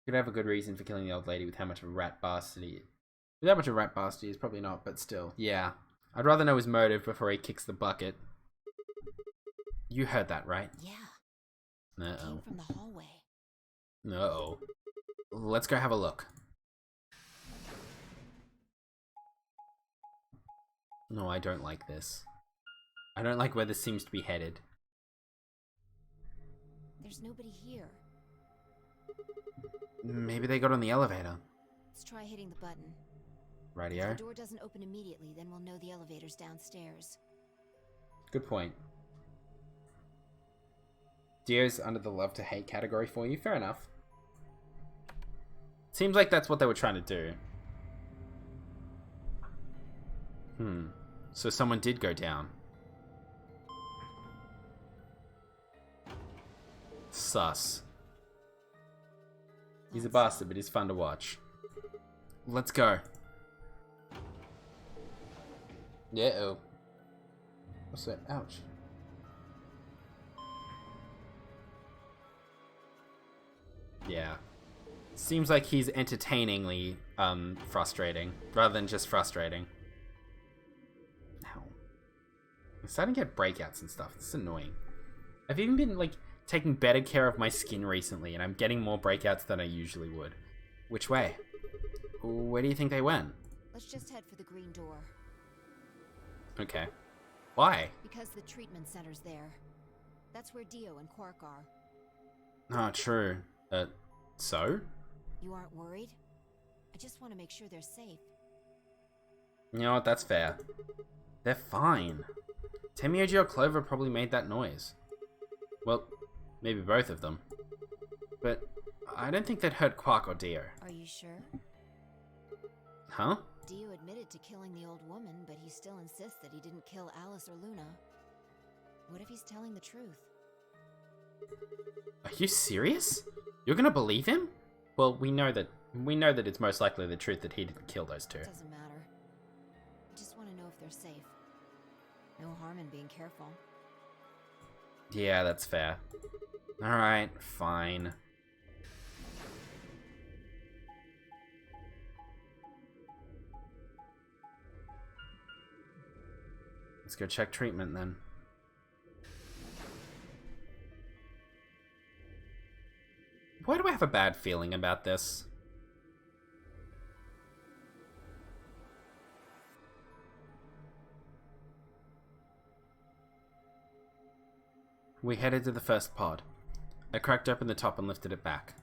Could have a good reason for killing the old lady with how much of a rat bastard he is. With how much of a rat bastard he is, probably not, but still. Yeah. I'd rather know his motive before he kicks the bucket. You heard that, right? Yeah. It Uh-oh. came from the hallway. Uh-oh. Let's go have a look. No, I don't like this. I don't like where this seems to be headed. There's nobody here. Maybe they got on the elevator. Let's try hitting the button. If Radio. the door doesn't open immediately, then we'll know the elevator's downstairs. Good point. Deer's under the love to hate category for you. Fair enough. Seems like that's what they were trying to do. So someone did go down. Sus. He's a bastard, but he's fun to watch. Let's go. Yeah-oh. What's that? Ouch. Yeah. Seems like he's entertainingly frustrating, rather than just frustrating. Ow. I'm starting to get breakouts and stuff. It's annoying. I've even been, like, taking better care of my skin recently, and I'm getting more breakouts than I usually would. Which way? Where do you think they went? Let's just head for the green door. Okay. Why? Because the treatment center's there. That's where Dio and Quark are. Oh, true. So? You aren't worried? I just want to make sure they're safe. You know what? That's fair. They're fine. Temioji or Clover probably made that noise. Well, maybe both of them. But I don't think they'd hurt Quark or Dio. Are you sure? Huh? Dio admitted to killing the old woman, but he still insists that he didn't kill Alice or Luna. What if he's telling the truth? Are you serious? You're gonna believe him? Well, we know that it's most likely the truth that he didn't kill those two. Doesn't matter. I just want to know if they're safe. No harm in being careful. Yeah, that's fair. Alright, fine. Let's go check treatment then. Why do I have a bad feeling about this? We headed to the first pod. I cracked open the top and lifted it back.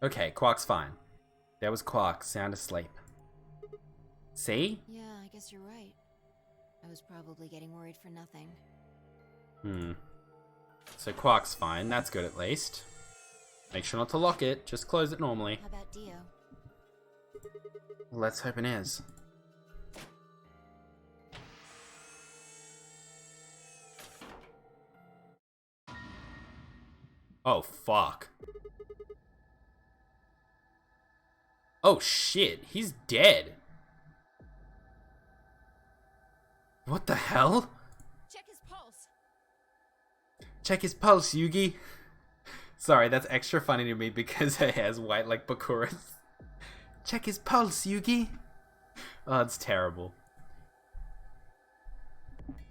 Okay, Quark's fine. There was Quark, sound asleep. See? Yeah, I guess you're right. I was probably getting worried for nothing. So Quark's fine, that's good at least. Make sure not to lock it, just close it normally. How about Dio? Well, let's hope it is. Oh, fuck. Oh, shit. He's dead. What the hell? Check his pulse. Check his pulse, Yugi. Sorry, that's extra funny to me because her hair's white like Bakura's. Check his pulse, Yugi. Oh, it's terrible.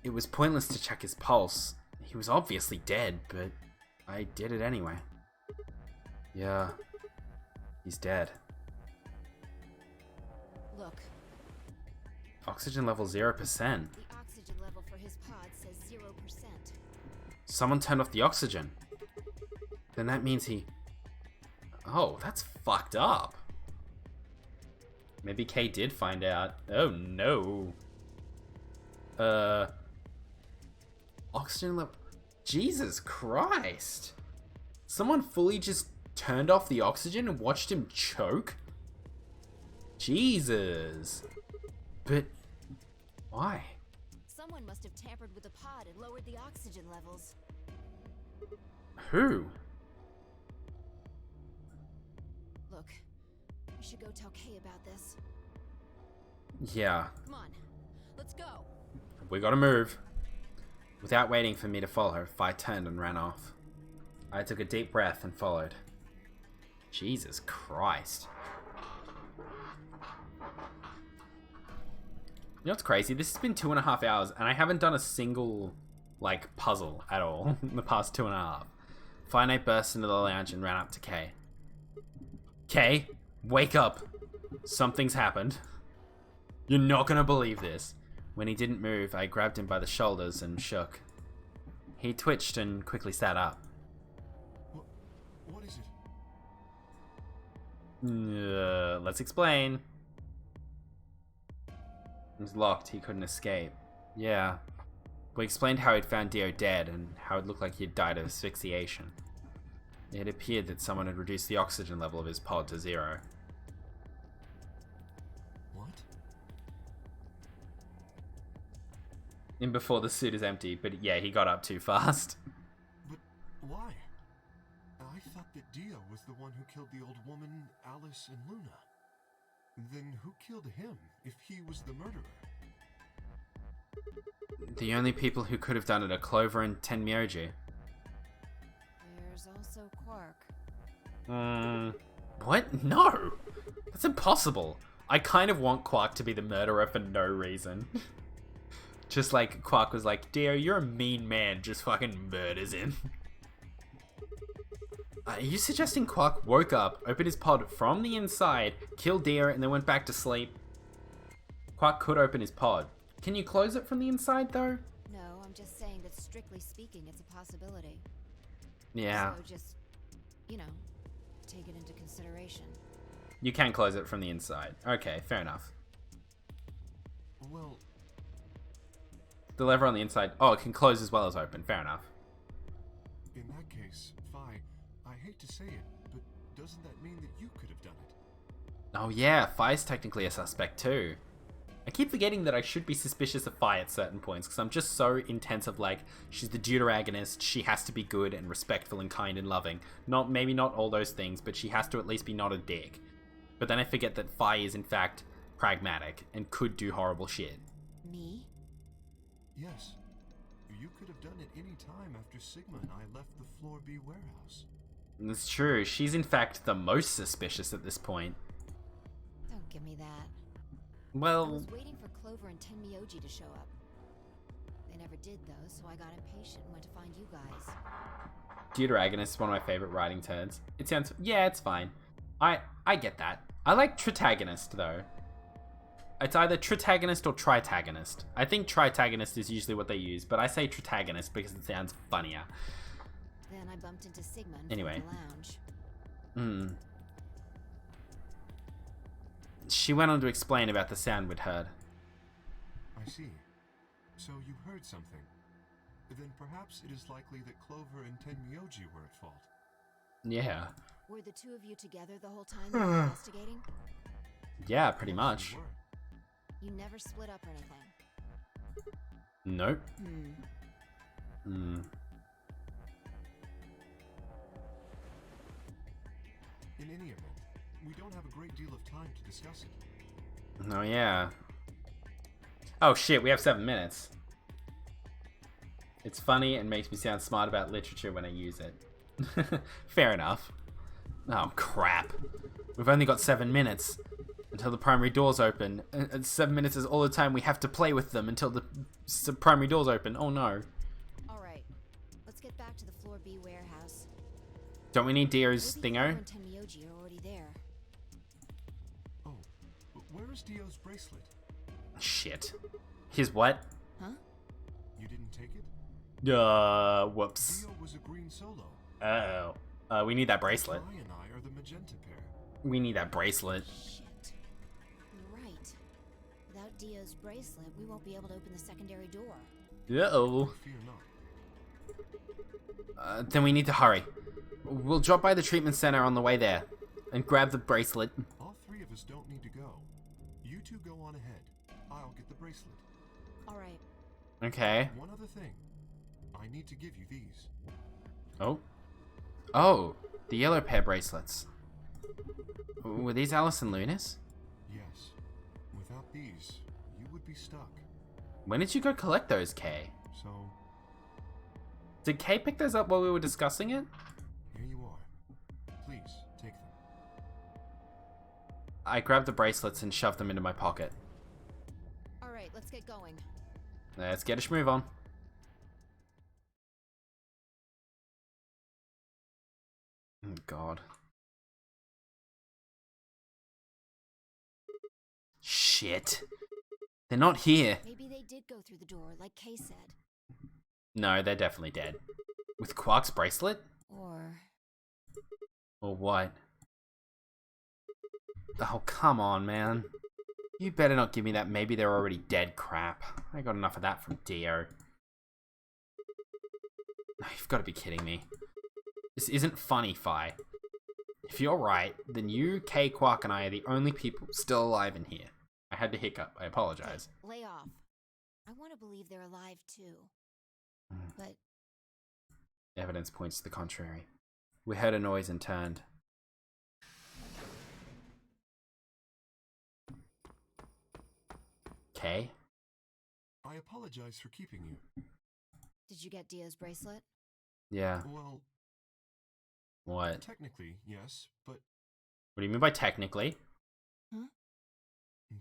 It was pointless to check his pulse. He was obviously dead, but I did it anyway. Yeah, he's dead. Look. Oxygen level 0%. The oxygen level for his pod says 0%. Someone turned off the oxygen. Then that means he... Oh, that's fucked up. Maybe Kay did find out. Oh no. Oxygen level... Jesus Christ. Someone fully just turned off the oxygen and watched him choke? Jesus. But... why? Someone must have tampered with the pod and lowered the oxygen levels. Who? Look, we should go tell Kay about this. Yeah. Come on, let's go. We gotta move. Without waiting for me to follow her, Fi turned and ran off. I took a deep breath and followed. Jesus Christ. You know what's crazy? This has been 2.5 hours and I haven't done a single, like, puzzle at all in the past 2.5. Finite burst into the lounge and ran up to Kay. Kay, wake up. Something's happened. You're not gonna believe this. When he didn't move, I grabbed him by the shoulders and shook. He twitched and quickly sat up. What is it? Let's explain. It was locked, he couldn't escape. Yeah. We explained how he'd found Dio dead and how it looked like he'd died of asphyxiation. It appeared that someone had reduced the oxygen level of his pod to 0. What? In before the suit is empty, but yeah, he got up too fast. But why? I thought that Dio was the one who killed the old woman, Alice, and Luna. Then who killed him, if he was the murderer? The only people who could have done it are Clover and Tenmyoji. There's also Quark. What? No! That's impossible. I kind of want Quark to be the murderer for no reason. Just like Quark was like, Dio, you're a mean man, just fucking murders him. Are you suggesting Quark woke up, opened his pod from the inside, killed Dio, and then went back to sleep? Quark could open his pod. Can you close it from the inside, though? No, I'm just saying that strictly speaking, it's a possibility. Yeah. So just, you know, take it into consideration. You can close it from the inside. Okay, fair enough. Well, The lever on the inside... Oh, it can close as well as open. Fair enough. in that case, Phi, I hate to say it, but doesn't that mean that you could have done it? Oh yeah, Phi's technically a suspect too. I keep forgetting that I should be suspicious of Phi at certain points, because I'm just so intense of like, she's the deuteragonist, she has to be good and respectful and kind and loving. Maybe not all those things, but she has to at least be not a dick. But then I forget that Phi is in fact pragmatic and could do horrible shit. Me? Yes. You could have done it any time after Sigma and I left the Floor B warehouse. It's true, she's in fact the most suspicious at this point. Don't give me that. I Well, was waiting for Clover and Tenmyoji to show up. They never did though, so I got impatient and went to find you guys. deuteragonist is one of my favorite writing terms. It sounds... Yeah, it's fine. I get that. I like tritagonist though. It's either tritagonist or tritagonist. I think tritagonist is usually what they use, but I say tritagonist because it sounds funnier. Then I bumped into Sigma in Anyway. the lounge. She went on to explain about the sound we'd heard. I see. So you heard something. Then perhaps it is likely that Clover and Tenmyoji were at fault. Yeah. Were the two of you together the whole time you were investigating? Yeah, pretty Yes, much. we were. You never split up or anything? Nope. In any event, we don't have a great deal of time to discuss it. Oh, yeah. Oh, shit, we have 7 minutes. It's funny and makes me sound smart about literature when I use it. Fair enough. Oh, crap. We've only got 7 minutes until the primary doors open. And 7 minutes is all the time we have to play with them until the primary doors open. Oh, no. Alright, let's get back to the Floor B warehouse. Don't we need Dio's Maybe thingo? Clover and Tenmyoji are already there. Oh, but where is Dio's bracelet? Shit. His what? You didn't take it? Whoops. Dio was a green solo. Oh. We need that bracelet. I and I are the magenta pair. We need that bracelet. Shit. You're right. Without Dio's bracelet, we won't be able to open the secondary door. Uh-oh. Fear not. Then we need to hurry. We'll drop by the treatment center on the way there and grab the bracelet. All three of us don't need to go. You two go on ahead. I'll get the bracelet. Alright, Okay. One other thing. I need to give you these. Oh. Oh, the yellow pair bracelets. Were these Alice and Luna's? Yes. Without these, you would be stuck. When did you go collect those, Kay? So, Did Kay pick those up while we were discussing it? here you are. Please, take them. I grabbed the bracelets and shoved them into my pocket. alright, let's get going. Let's get a schmove on. Oh, God. Shit. They're not here. Maybe they did go through the door, like Kay said. No, they're definitely dead. With Quark's bracelet? Or... Or what? Oh, come on, man. You better not give me that maybe they're already dead crap. I got enough of that from Dio. Oh, you've got to be kidding me. This isn't funny, Phi. If you're right, then you, Kay, Quark, and I are the only people still alive in here. I had to hiccup. I apologize. Lay off. I want to believe they're alive too. But Evidence points to the contrary. We heard a noise and turned. Kay? I apologize for keeping you. did you get Dio's bracelet? Yeah. Well, What? technically, yes, but What do you mean by technically?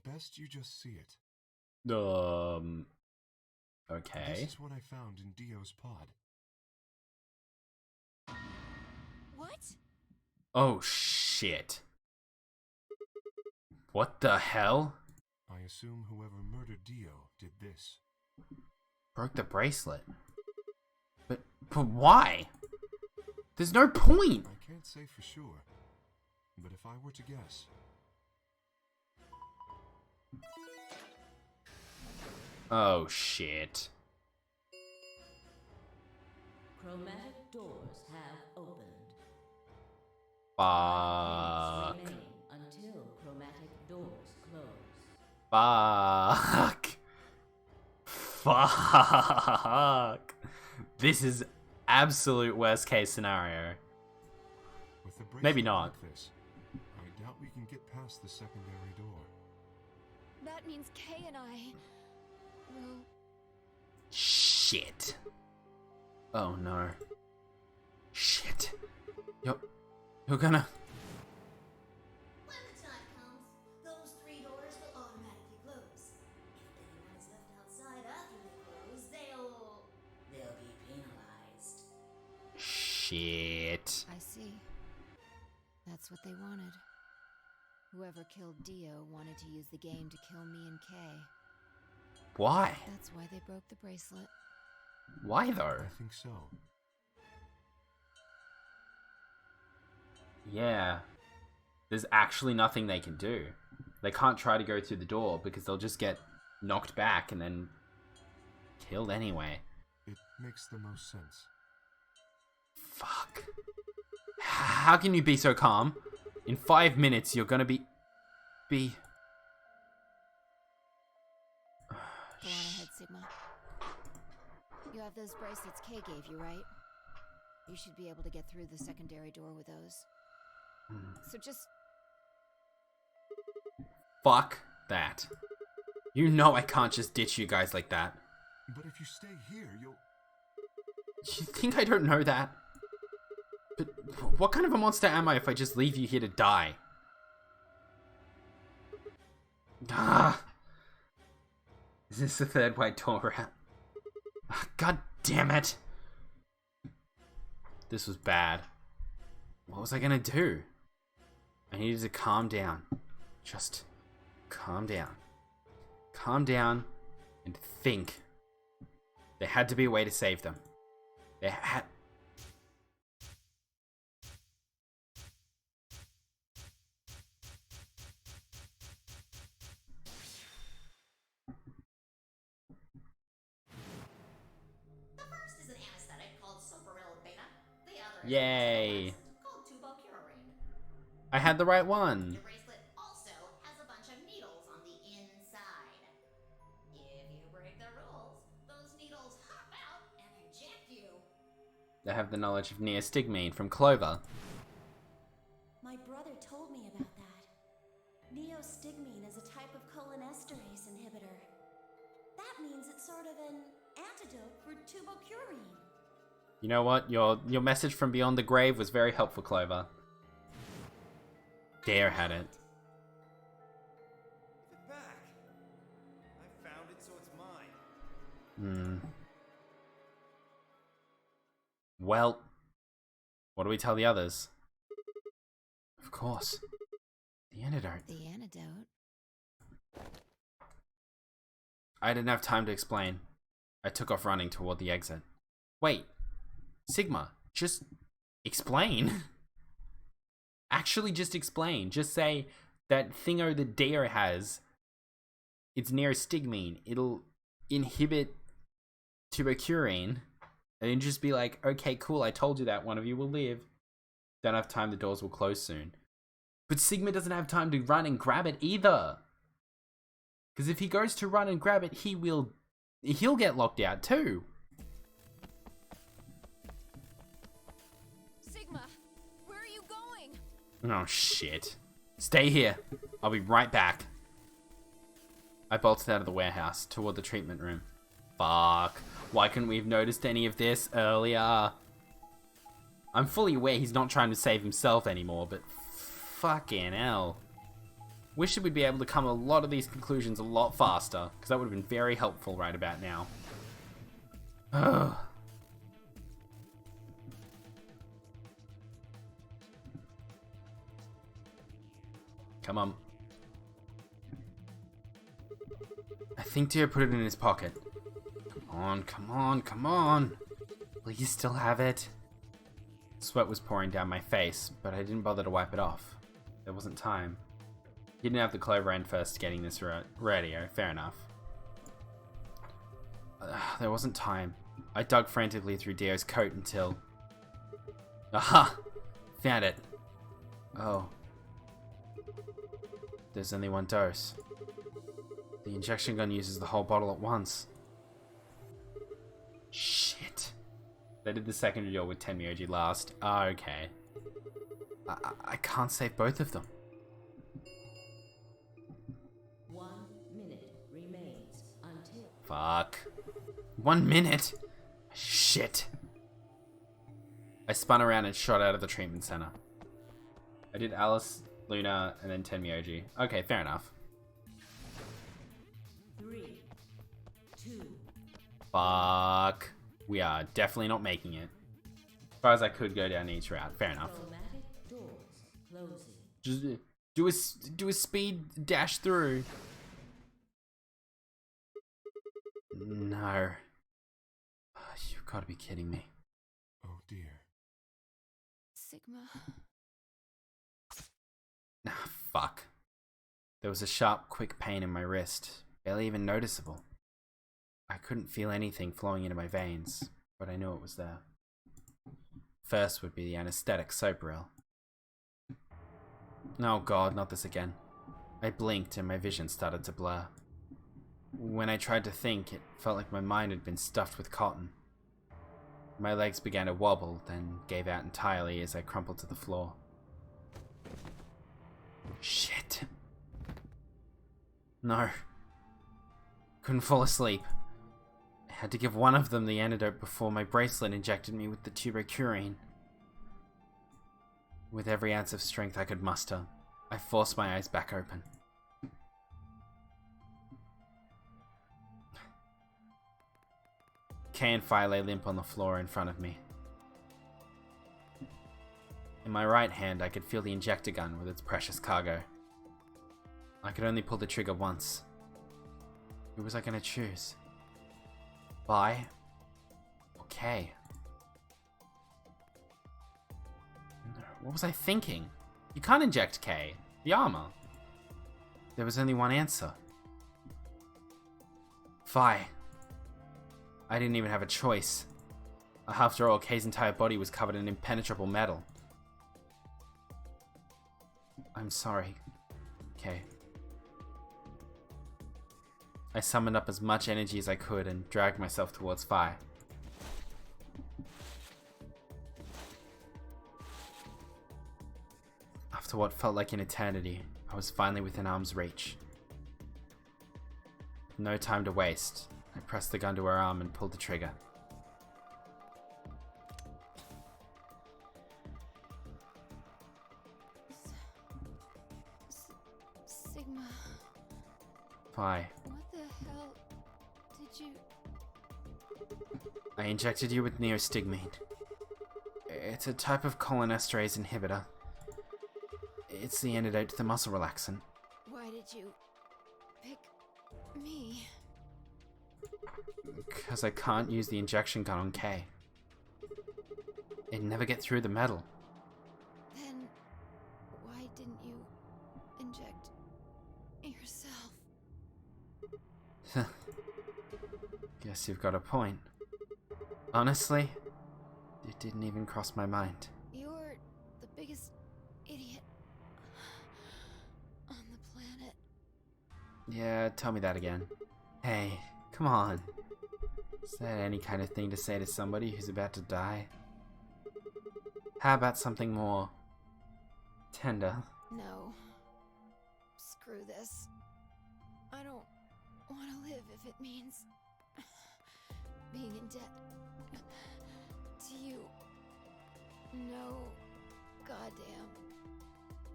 best you just see it. Okay. This is what I found in Dio's pod. What? Oh, shit. What the hell? I assume whoever murdered Dio did this. Broke the bracelet. But why? There's no point. I can't say for sure, if I were to guess. Oh, shit. Chromatic doors have opened. Fuck. Remain until chromatic doors close. Fuck. Fuck. This is absolute worst case scenario. With the bracelet Maybe not. like this, I doubt we can get past the secondary door. That means Kay and I will... Shit. Oh no. Shit. You're gonna... When the time comes, those 3 doors will automatically close. If anyone is left outside after they close, they'll be penalized. Shit. I see. That's what they wanted. Whoever killed Dio wanted to use the game to kill me and Kay. Why? That's why they broke the bracelet. Why though? I think so. Yeah. There's actually nothing they can do. They can't try to go through the door because they'll just get knocked back and then killed anyway. It makes the most sense. Fuck. How can you be so calm? In 5 minutes, you're gonna be... Go on ahead, Sigma. You have those bracelets Kay gave you, right? You should be able to get through the secondary door with those. So just... Fuck that. You know I can't just ditch you guys like that. But if you stay here, you'll... You think I don't know that? But what kind of a monster am I if I just leave you here to die? Ah! Is this the third white door rat? God damn it! This was bad. What was I gonna do? I needed to calm down. Just calm down. Calm down and think. There had to be a way to save them. There had... The first is an anesthetic called Soparil Beta. The other Yay. is called tubocurarine. I had the right one. Your bracelet also has a bunch of needles on the inside. If you break the rules, those needles hop out and inject you. I have the knowledge of neostigmine from Clover. My brother told me about that. Neostigmine is a type of cholinesterase inhibitor. That means it's sort of an antidote for tubocurine. You know what? Your message from beyond the grave was very helpful, Clover. Dare had it. Give it back. I found it, so it's mine. Well, what do we tell the others? Of course. The antidote. The antidote? I didn't have time to explain. I took off running toward the exit. Wait. Sigma, just explain. Actually, just explain. Just say that thingo that Dare has, it's neostigmine. It'll inhibit tubocurine. And then just be like, okay, cool, I told you that. One of you will live. Don't have time, the doors will close soon. But Sigma doesn't have time to run and grab it either. Because if he goes to run and grab it, he'll get locked out too. Sigma, where are you going? Oh shit. Stay here. I'll be right back. I bolted out of the warehouse toward the treatment room. Fuck. Why couldn't we have noticed any of this earlier? I'm fully aware he's not trying to save himself anymore, but fucking hell. Wish that we'd be able to come to a lot of these conclusions a lot faster, because that would have been very helpful right about now. Ugh. Come on. I think Deer put it in his pocket. Come on, come on, come on. Please still have it. Sweat was pouring down my face, but I didn't bother to wipe it off. There wasn't time. You didn't have the Clover End first getting this radio. Fair enough. There wasn't time. I dug frantically through Dio's coat until... Aha! Found it. Oh. There's only one dose. The injection gun uses the whole bottle at once. Shit. They did the secondary duel with Tenmyoji last. Ah, okay. I can't save both of them. 1 minute remains until... Fuck. 1 minute? Shit. I spun around and shot out of the treatment center. I did Alice, Luna, and then Tenmyoji. Okay, fair enough. 3, 2, Fuck. We are definitely not making it. As far as I could go down each route. Fair enough. chromatic doors closing. Just do a speed dash through. No. You've got to be kidding me. Oh dear. Sigma. Ah, fuck. There was a sharp, quick pain in my wrist, barely even noticeable. I couldn't feel anything flowing into my veins, but I knew it was there. First would be the anesthetic Sopril. Oh god, not this again. I blinked and my vision started to blur. When I tried to think, it felt like my mind had been stuffed with cotton. My legs began to wobble, then gave out entirely as I crumpled to the floor. Shit. No. Couldn't fall asleep. I had to give one of them the antidote before my bracelet injected me with the tuberculine. With every ounce of strength I could muster, I forced my eyes back open. Kay and Phi lay limp on the floor in front of me. In my right hand, I could feel the injector gun with its precious cargo. I could only pull the trigger once. Who was I going to choose? Phi or Kay? What was I thinking? You can't inject Kay. The armor. There was only one answer. Phi. I didn't even have a choice. After all, Kay's entire body was covered in impenetrable metal. I'm sorry, Kay. I summoned up as much energy as I could and dragged myself towards Phi. After what felt like an eternity, I was finally within arm's reach. No time to waste. I pressed the gun to her arm and pulled the trigger. Sigma. Phi. What the hell did you... I injected you with neostigmine. It's a type of cholinesterase inhibitor. It's the antidote to the muscle relaxant. Why did you pick me? Because I can't use the injection gun on Kay. It'd never get through the metal. Then why didn't you inject yourself? Guess you've got a point. Honestly, it didn't even cross my mind. You're the biggest idiot on the planet. Yeah, tell me that again. Hey, come on. Is that any kind of thing to say to somebody who's about to die? How about something more tender? No. Screw this. I don't want to live if it means being in debt to you. No goddamn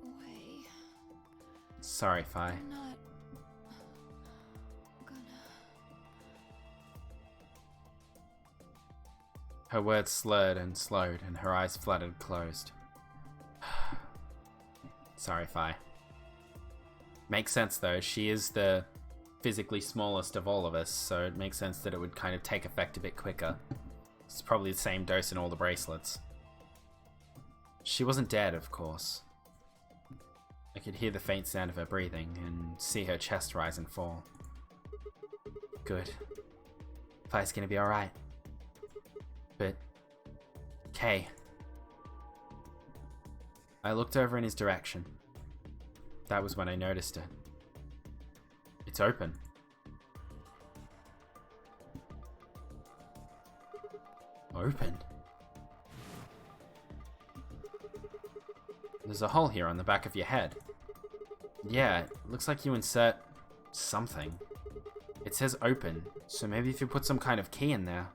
way. Sorry, Phi. I'm not gonna... Her words slurred and slowed, and her eyes fluttered closed. Sorry, Phi. Makes sense, though. She is the physically smallest of all of us, so it makes sense that it would kind of take effect a bit quicker. It's probably the same dose in all the bracelets. She wasn't dead, of course. I could hear the faint sound of her breathing and see her chest rise and fall. Good. Fi's gonna be alright. But... Kay. I looked over in his direction. That was when I noticed it. It's open. Open? There's a hole here on the back of your head. Yeah, it looks like you insert something. It says open, so maybe if you put some kind of key in there.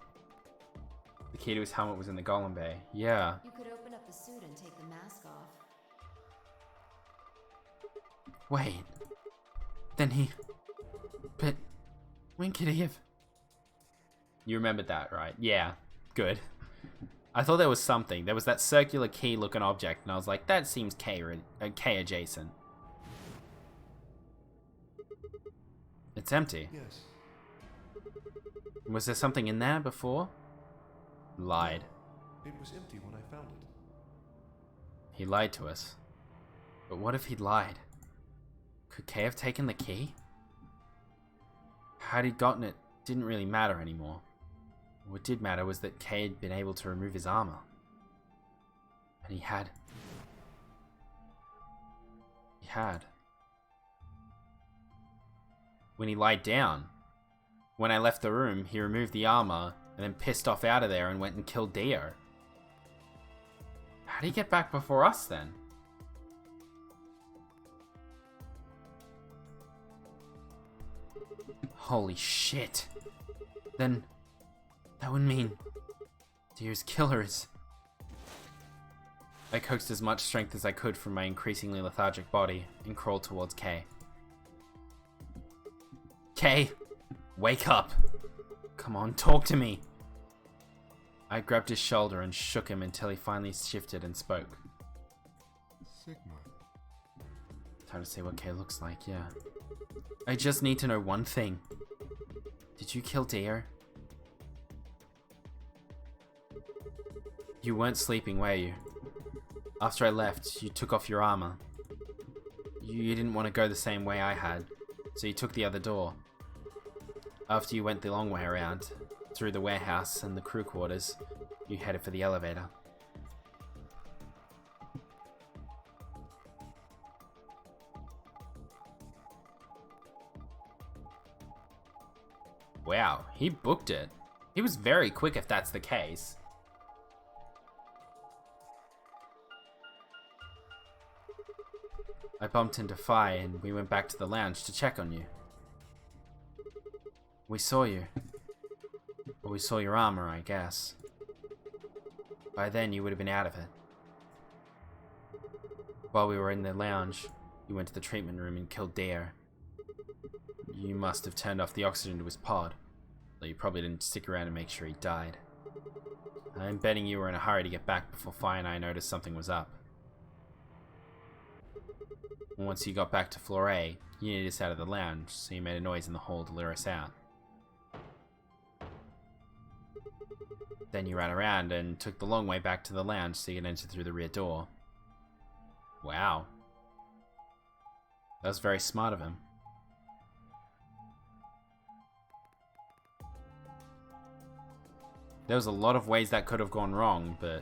The key to his helmet was in the Golem Bay. Yeah. You could open up the suit and take the mask off. Wait. Then he... But... When could he have... You remembered that, right? Yeah. Good. I thought there was something. There was that circular key-looking object, and I was like, that seems K adjacent. It's empty. Yes. Was there something in there before? Lied. It was empty when I found it. He lied to us. But what if he'd lied? Could Kay have taken the key? Had he gotten it didn't really matter anymore. What did matter was that Kay had been able to remove his armor. And he had. He had. When he lied down. When I left the room, he removed the armor and then pissed off out of there and went and killed Dio. How'd he get back before us then? Holy shit. Then that would mean Dio's killer is... I coaxed as much strength as I could from my increasingly lethargic body and crawled towards Kay. Kay! Wake up! Come on, talk to me! I grabbed his shoulder and shook him until he finally shifted and spoke. Sigma. Time to see what Kay looks like, yeah. I just need to know one thing. Did you kill Dio? You weren't sleeping, were you? After I left, you took off your armor. You didn't want to go the same way I had, so you took the other door. After you went the long way around, through the warehouse and the crew quarters, you headed for the elevator. Wow, he booked it. He was very quick if that's the case. I bumped into Fi and we went back to the lounge to check on you. We saw you. Or we saw your armor, I guess. By then, you would have been out of it. While we were in the lounge, you went to the treatment room and killed Dio. You must have turned off the oxygen to his pod, though you probably didn't stick around and make sure he died. I'm betting you were in a hurry to get back before Fi and I noticed something was up. Once you got back to floor A, you needed us out of the lounge, so you made a noise in the hall to lure us out. Then you ran around and took the long way back to the lounge so you could enter through the rear door. Wow. That was very smart of him. There was a lot of ways that could have gone wrong, but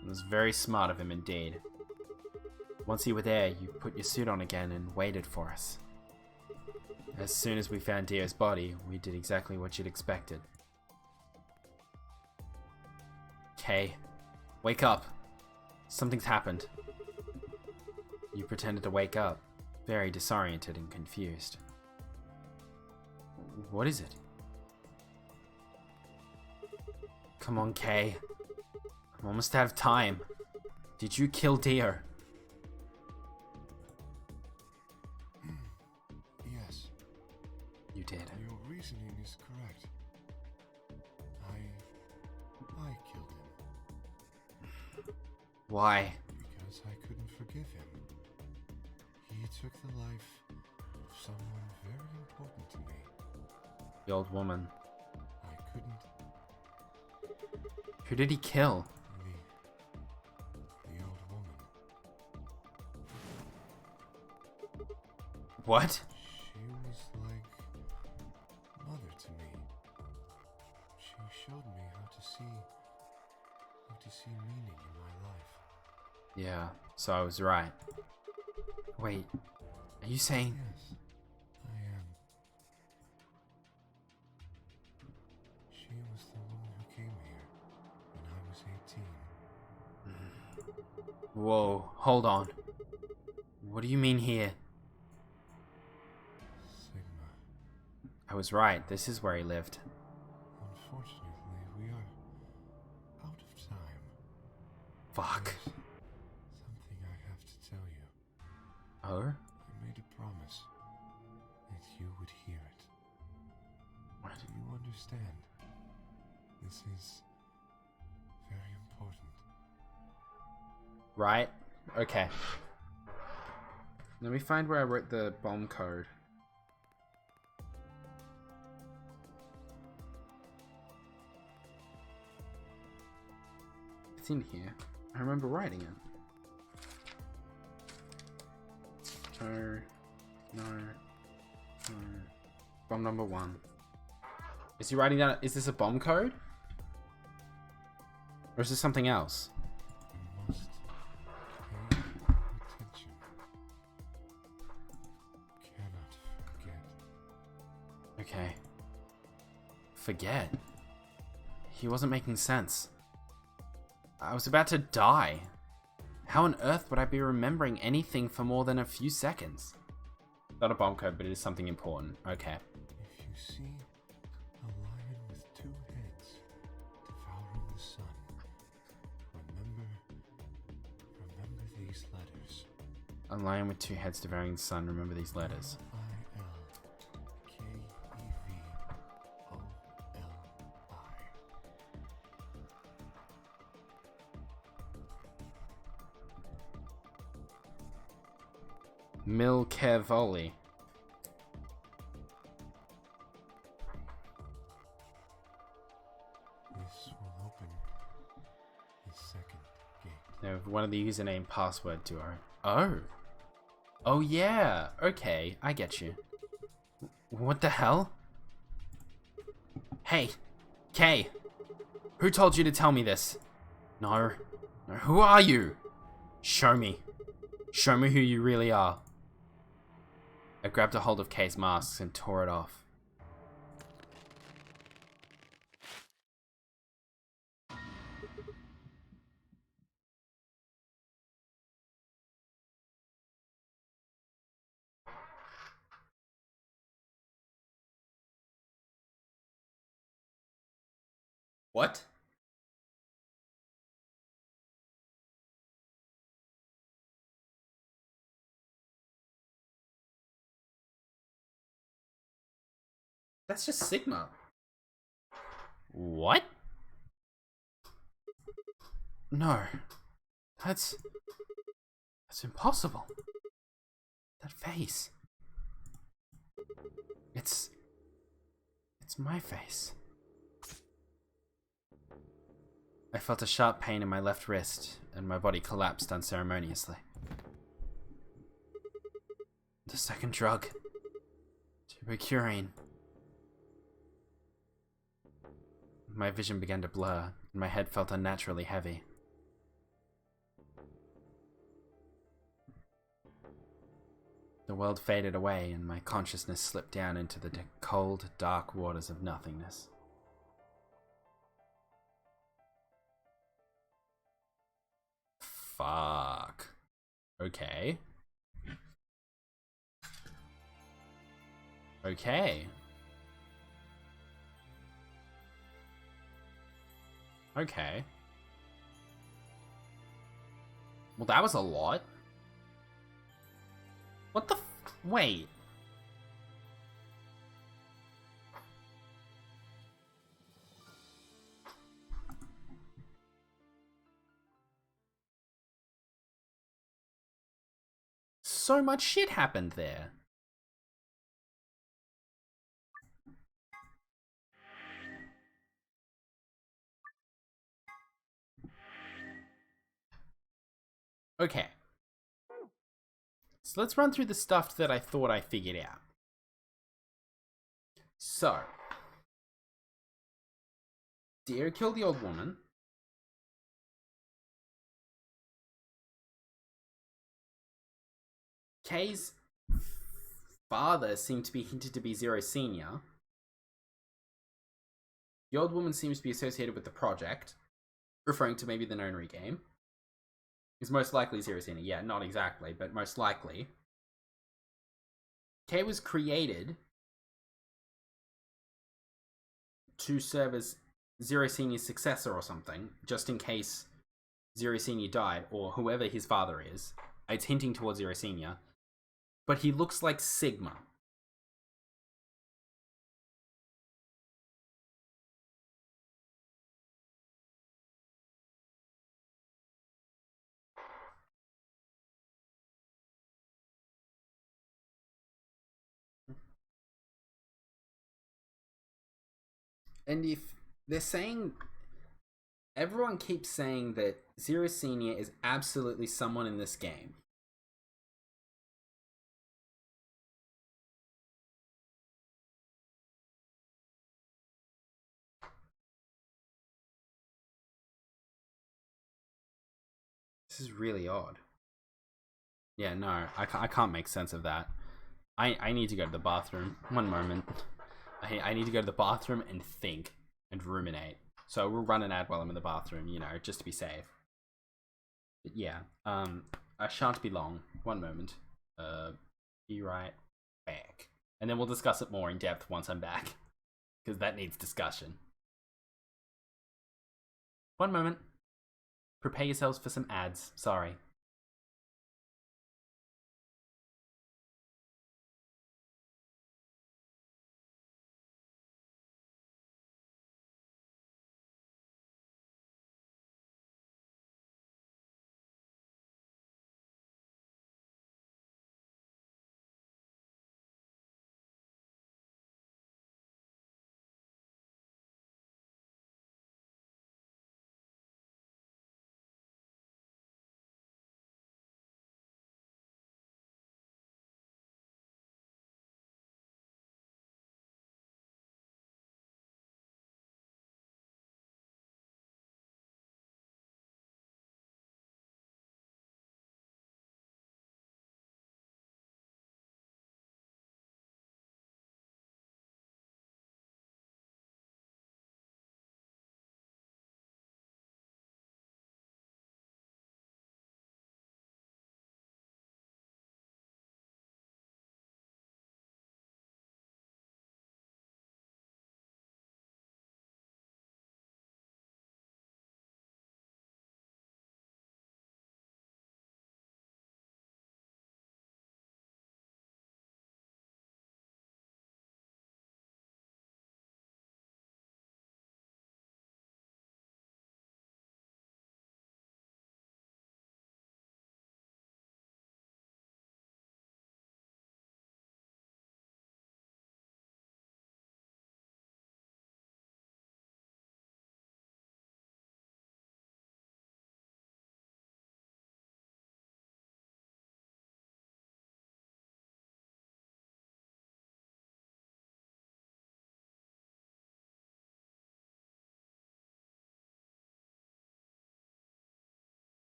it was very smart of him indeed. Once you were there, you put your suit on again and waited for us. As soon as we found Dio's body, we did exactly what you'd expected. Kay, wake up. Something's happened. You pretended to wake up, very disoriented and confused. What is it? Come on, Kay. I'm almost out of time. Did you kill Dio? Yes. You did. Your reasoning is correct. I killed him. Why? Because I couldn't forgive him. He took the life of someone very important to me. The old woman. I couldn't. Who did he kill? The old woman. What? She was like mother to me. She showed me how to see meaning in my life. Yeah, so I was right. Wait, are you saying... Yes, I am. She was the woman who came here when I was 18. Whoa, hold on. What do you mean here? Sigma. I was right, this is where he lived. Unfortunately, we are out of time. Fuck. There's something I have to tell you. Oh? I made a promise that you would hear it. What? Do you understand? This is very important. Right? Okay. Let me find where I wrote the bomb code. It's in here. I remember writing it. No. Bomb number 1. Is he writing down? Is this a bomb code? Or is this something else? You must pay attention. Cannot forget. Okay. Forget? He wasn't making sense. I was about to die. How on earth would I be remembering anything for more than a few seconds? Not a bomb code, but it is something important. Okay. If you see a lion with 2 heads devouring the sun, remember these letters. A lion with 2 heads devouring the sun. Remember these letters. Milkevoli. This will open the second gate. Now, one of the username password duo. Oh. Oh yeah. Okay, I get you. What the hell? Hey, Kay. Who told you to tell me this? No. No. Who are you? Show me. Show me who you really are. I grabbed a hold of Kay's masks and tore it off. What? That's just Sigma. What? No. That's impossible. That face. It's my face. I felt a sharp pain in my left wrist, and my body collapsed unceremoniously. The second drug. Tuberculin. My vision began to blur, and my head felt unnaturally heavy. The world faded away, and my consciousness slipped down into the cold, dark waters of nothingness. Fuck. Okay. Okay. Okay. Well, that was a lot. What the wait. So much shit happened there. Okay. So let's run through the stuff that I thought I figured out. So, Deer killed the old woman. Kay's father seemed to be hinted to be Zero Senior. The old woman seems to be associated with the project, referring to maybe the Nonary game. Is most likely Zero Senior. Yeah, not exactly, but most likely. Kay was created to serve as Zero Senior's successor or something, just in case Zero Senior died, or whoever his father is. It's hinting towards Zero Senior. But he looks like Sigma. And if they're saying... Everyone keeps saying that Zero Senior is absolutely someone in this game. This is really odd. Yeah, no, I can't make sense of that. I need to go to the bathroom. One moment. I need to go to the bathroom and think and ruminate. So we'll run an ad while I'm in the bathroom, you know, just to be safe. But yeah, I shan't be long. One moment. Be right back. And then we'll discuss it more in depth once I'm back. Because that needs discussion. One moment. Prepare yourselves for some ads. Sorry.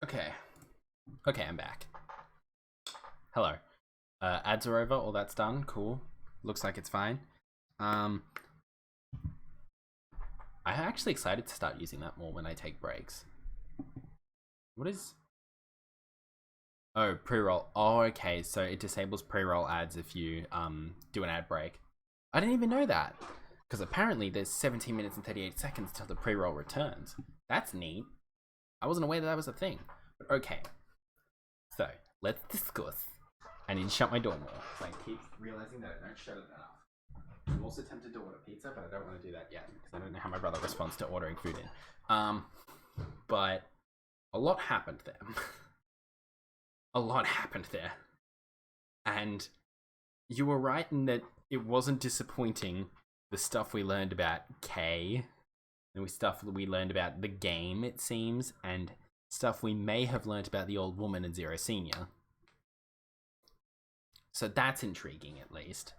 Okay. Okay, I'm back. Hello. Ads are over, all that's done, cool. Looks like it's fine. I'm actually excited to start using that more when I take breaks. What is... Oh, pre-roll. Oh, okay, so it disables pre-roll ads if you do an ad break. I didn't even know that. Because apparently there's 17 minutes and 38 seconds till the pre-roll returns. That's neat. I wasn't aware that was a thing. But okay. So, let's discuss. I need to shut my door more. So I keep realizing that I don't shut it enough. I'm also tempted to order pizza, but I don't want to do that yet. Because I don't know how my brother responds to ordering food in. But a lot happened there. A lot happened there. And you were right in that it wasn't disappointing, the stuff we learned about Kay, and stuff that we learned about the game, it seems, and stuff we may have learned about the old woman and Zero Senior. So that's intriguing, at least.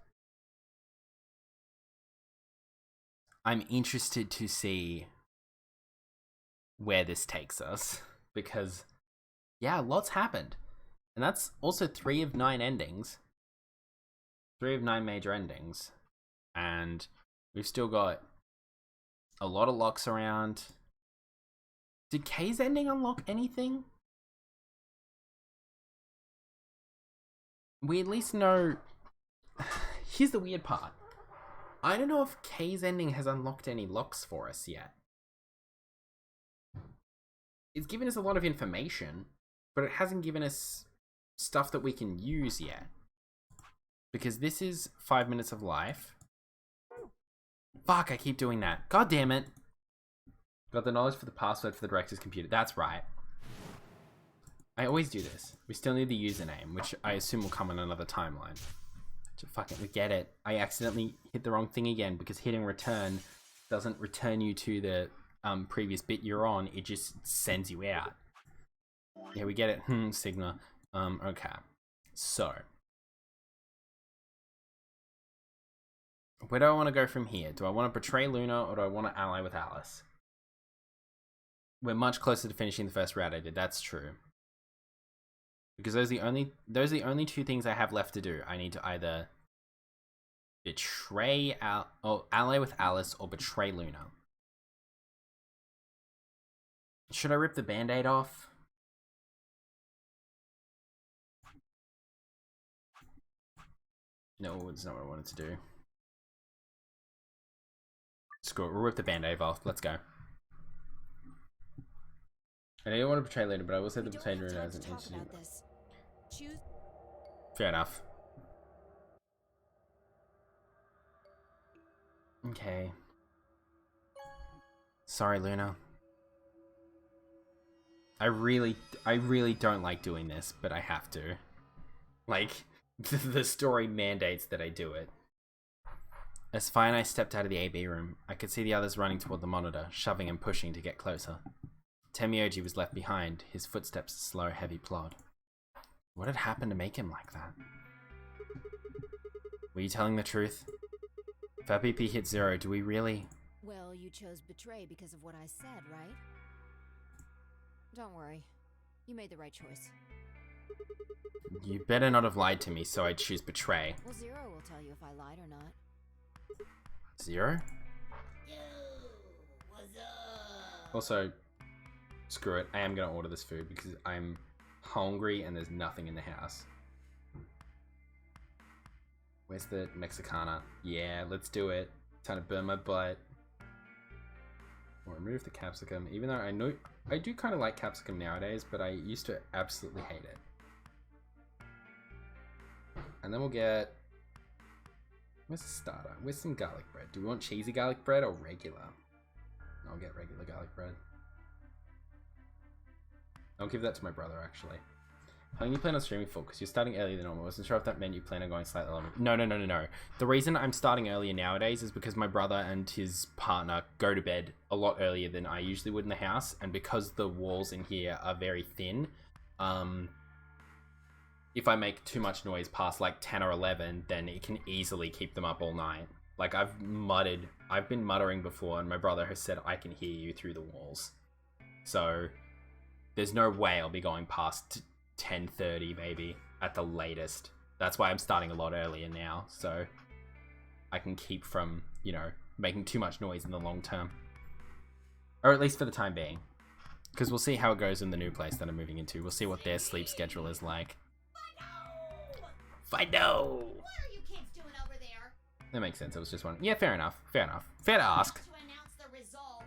I'm interested to see where this takes us, because, yeah, lots happened. And that's also 3 of 9 endings. 3 of 9 major endings. And we've still got a lot of locks around. Did Kay's ending unlock anything? We at least know... Here's the weird part. I don't know if Kay's ending has unlocked any locks for us yet. It's given us a lot of information, but it hasn't given us stuff that we can use yet. Because this is 5 minutes of life. Fuck, I keep doing that. God damn it. Got the knowledge for the password for the director's computer. That's right. I always do this. We still need the username, which I assume will come on another timeline. Fuck it, we get it. I accidentally hit the wrong thing again because hitting return doesn't return you to the previous bit you're on. It just sends you out. Yeah, we get it. Sigma. Okay. So. Where do I want to go from here? Do I want to betray Luna or do I want to ally with Alice? We're much closer to finishing the first route I did. That's true. Because those are the only 2 things I have left to do. I need to either betray or ally with Alice or betray Luna. Should I rip the band-aid off? No, it's not what I wanted to do. Screw it, we'll rip the band-aid off. Let's go. I don't want to betray Luna, but I will say the betray Luna as an interesting. Fair enough. Okay. Sorry, Luna. I really don't like doing this, but I have to. Like, the story mandates that I do it. As Fi and I stepped out of the AB room, I could see the others running toward the monitor, shoving and pushing to get closer. Temioji was left behind, his footsteps a slow, heavy plod. What had happened to make him like that? Were you telling the truth? If our BP hit 0, do we really... Well, you chose betray because of what I said, right? Don't worry. You made the right choice. You better not have lied to me, so I'd choose betray. Well, Zero will tell you if I lied or not. 0? Yo, what's up? Also, screw it. I am going to order this food because I'm hungry and there's nothing in the house. Where's the Mexicana? Yeah, let's do it. Time to burn my butt. I'll remove the capsicum, even though I know I do kind of like capsicum nowadays, but I used to absolutely hate it. And then we'll get... Where's the starter? Where's some garlic bread? Do we want cheesy garlic bread or regular? I'll get regular garlic bread. I'll give that to my brother, actually. How long you plan on streaming for? Because you're starting earlier than normal. I wasn't sure if that meant you plan on going slightly longer. No. The reason I'm starting earlier nowadays is because my brother and his partner go to bed a lot earlier than I usually would in the house. And because the walls in here are very thin, if I make too much noise past like 10 or 11, then it can easily keep them up all night. Like I've been muttering before and my brother has said I can hear you through the walls. So there's no way I'll be going past 10:30 maybe at the latest. That's why I'm starting a lot earlier now, so I can keep from, you know, making too much noise in the long term. Or at least for the time being. Because we'll see how it goes in the new place that I'm moving into. We'll see what their sleep schedule is like. Fido! What are you kids doing over there? That makes sense. I was just wondering. Yeah, fair enough. Fair enough. Fair to ask. To announce the results.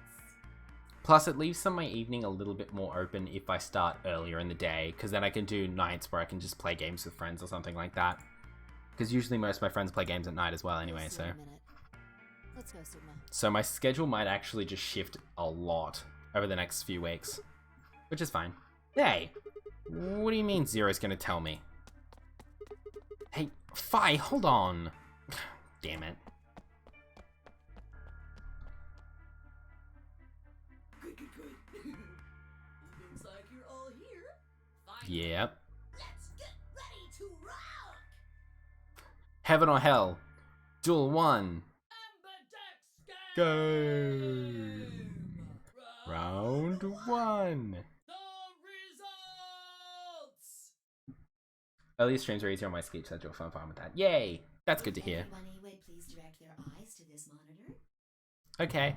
Plus, it leaves some of my evening a little bit more open if I start earlier in the day, because then I can do nights where I can just play games with friends or something like that. Because usually most of my friends play games at night as well anyway, so... Let's go, Sigma. So my schedule might actually just shift a lot over the next few weeks, which is fine. Hey! What do you mean Zero's gonna tell me? Hey, Fi, hold on! Damn it. Looks like you're all here. Yep. Let's get ready to rock! Heaven or Hell. Duel 1. Go! Round 1. Earlier streams are easier on my sleep schedule, so I'm fine with that. Yay! That's good to hear. Everybody would please direct their eyes to this monitor. Okay.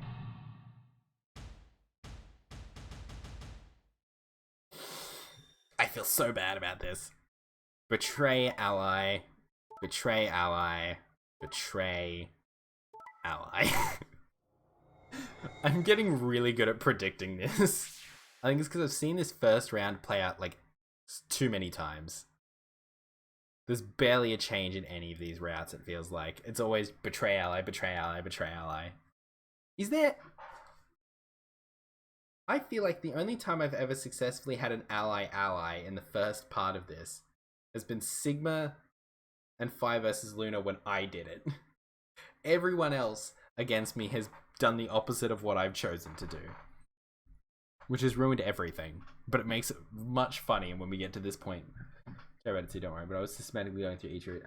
I feel so bad about this. Betray ally. Betray ally. Betray ally. I'm getting really good at predicting this. I think it's because I've seen this first round play out like too many times. There's barely a change in any of these routes, it feels like. It's always betray ally, betray ally, betray ally. Is there... I feel like the only time I've ever successfully had an ally in the first part of this has been Sigma and Fi versus Luna when I did it. Everyone else against me has done the opposite of what I've chosen to do. Which has ruined everything. But it makes it much funnier when we get to this point. I read it too, don't worry, but I was systematically going through each route.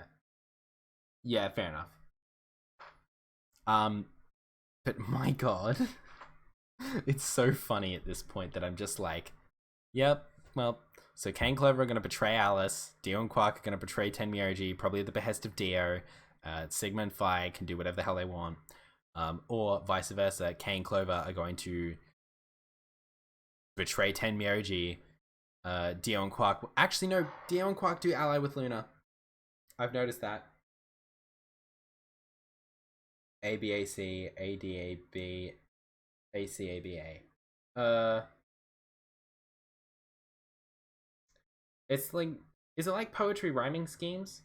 Yeah, fair enough. But my god. It's so funny at this point that I'm just like, yep, well, so Kane and Clover are going to betray Alice, Dio and Quark are going to betray Tenmyoji, probably at the behest of Dio, Sigma and Phi can do whatever the hell they want, or vice versa, Kane and Clover are going to betray Tenmyoji, Dio and Quark. Actually, no, Dio and Quark do ally with Luna. I've noticed that. ABAC, ADAB, ACABA. It's like, is it like poetry rhyming schemes?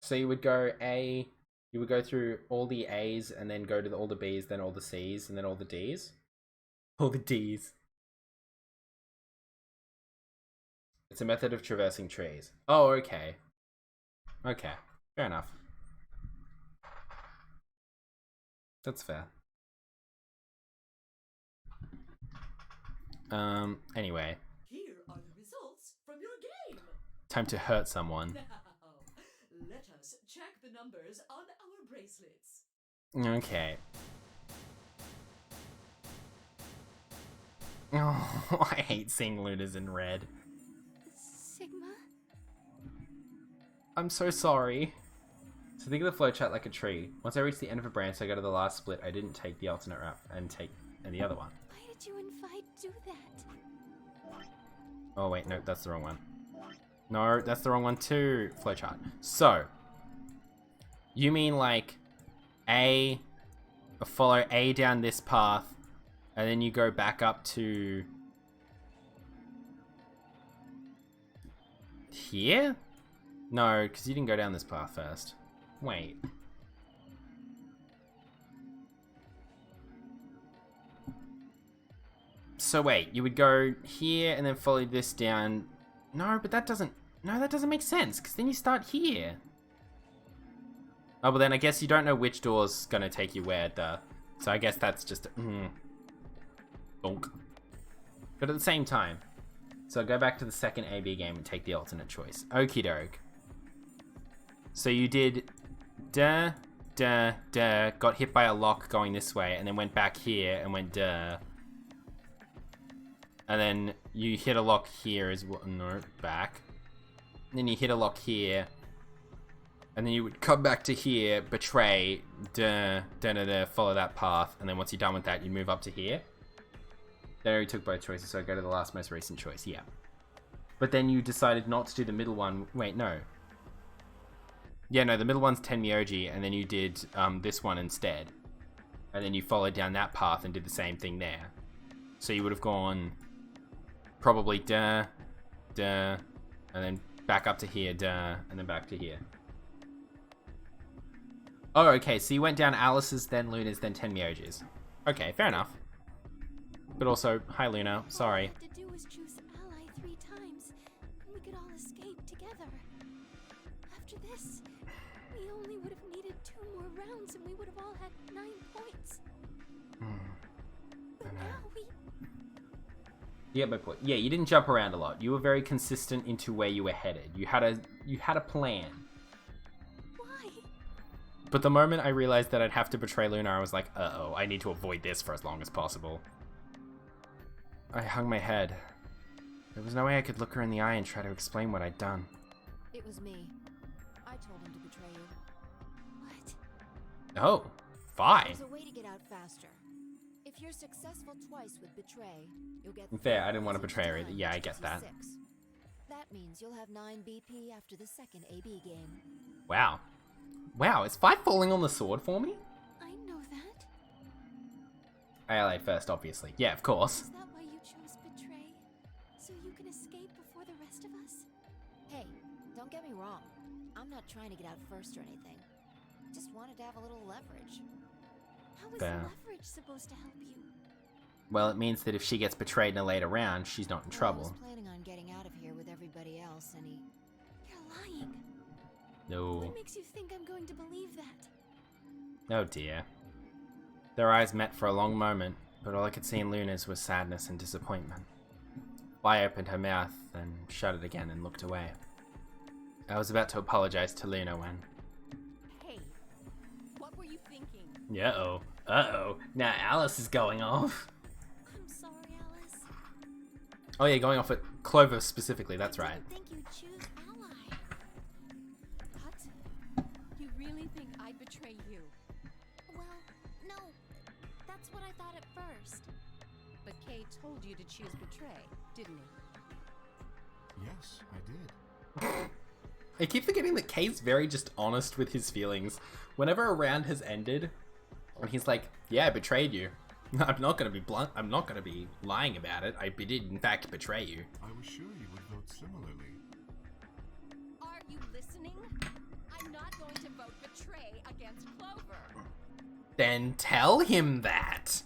So you would go A, you would go through all the A's and then go to all the B's, then all the C's, and then all the D's? All the D's. It's a method of traversing trees. Oh, okay. Okay, fair enough. That's fair. Anyway. Here are the results from your game. Time to hurt someone. Now, let us check the numbers on our bracelets. Okay. Oh, I hate seeing Lunas in red. Sigma? I'm so sorry. So think of the flowchart like a tree. Once I reach the end of a branch, I go to the last split. I didn't take the alternate route and take the other one. Why did you and Vi do that? Oh wait, no, that's the wrong one. No, that's the wrong one too. Flowchart. So, you mean like follow A down this path, and then you go back up to here? No, because you didn't go down this path first. Wait. So wait, you would go here and then follow this down. No, but that doesn't make sense, because then you start here. Oh, but then I guess you don't know which door's gonna take you where, duh. So I guess that's just bonk. But at the same time, so go back to the second AB game and take the alternate choice. Okie doke. So you did got hit by a lock going this way, and then went back here and went And then you hit a lock here as well. No, back. And then you hit a lock here. And then you would come back to here, betray, follow that path. And then once you're done with that, you move up to here. There you took both choices, so go to the last most recent choice, yeah. But then you decided not to do the middle one. Wait, no. Yeah, no, the middle one's Tenmyoji, and then you did this one instead. And then you followed down that path and did the same thing there. So you would have gone probably and then back up to here, and then back to here. Oh, okay, so you went down Alice's, then Luna's, then Tenmyoji's. Okay, fair enough. But also, hi Luna, sorry. All we had to do was choose ally 3 times, and we could all escape together. After this, we only would have needed 2 more rounds, and we would have all had 9 points. But now we... You get my point. Yeah, you didn't jump around a lot. You were very consistent into where you were headed. You had a plan. Why? But the moment I realized that I'd have to betray Luna, I was like, uh-oh, I need to avoid this for as long as possible. I hung my head. There was no way I could look her in the eye and try to explain what I'd done. It was me. I told him to betray you. What? Oh, fine. There's a way to get out faster. If you're successful twice with betray, you'll get... Fair, I didn't want to betray her either. Yeah, I get that. 6. That means you'll have 9 BP after the second AB game. Wow. Wow, is 5 falling on the sword for me? I know that. I allied first, obviously. Yeah, of course. Is that why you chose betray? So you can escape before the rest of us? Hey, don't get me wrong. I'm not trying to get out first or anything. Just wanted to have a little leverage. How is Fair. leverage supposed to help you? Well, it means that if she gets betrayed in a later round, she's not in I trouble. was planning on getting out of here with everybody else, and You're lying. No. What makes you think I'm going to believe that? Oh dear. Their eyes met for a long moment, but all I could see in Luna's was sadness and disappointment. I opened her mouth, then shut it again and looked away. I was about to apologize to Luna when... Hey, what were you thinking? Uh-oh. Uh-oh. Now Alice is going off. I'm sorry, Alice. Oh yeah, going off at Clover specifically, that's right. I think you'd choose ally. What? You really think I'd betray you? Well, no. That's what I thought at first. But Kay told you to choose betray, didn't he? Yes, I did. I keep forgetting that Kay's very just honest with his feelings. Whenever a round has ended, and he's like, yeah, I betrayed you. I'm not going to be blunt. I'm not going to be lying about it. I did, in fact, betray you. I was sure you would vote similarly. Are you listening? I'm not going to vote betray against Clover. Then tell him that.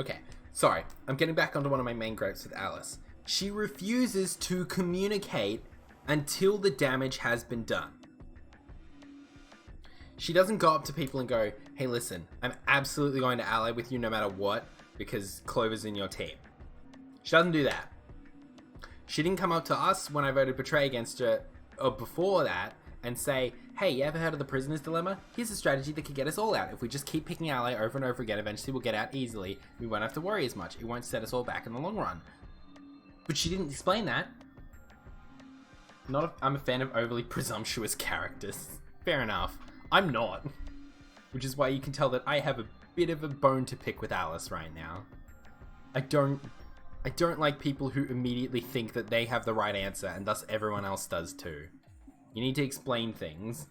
Okay, sorry. I'm getting back onto one of my main gripes with Alice. She refuses to communicate until the damage has been done. She doesn't go up to people and go, hey, listen, I'm absolutely going to ally with you no matter what, because Clover's in your team. She doesn't do that. She didn't come up to us when I voted betray against her, or before that, and say, hey, you ever heard of the prisoner's dilemma? Here's a strategy that could get us all out. If we just keep picking ally over and over again, eventually we'll get out easily. We won't have to worry as much. It won't set us all back in the long run. But she didn't explain that. I'm a fan of overly presumptuous characters. Fair enough. I'm not. Which is why you can tell that I have a bit of a bone to pick with Alice right now. I don't like people who immediately think that they have the right answer and thus everyone else does too. You need to explain things.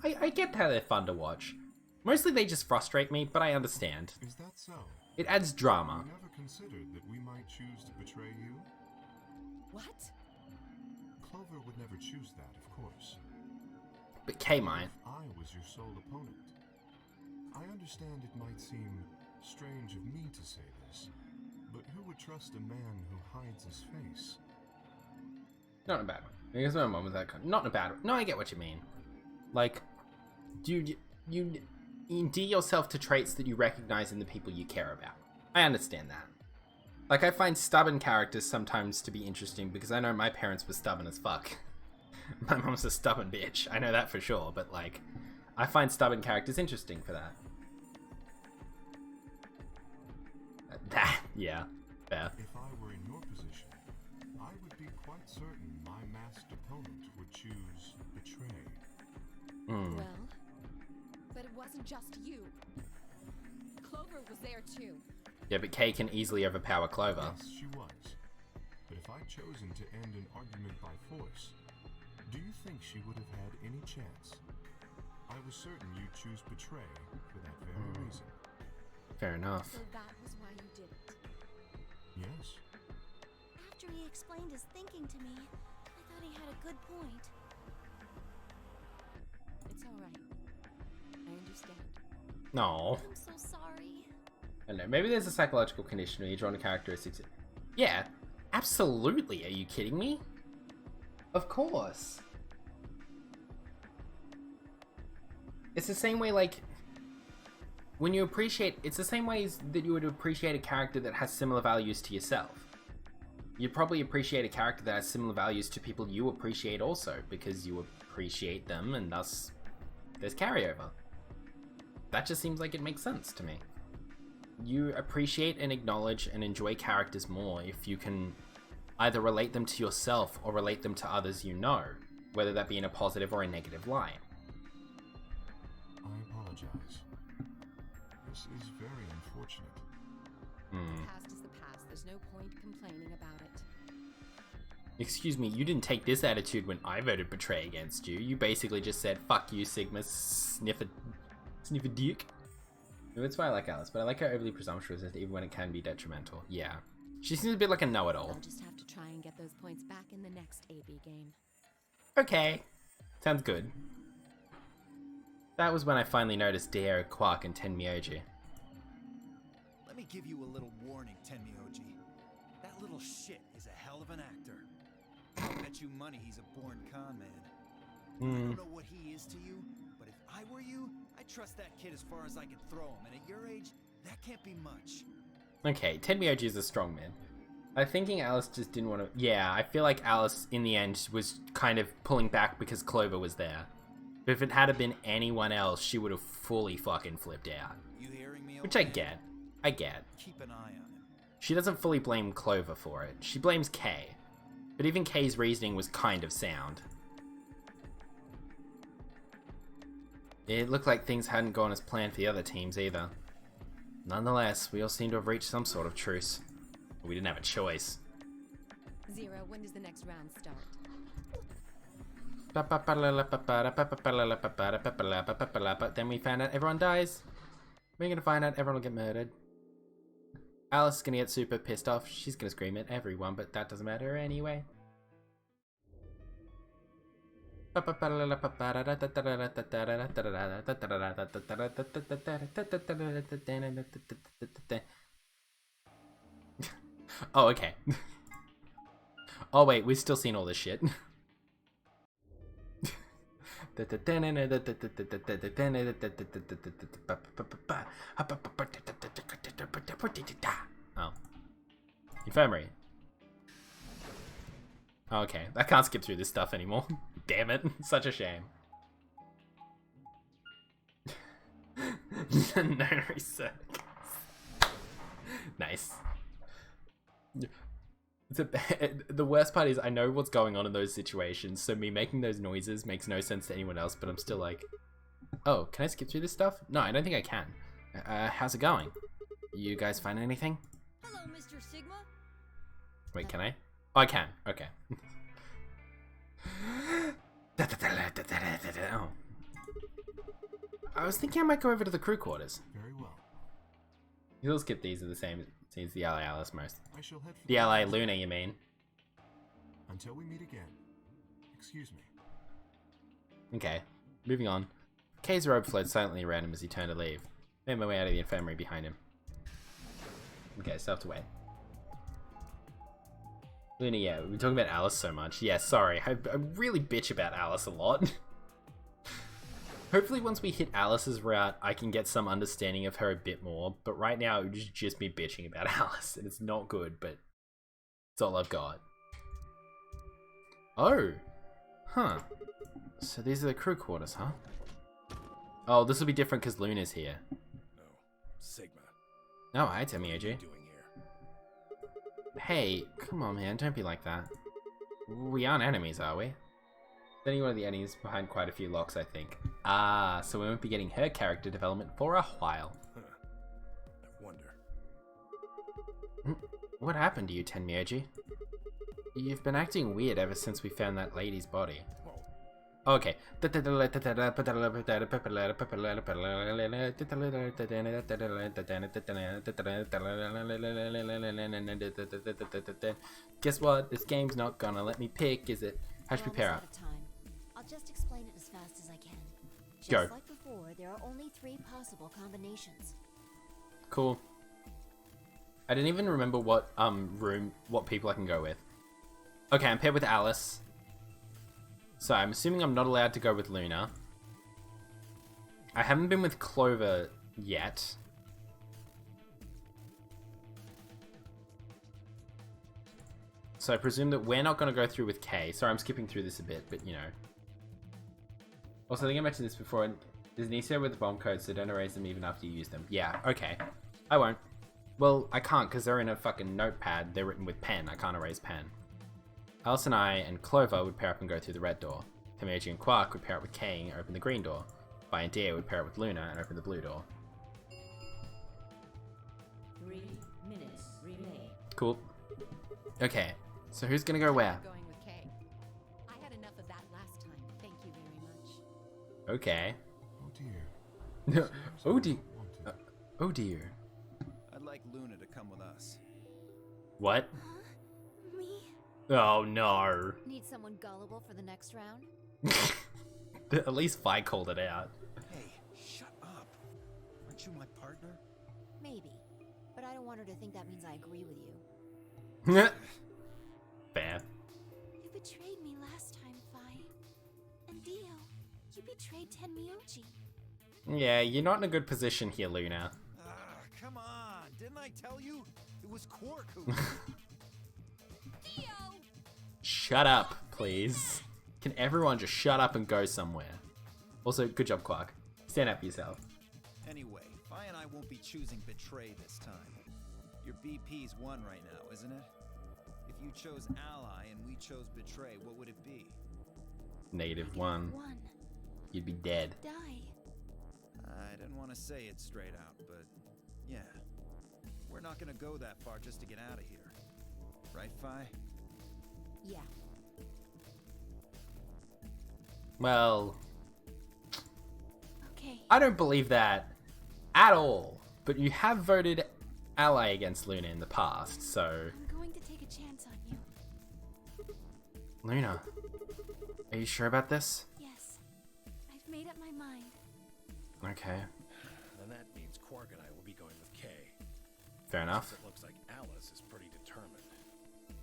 I get how they're fun to watch. Mostly they just frustrate me, but I understand. Is that so? It adds drama. You never considered that we might choose to betray you? What? Clover would never choose that, of course. But Kay might. If I was your sole opponent. I understand it might seem strange of me to say this, but who would trust a man who hides his face? Not in a bad way. I guess my mom was that kind. Not in a bad way. No, I get what you mean. Like, you endear yourself to traits that you recognize in the people you care about. I understand that. Like, I find stubborn characters sometimes to be interesting because I know my parents were stubborn as fuck. My mom's a stubborn bitch. I know that for sure, but like, I find stubborn characters interesting for that. Yeah, fair. If I were in your position, I would be quite certain my masked opponent would choose betray. Mm. Well, but it wasn't just you. Clover was there too. Yeah, but Kay can easily overpower Clover. Yes, she was. But if I'd chosen to end an argument by force, do you think she would have had any chance? I was certain you'd choose betray for that very reason. Fair enough. So that was why you did it. Yes. After he explained his thinking to me, I thought he had a good point. It's all right. I understand. No. I'm so sorry. I don't know. Maybe there's a psychological condition where you're drawn to characteristics. Yeah, absolutely. Are you kidding me? Of course. It's the same way, like, when you appreciate, it's the same ways that you would appreciate a character that has similar values to yourself. You'd probably appreciate a character that has similar values to people you appreciate also, because you appreciate them and thus there's carryover. That just seems like it makes sense to me. You appreciate and acknowledge and enjoy characters more if you can either relate them to yourself or relate them to others you know, whether that be in a positive or a negative light. I apologize. This is very unfortunate. The past is the past. There's no point complaining about it. Excuse me, you didn't take this attitude when I voted betray against you. You basically just said, fuck you, Sigma, sniff a dick. That's why I like Alice, but I like her overly presumptuous even when it can be detrimental. Yeah. She seems a bit like a know-it-all. I'll just have to try and get those points back in the next AB game. Okay. Sounds good. That was when I finally noticed Daero, Quark, and Tenmyoji. Let me give you a little warning, Tenmyoji. That little shit is a hell of an actor. I'll bet you money he's a born con man. I don't know what he is to you, but if I were you, I'd trust that kid as far as I could throw him, and at your age, that can't be much. Okay, Tenmyoji is a strong man. I'm thinking Alice just didn't want to... Yeah, I feel like Alice, in the end, was kind of pulling back because Clover was there. But if it had been anyone else, she would have fully fucking flipped out. You hearing me? Which I get. I get. Keep an eye on him. She doesn't fully blame Clover for it. She blames Kay. But even Kay's reasoning was kind of sound. It looked like things hadn't gone as planned for the other teams either. Nonetheless, we all seem to have reached some sort of truce. But we didn't have a choice. Zero, when does the next round start? Then we found out everyone dies. We're gonna find out everyone will get murdered. Alice is gonna get super pissed off. She's gonna scream at everyone, but that doesn't matter anyway. Oh, okay. Oh wait, we've still seen all this shit. Oh. Infirmary. Oh, okay, I can't skip through this stuff anymore. Damn it, such a shame. No research. Nice. The worst part is I know what's going on in those situations, so me making those noises makes no sense to anyone else, but I'm still like, oh, can I skip through this stuff? No, I don't think I can. How's it going? You guys find anything? Hello, Mr. Sigma. Wait, can I? Oh, I can. Okay. Oh. I was thinking I might go over to the crew quarters. Very well. You'll skip these are the same as the Ally Alice most. I shall head for The Ally Luna, you mean? Until we meet again. Excuse me. Okay, moving on. Kay's robe floats silently around him as he turned to leave. Made my way out of the infirmary behind him. Okay, so I have to wait. Luna, yeah, we're talking about Alice so much. Yeah, sorry, I really bitch about Alice a lot. Hopefully once we hit Alice's route, I can get some understanding of her a bit more, but right now it would just me bitching about Alice, and it's not good, but it's all I've got. Oh! Huh. So these are the crew quarters, huh? Oh, this will be different because Luna's here. No. Sigma. Oh, hi, What are you Tenmyoji. doing here? Hey, come on, man. Don't be like that. We aren't enemies, are we? Then one of the enemies behind quite a few locks, I think. Ah, so we won't be getting her character development for a while. Huh. I wonder. What happened to you, Tenmyoji? You've been acting weird ever since we found that lady's body. Okay. Guess what? This game's not gonna let me pick, is it? How should we pair up? I'll just explain it as fast as I can. Just Go. like before, there are only 3 possible combinations. Cool. I didn't even remember what what people I can go with. Okay, I'm paired with Alice. So I'm assuming I'm not allowed to go with Luna. I haven't been with Clover yet. So I presume that we're not going to go through with Kay. Sorry, I'm skipping through this a bit, but you know. Also, I think I mentioned this before. There's an Easter egg with the bomb codes, so don't erase them even after you use them. Yeah, okay. I won't. Well, I can't because they're in a fucking notepad. They're written with pen. I can't erase pen. Alice and I and Clover would pair up and go through the red door. Tomoji and Quark would pair up with Kay and open the green door. Vi and Dia would pair up with Luna and open the blue door. 3 minutes remain. Cool. Okay, so who's gonna go where? Going with Kay. I had enough of that last time. Thank you very much. Okay. Oh dear. Oh dear. Oh dear. I'd like Luna to come with us. What? Me? Oh no. Need someone gullible for the next round? At least Vi called it out. Hey, shut up. Aren't you my partner? Maybe. But I don't want her to think that means I agree with you. Fair. You betrayed me last time, Fi. And Dio, you betrayed Tenmyoji. Yeah, you're not in a good position here, Luna. Come on. Didn't I tell you? It was Quark who... Dio! Shut up, please. Can everyone just shut up and go somewhere? Also, good job, Quark. Stand up for yourself. Anyway, Vi and I won't be choosing betray this time. Your BP's 1 right now, isn't it? If you chose ally and we chose betray, what would it be? -1. 1. You'd be dead. Die. I didn't want to say it straight out, but yeah. We're not gonna go that far just to get out of here. Right, Fi? Yeah. Well, Okay. I don't believe that at all. But you have voted ally against Luna in the past, so... I'm going to take a chance on you. Luna, are you sure about this? Yes. I've made up my mind. Okay, Then that means Quark and I will be going with Kay. fair enough. It looks like Alice is pretty determined.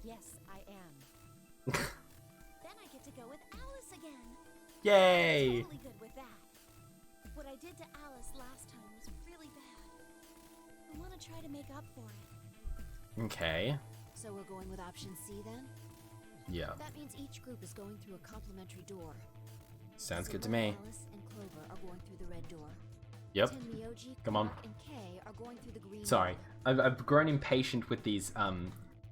Yes, I am. Then I get to go with Alice again. Yay! Totally good with that. What I did to Alice last time was really bad. I want to try to make up for it. Okay, So we're going with option C then? yeah, That means each group is going through a complementary door. sounds So good to both me. Alice and Clover are going through the red door. Yep. Tenmyoji, Come on. Quark, and Kay are going through the green Sorry, door. I've grown impatient with these,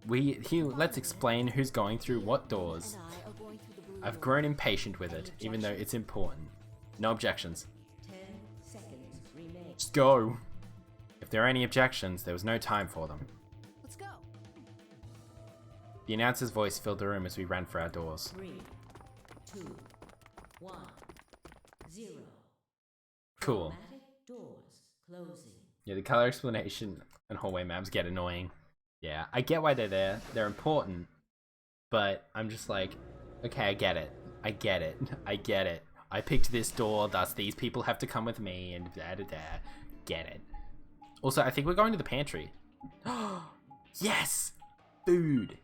let's explain who's going through what doors. And I are going through the blue I've door. grown impatient with it, even though it's important. No objections. 10 seconds remain. Just go. If there are any objections, there was no time for them. Let's go. The announcer's voice filled the room as we ran for our doors. 3, 2, 1, 0. Cool. Automatic doors closing. Yeah, the color explanation and hallway maps get annoying. Yeah, I get why they're there. They're important. But I'm just like, okay, I get it. I get it. I get it. I picked this door, thus these people have to come with me, and da-da-da. Get it. Also, I think we're going to the pantry. Yes! Food!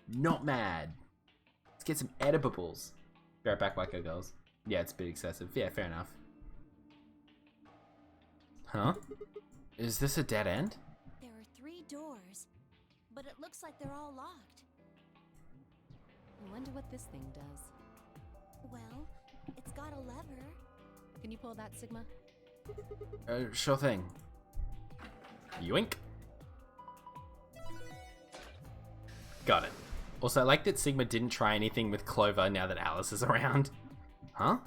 Not mad. Let's get some edibles. Be right back, Wacko Girls. Yeah, it's a bit excessive. Yeah, fair enough. Huh? Is this a dead end? There are 3 doors, but it looks like they're all locked. I wonder what this thing does. Well, it's got a lever. Can you pull that, Sigma? Sure thing. Yoink. Got it. Also, I like that Sigma didn't try anything with Clover now that Alice is around. Huh?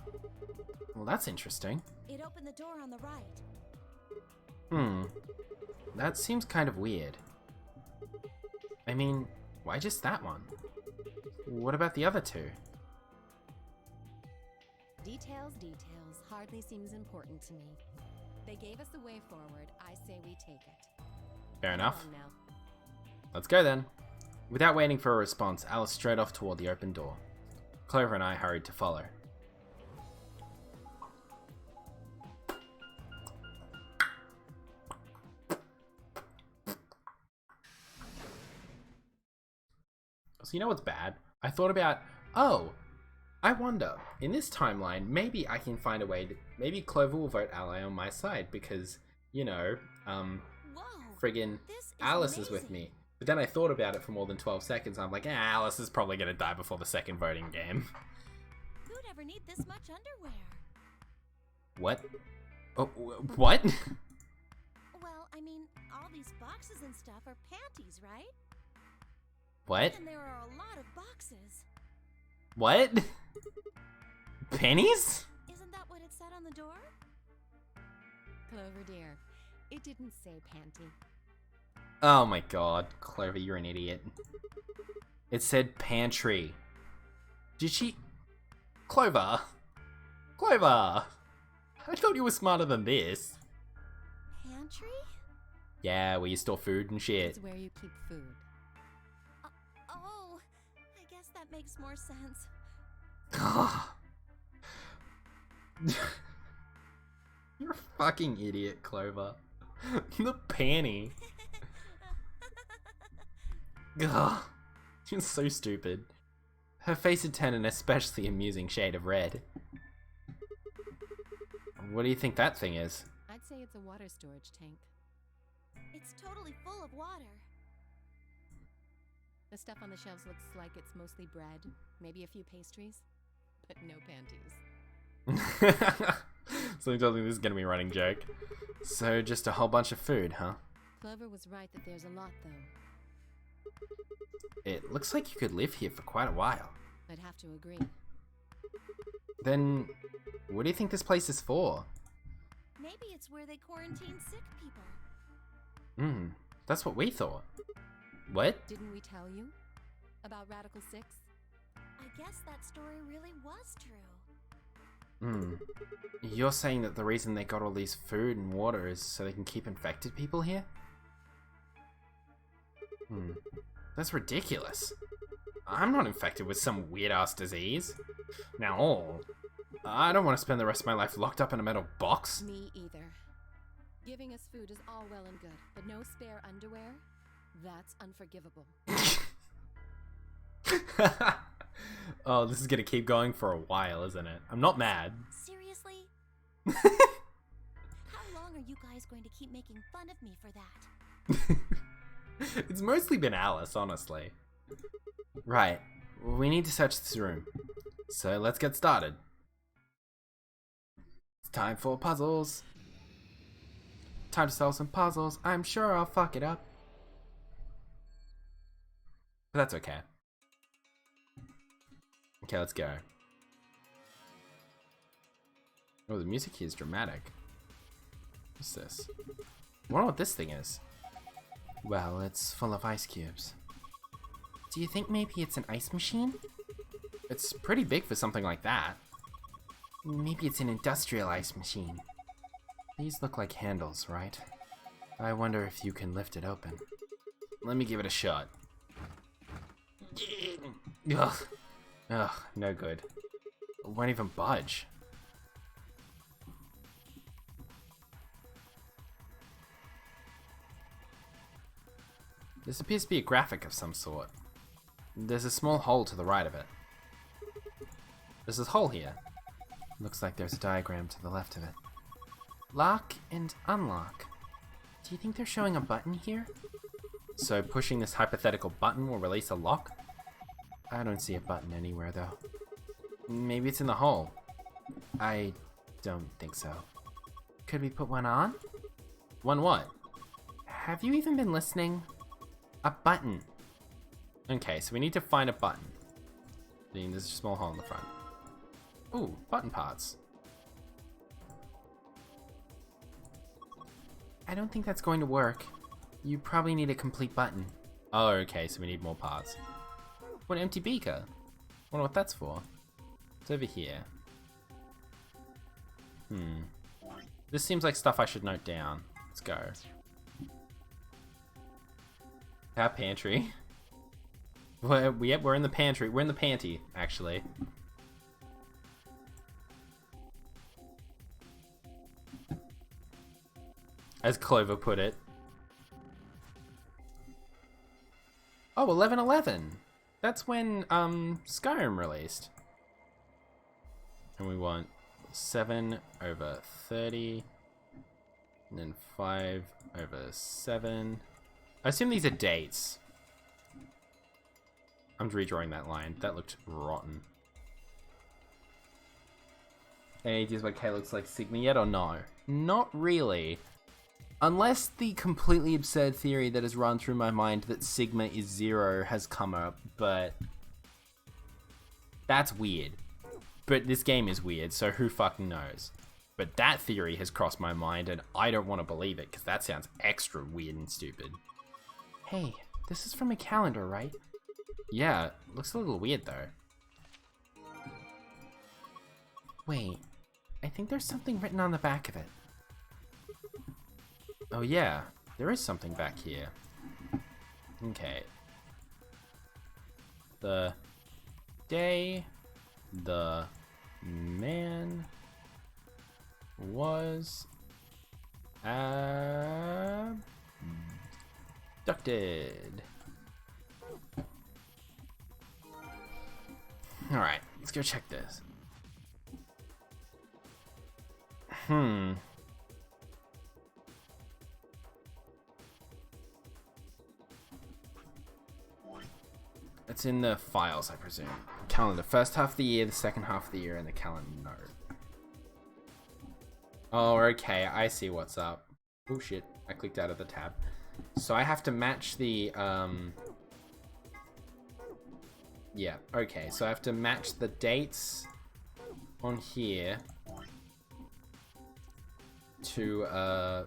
Well, that's interesting. It opened the door on the right. That seems kind of weird. I mean, why just that one? What about the other two? Details hardly seems important to me. They gave us the way forward. I say we take it. Fair enough. Come on now. Let's go then. Without waiting for a response, Alice strode off toward the open door. Clover and I hurried to follow. So you know what's bad? I thought about, oh, I wonder, in this timeline, maybe I can find a way to, maybe Clover will vote ally on my side because, you know, friggin' Alice is with me. But then I thought about it for more than 12 seconds. I'm like, Alice is probably gonna die before the second voting game. Who'd ever need this much underwear? What? Oh, what? Well, I mean, all these boxes and stuff are panties, right? What? And there are a lot of boxes. What? Pennies? Isn't that what it said on the door? Clover dear, it didn't say panty. Oh my god, Clover, you're an idiot. It said pantry. Did she... Clover! Clover! I thought you were smarter than this. Pantry? Yeah, where you store food and shit. It's where you keep food. Oh, I guess that makes more sense. You're a fucking idiot, Clover. The panty. Ugh. She's so stupid. Her face had turned an especially amusing shade of red. What do you think that thing is? I'd say it's a water storage tank. It's totally full of water. The stuff on the shelves looks like it's mostly bread, maybe a few pastries, but no panties. So you told me this is gonna be a running joke. So just a whole bunch of food, huh? Clover was right that there's a lot, though. It looks like you could live here for quite a while. I'd have to agree. Then, what do you think this place is for? Maybe it's where they quarantine sick people. That's what we thought. What? Didn't we tell you about Radical 6? I guess that story really was true. You're saying that the reason they got all these food and water is so they can keep infected people here? That's ridiculous. I'm not infected with some weird-ass disease. Now, I don't want to spend the rest of my life locked up in a metal box. Me either. Giving us food is all well and good, but no spare underwear? That's unforgivable. Oh, this is gonna keep going for a while, isn't it? I'm not mad. Seriously? How long are you guys going to keep making fun of me for that? It's mostly been Alice, honestly. Right, we need to search this room. So let's get started. It's time for puzzles. Time to solve some puzzles. I'm sure I'll fuck it up. But that's okay. Okay, let's go. Oh, the music here is dramatic. What's this? I wonder what this thing is. Well, it's full of ice cubes. Do you think maybe it's an ice machine? It's pretty big for something like that. Maybe it's an industrial ice machine. These look like handles, right? I wonder if you can lift it open. Let me give it a shot. Ugh. Ugh, no good. It won't even budge. This appears to be a graphic of some sort. There's a small hole to the right of it. There's this hole here. Looks like there's a diagram to the left of it. Lock and unlock. Do you think they're showing a button here? So pushing this hypothetical button will release a lock? I don't see a button anywhere though. Maybe it's in the hole. I don't think so. Could we put one on? One what? Have you even been listening? A button. Okay, so we need to find a button. There's a small hole in the front. Ooh, button parts. I don't think that's going to work. You probably need a complete button. Oh, okay, so we need more parts. What, an empty beaker? Wonder what that's for. It's over here. This seems like stuff I should note down. Let's go. Our pantry. We're in the pantry. We're in the panty, actually. As Clover put it. Oh, 11/11. That's when Skyrim released. And we want 7/30. And then 5/7. I assume these are dates. I'm redrawing that line. That looked rotten. Any ideas what K looks like Sigma yet or no? Not really. Unless the completely absurd theory that has run through my mind that Sigma is 0 has come up, but that's weird. But this game is weird, so who fucking knows? But that theory has crossed my mind, and I don't want to believe it, because that sounds extra weird and stupid. Hey, this is from a calendar, right? Yeah, looks a little weird though. Wait, I think there's something written on the back of it. Oh yeah, there is something back here. Okay. The day the man was abducted. Alright, let's go check this. It's in the files, I presume. Calendar. First half of the year, the second half of the year, and the calendar note. Oh, okay. I see what's up. Oh, shit. I clicked out of the tab. So I have to match the, yeah, okay. So I have to match the dates on here to, a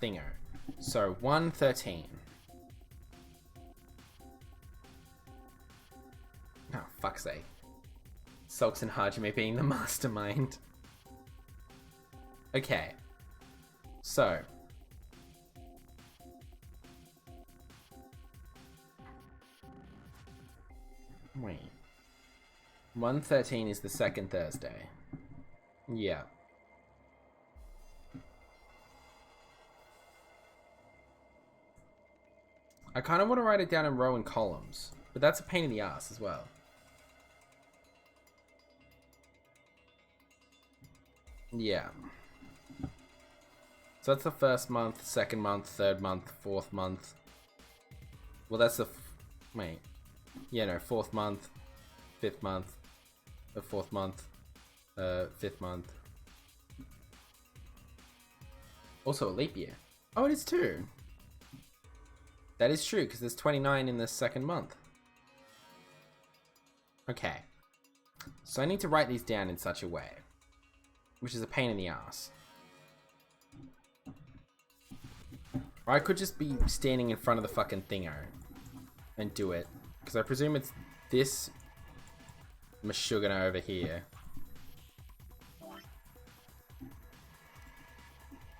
thinger. So 1/13. Oh, fuck's sake. Sulks and Hajime being the mastermind. Okay. So. Wait. 1/13 is the second Thursday. Yeah. I kind of want to write it down in row and columns, but that's a pain in the ass as well. Yeah. So that's the first month, second month, third month, fourth month. Well, that's the... wait. Yeah, no, fourth month, fifth month, fourth month, fifth month. Also a leap year. Oh, it is too. That is true, because there's 29 in the second month. Okay. So I need to write these down in such a way, which is a pain in the ass. Or I could just be standing in front of the fucking thingo and do it. Because I presume it's this Mashugana over here.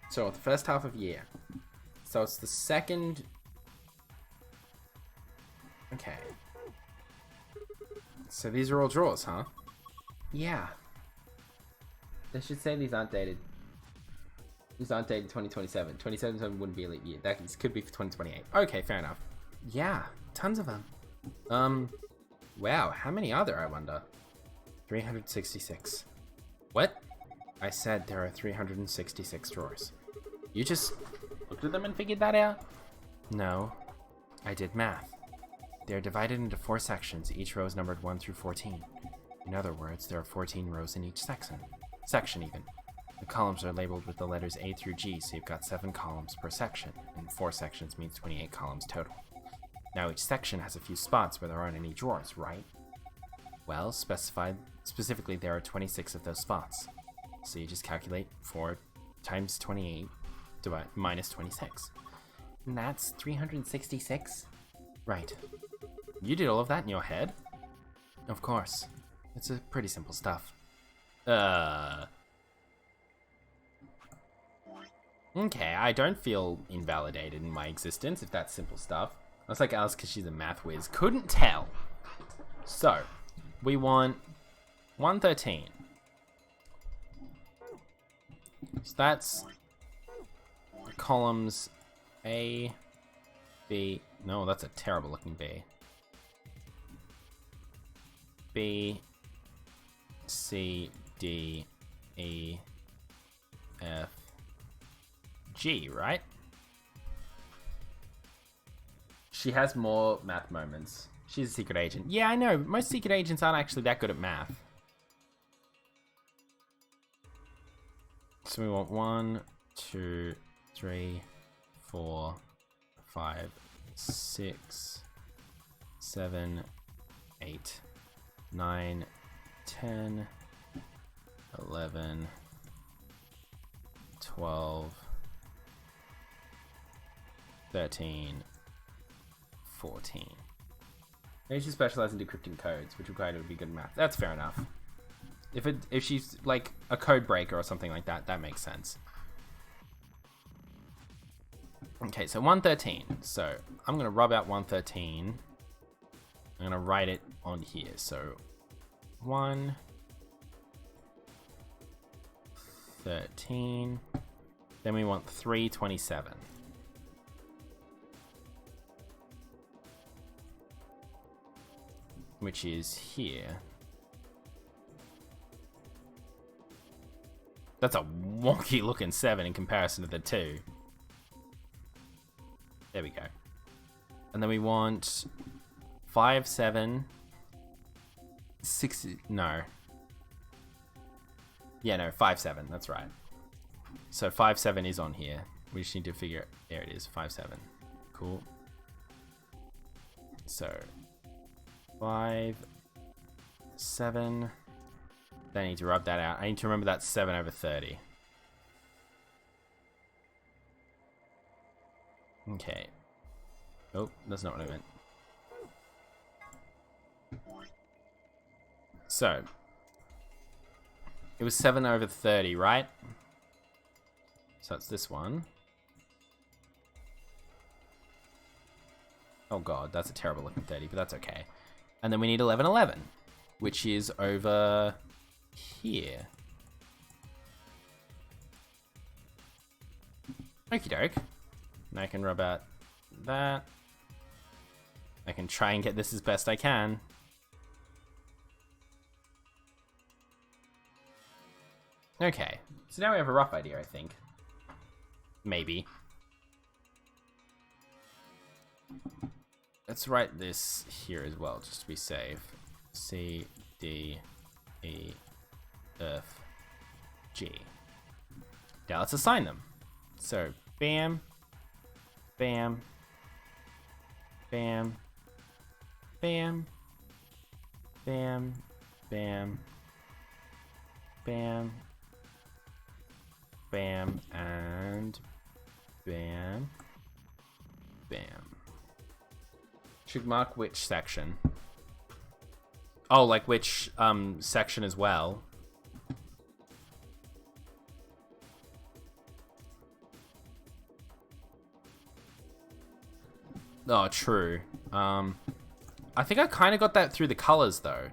So the first half of year. So it's the second... okay. So these are all draws, huh? Yeah. They should say these aren't dated. These aren't dated 2027. 2027 wouldn't be a leap year. That could be for 2028. Okay, fair enough. Yeah, tons of them. Wow, how many are there, I wonder? 366. What? I said there are 366 drawers. You just looked at them and figured that out? No, I did math. They are divided into 4 sections. Each row is numbered 1 through 14. In other words, there are 14 rows in each section even. The columns are labeled with the letters A through G, so you've got 7 columns per section, and 4 sections means 28 columns total. Now each section has a few spots where there aren't any drawers, right? Well, specifically there are 26 of those spots. So you just calculate 4 times 28 minus 26. And that's 366? Right. You did all of that in your head? Of course. It's a pretty simple stuff. Okay, I don't feel invalidated in my existence if that's simple stuff. That's like Alice because she's a math whiz. Couldn't tell. So, we want 113. So that's columns A, B. No, that's a terrible looking B. B, C, D, E, F, G, right? She has more math moments. She's a secret agent. Yeah, I know. Most secret agents aren't actually that good at math. So we want 1, 2, 3, 4, 5, 6, 7, 8, 9, 10, 11, 12, 13, 14. Maybe she specializes in decrypting codes, which required her to be good at math. That's fair enough. If she's like a code breaker or something like that, that makes sense. Okay, so 113. So I'm gonna rub out 113. I'm gonna write it on here. So 113. Then we want 327. Which is here. That's a wonky looking 7 in comparison to the 2. There we go. And then we want 5, 7, 6, no. Yeah, no, 5, 7, that's right. So 5, 7 is on here. We just need to figure, there it is, 5, 7. Cool. So 5, 7. Then I need to rub that out. I need to remember that's 7 over 30. Okay. Oh, that's not what I meant. So, it was 7 over 30, right? So it's this one. Oh god, that's a terrible looking 30, but that's okay. And then we need 11, 11, which is over here. Okie doke. And I can rub out that. I can try and get this as best I can. Okay, so now we have a rough idea, I think. Maybe. Let's write this here as well, just to be safe. C, D, E, F, G. Now let's assign them. So, bam, bam, bam, bam, bam, bam, bam, bam, and bam, bam. Should mark which section. Oh, like which section as well. Oh, true. I think I kind of got that through the colors, though.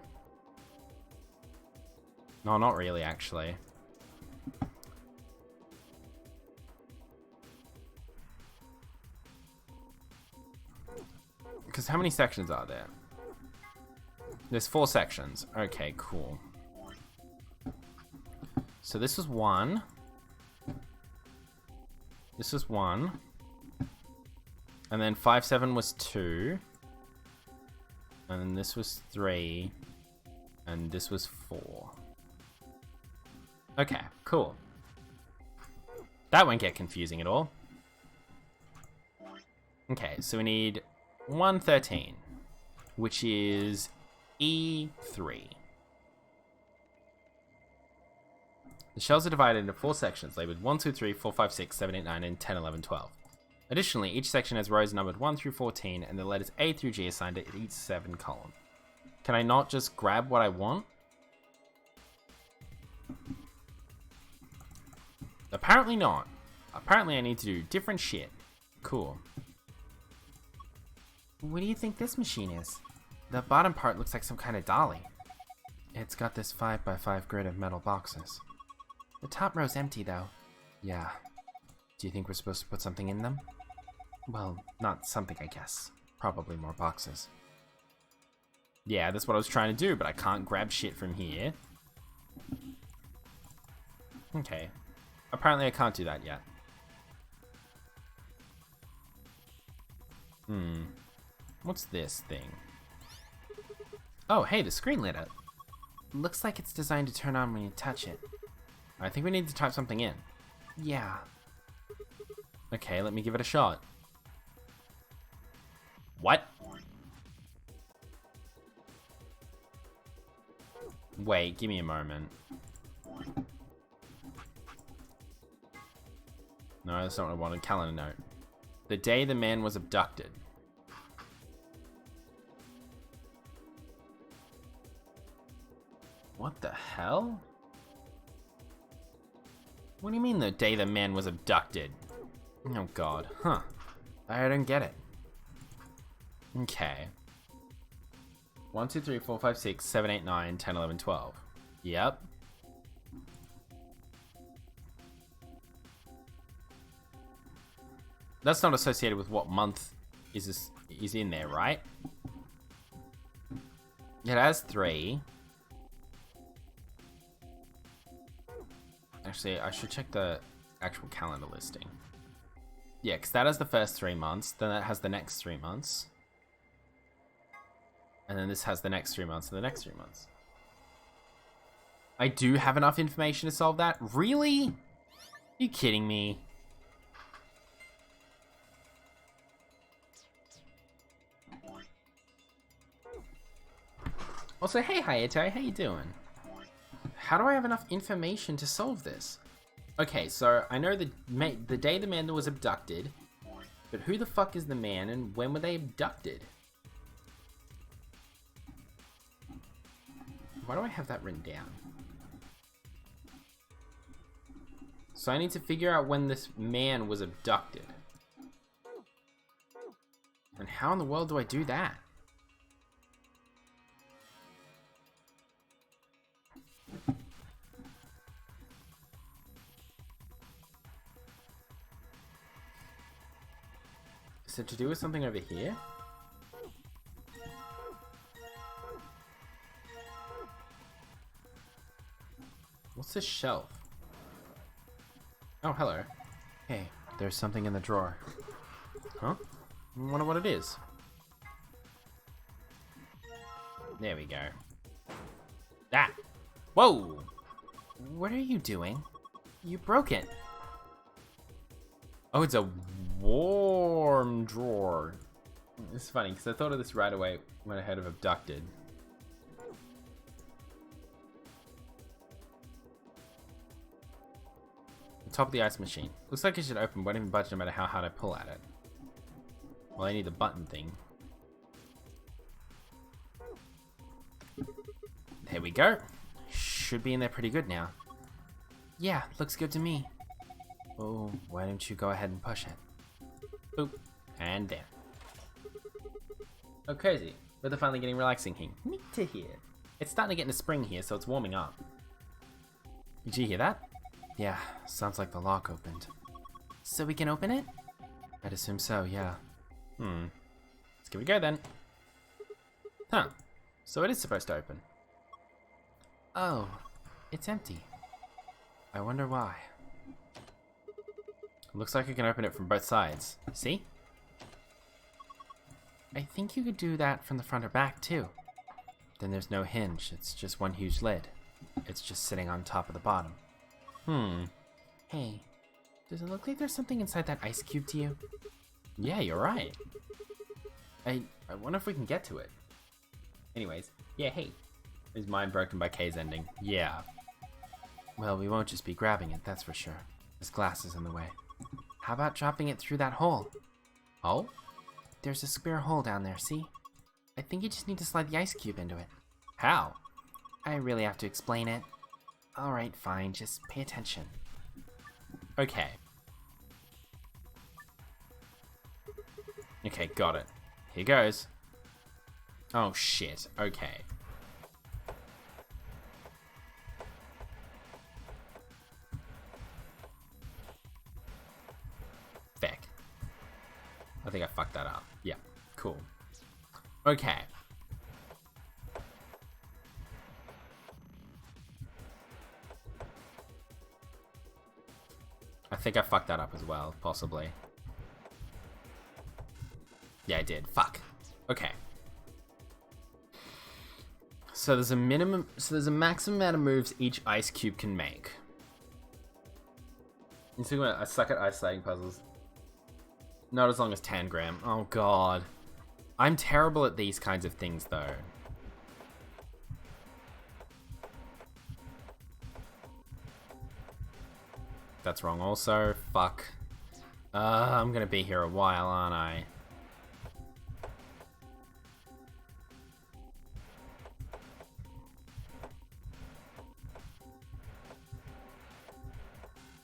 No, not really, actually. Because how many sections are there? There's 4 sections. Okay, cool. So this was 1. This was 1. And then 5, 7 was 2. And then this was 3. And this was 4. Okay, cool. That won't get confusing at all. Okay, so we need 113, which is E3. The shells are divided into 4 sections labeled 1, 2, 3, 4, 5, 6, 7, 8, 9, and 10, 11, 12. Additionally, each section has rows numbered 1 through 14 and the letters A through G assigned to each 7 column. Can I not just grab what I want? Apparently not. Apparently I need to do different shit. Cool. What do you think this machine is? The bottom part looks like some kind of dolly. It's got this 5x5 grid of metal boxes. The top row's empty though. Yeah. Do you think we're supposed to put something in them? Well, not something, I guess. Probably more boxes. Yeah, that's what I was trying to do, but I can't grab shit from here. Okay. Apparently I can't do that yet. What's this thing? Oh, hey, the screen lit up. Looks like it's designed to turn on when you touch it. I think we need to type something in. Yeah. Okay, let me give it a shot. What? Wait, give me a moment. No, that's not what I wanted. Calendar note. The day the man was abducted. What the hell? What do you mean the day the man was abducted? Oh god, huh. I don't get it. Okay. 1, 2, 3, 4, 5, 6, 7, 8, 9, 10, 11, 12. Yep. That's not associated with what month is in there, right? It has 3. Actually, I should check the actual calendar listing. Yeah, because that has the first 3 months, then that has the next 3 months. And then this has the next 3 months and the next 3 months. I do have enough information to solve that? Really? Are you kidding me? Also, hey Hayato, how you doing? How do I have enough information to solve this? Okay, so I know the day the man was abducted, but who the fuck is the man and when were they abducted? Why do I have that written down? So I need to figure out when this man was abducted. And how in the world do I do that? Is it to do with something over here? What's this shelf? Oh, hello. Hey, there's something in the drawer. Huh? I wonder what it is. There we go. Ah! Whoa! What are you doing? You broke it. Oh, it's a warm drawer. It's funny, because I thought of this right away when I heard of abducted. The top of the ice machine. Looks like it should open, won't even budge no matter how hard I pull at it. Well, I need the button thing. There we go. Should be in there pretty good now. Yeah, looks good to me. Oh, why don't you go ahead and push it? Boop. And there. Oh, crazy. Weather finally getting relaxing here. Neat to hear. It's starting to get into spring here, so it's warming up. Did you hear that? Yeah, sounds like the lock opened. So we can open it? I'd assume so, yeah. Let's give it a go then. Huh. So it is supposed to open. Oh, it's empty. I wonder why. Looks like I can open it from both sides. See? I think you could do that from the front or back too. Then there's no hinge, it's just one huge lid. It's just sitting on top of the bottom. Hey, does it look like there's something inside that ice cube to you? Yeah, you're right. I wonder if we can get to it. Anyways, yeah, hey. Is mine broken by K's ending? Yeah. Well, we won't just be grabbing it, that's for sure. This glass is in the way. How about dropping it through that hole? Oh? There's a square hole down there, see? I think you just need to slide the ice cube into it. How? I really have to explain it. Alright, fine, just pay attention. Okay. Okay, got it. Here goes. Oh shit, okay. Feck. I think I fucked that up. Yeah, cool. Okay. I think I fucked that up as well, possibly. Yeah, I did. Fuck. Okay. So there's a maximum amount of moves each ice cube can make. You see what I suck at isolating puzzles. Not as long as Tangram. Oh god. I'm terrible at these kinds of things though. That's wrong also. Fuck. I'm gonna be here a while, aren't I?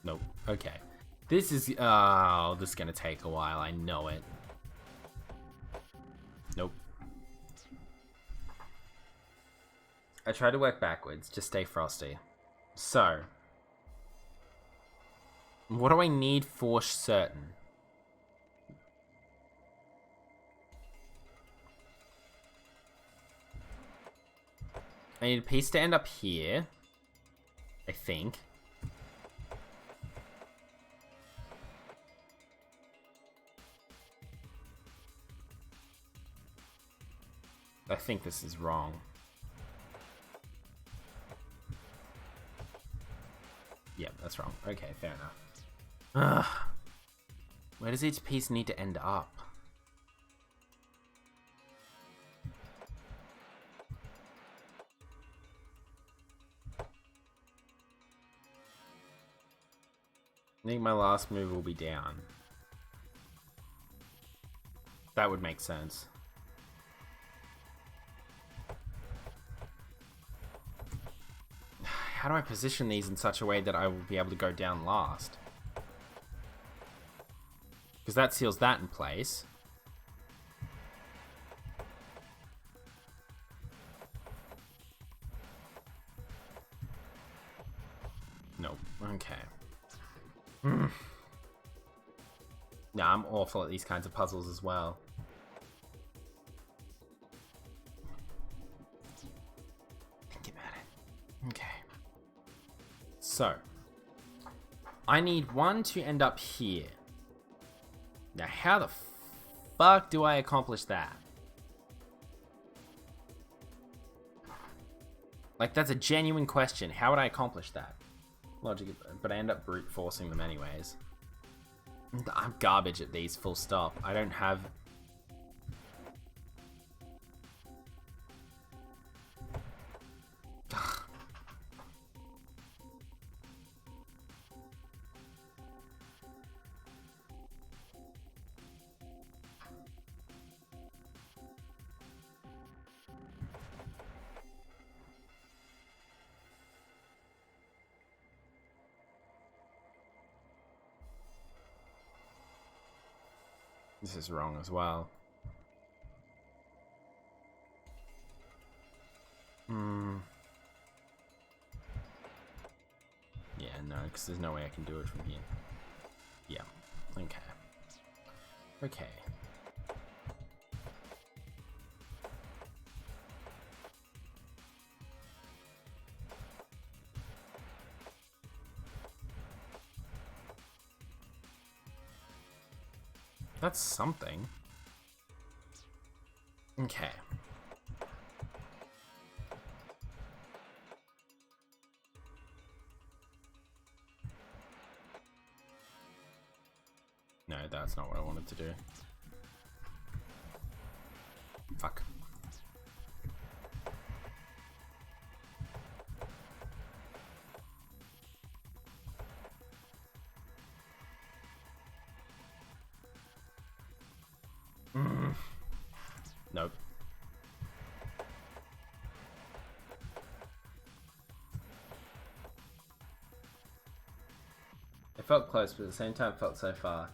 Nope. Okay. This is... oh, this is gonna take a while. I know it. Nope. I tried to work backwards. Just stay frosty. So... what do I need for certain? I need a piece to end up here. I think. I think this is wrong. Yeah, that's wrong. Okay, fair enough. Ugh. Where does each piece need to end up? I think my last move will be down. That would make sense. How do I position these in such a way that I will be able to go down last? Because that seals that in place. Nope. Okay. Nah, I'm awful at these kinds of puzzles as well. Think about it. Okay. So, I need one to end up here. Now, how the fuck do I accomplish that? Like, that's a genuine question. How would I accomplish that? Logic, but I end up brute forcing them anyways. I'm garbage at these, full stop. I don't have... This is wrong as well. Yeah, no, because there's no way I can do it from here. Yeah, okay. Okay. That's something. Okay. No, that's not what I wanted to do. Nope. It felt close, but at the same time it felt so far.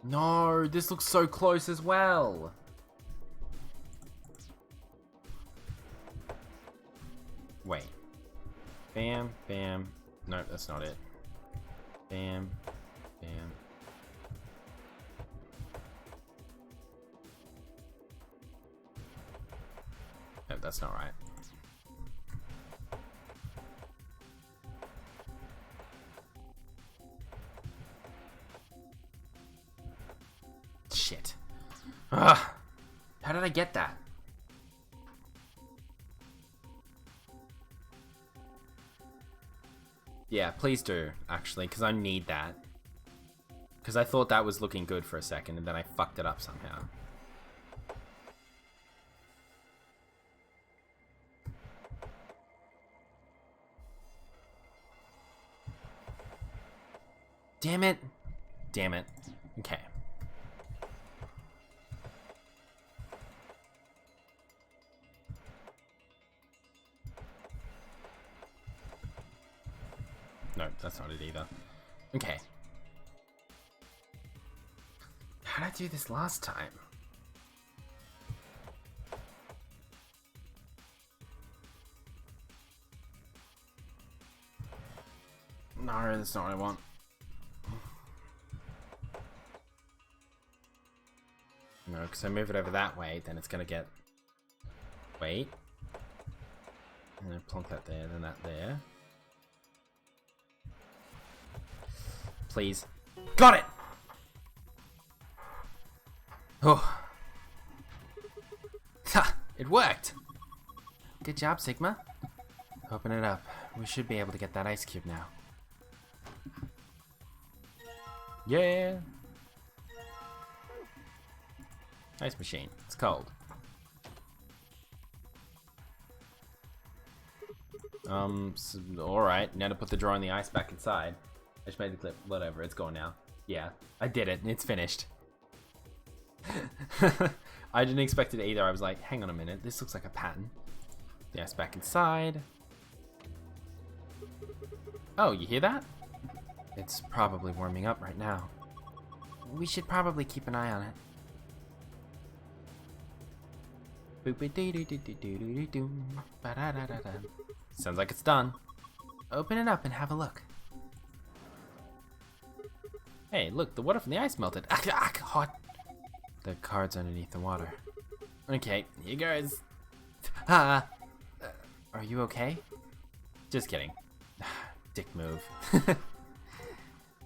No, this looks so close as well. Wait. Bam, bam. No, that's not it. Bam, bam. No, that's not right. Shit. Ugh. How did I get that? Yeah, please do, actually, because I need that. Because I thought that was looking good for a second, and then I fucked it up somehow. Damn it. Damn it. Okay. No, that's not it either. Okay. How did I do this last time? No, that's not what I want. No, because I move it over that way, then it's gonna get... Wait. And then plonk that there, then that there. Please. Got it! Oh. Ha! It worked! Good job, Sigma. Open it up. We should be able to get that ice cube now. Yeah! Ice machine. It's cold. So, alright. Now to put the drawer in the ice back inside. I just made the clip. Whatever, it's going now. Yeah, I did it. It's finished. I didn't expect it either. I was like, hang on a minute. This looks like a pattern. The ice back inside. Oh, you hear that? It's probably warming up right now. We should probably keep an eye on it. Sounds like it's done. Open it up and have a look. Hey, look, the water from the ice melted. Hot. The card's underneath the water. Okay, here goes. Are you okay? Just kidding. Dick move.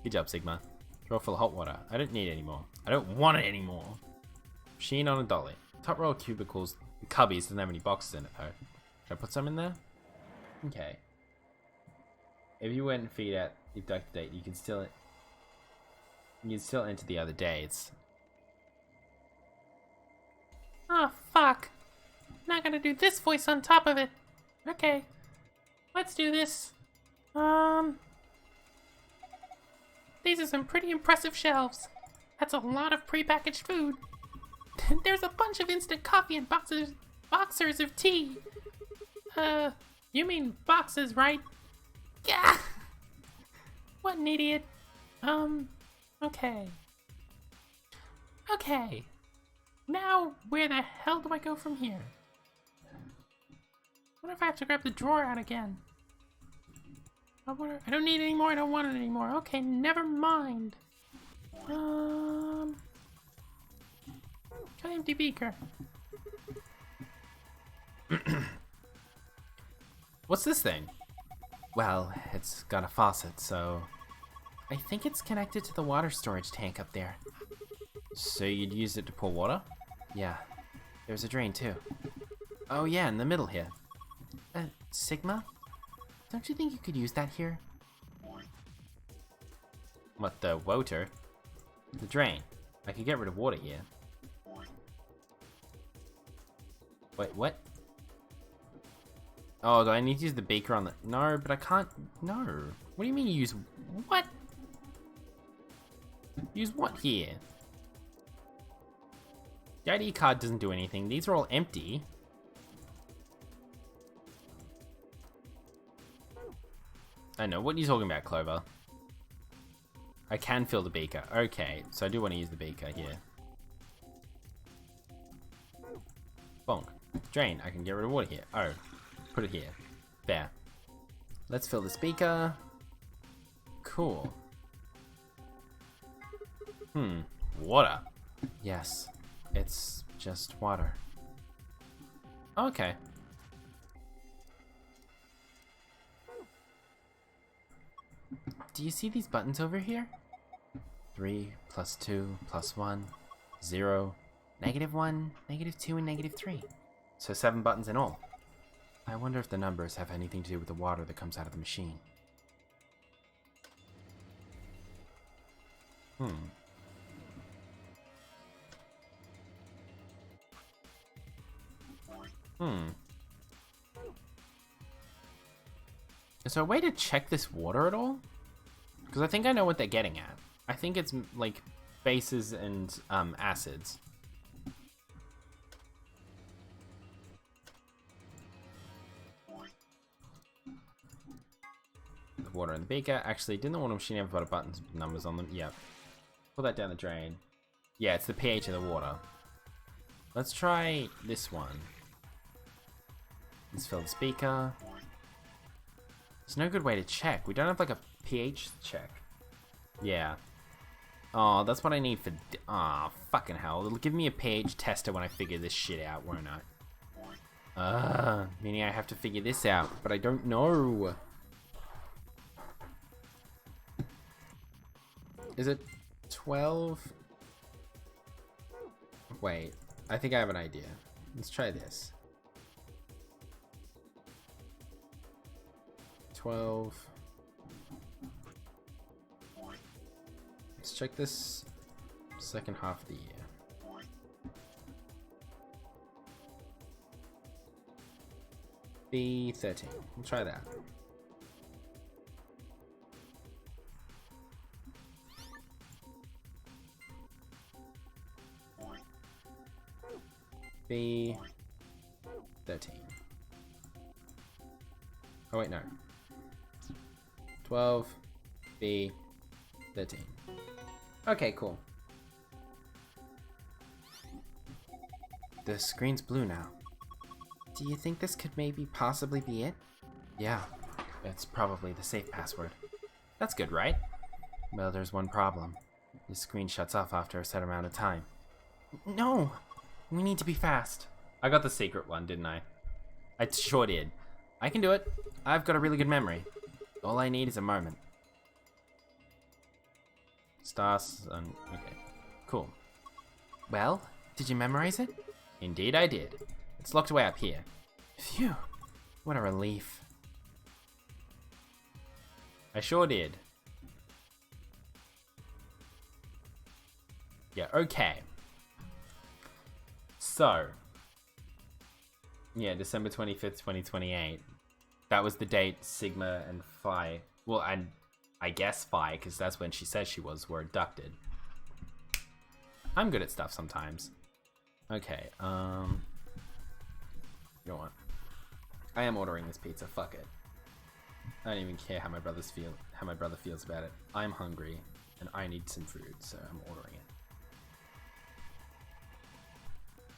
Good job, Sigma. Drawer full of hot water. I don't need any more. I don't want it anymore. Machine on a dolly. Top row of cubicles. The cubbies doesn't have any boxes in it though. Should I put some in there? Okay. If you went and feed out the abducted date, you can still enter the other days. Oh, fuck. Not gonna do this voice on top of it. Okay. Let's do this. These are some pretty impressive shelves. That's a lot of prepackaged food. There's a bunch of instant coffee and boxers of tea. You mean boxes, right? Yeah! What an idiot. Okay. Okay. Now, where the hell do I go from here? What if I have to grab the drawer out again? I don't need it anymore, I don't want it anymore. Okay, never mind. Empty beaker. What's this thing? Well, it's got a faucet, so... I think it's connected to the water storage tank up there. So you'd use it to pour water? Yeah. There's a drain, too. Oh yeah, in the middle here. Sigma? Don't you think you could use that here? What, the water? The drain. I could get rid of water here. Wait, what? Oh, do I need to use the beaker on the... No, but I can't... No. What do you mean use... What? Use what here? The ID card doesn't do anything. These are all empty. I know. What are you talking about, Clover? I can fill the beaker. Okay, so I do want to use the beaker here. Bonk. Drain. I can get rid of water here. Oh. Put it here. There. Let's fill this beaker. Cool. Water. Yes. It's just water. Okay. Do you see these buttons over here? 3 + 2 + 1 0 -1 -2 and -3. So 7 buttons in all. I wonder if the numbers have anything to do with the water that comes out of the machine. Is there a way to check this water at all? Because I think I know what they're getting at. I think it's like bases and acids. The water in the beaker. Actually, didn't the water machine have a lot of buttons with numbers on them? Yep. Pull that down the drain. Yeah, it's the pH of the water. Let's try this one. Let's fill the beaker. There's no good way to check. We don't have like a pH check. Yeah. Oh, that's what I need for... Ah, fucking hell. It'll give me a pH tester when I figure this shit out, won't I? Meaning I have to figure this out, but I don't know. Is it 12? Wait, I think I have an idea. Let's try this. 12. Let's check this second half of the year. B13. We'll try that. B13. Oh wait, no. 12 B13. Okay, cool. The screen's blue now. Do you think this could maybe possibly be it? Yeah, it's probably the safe password. That's good, right? Well, there's one problem. The screen shuts off after a set amount of time. No! We need to be fast. I got the secret one, didn't I? I sure did. I can do it. I've got a really good memory. All I need is a moment. Stars and... okay. Cool. Well, did you memorize it? Indeed I did. It's locked away up here. Phew. What a relief. I sure did. Yeah, okay. So. Yeah, December 25th, 2028. That was the date Sigma and Phi, well, and I guess Phi, because that's when she says she was, were abducted. I'm good at stuff sometimes. Okay, you know what? I am ordering this pizza, fuck it. I don't even care how my brother feels about it. I'm hungry, and I need some food, so I'm ordering it.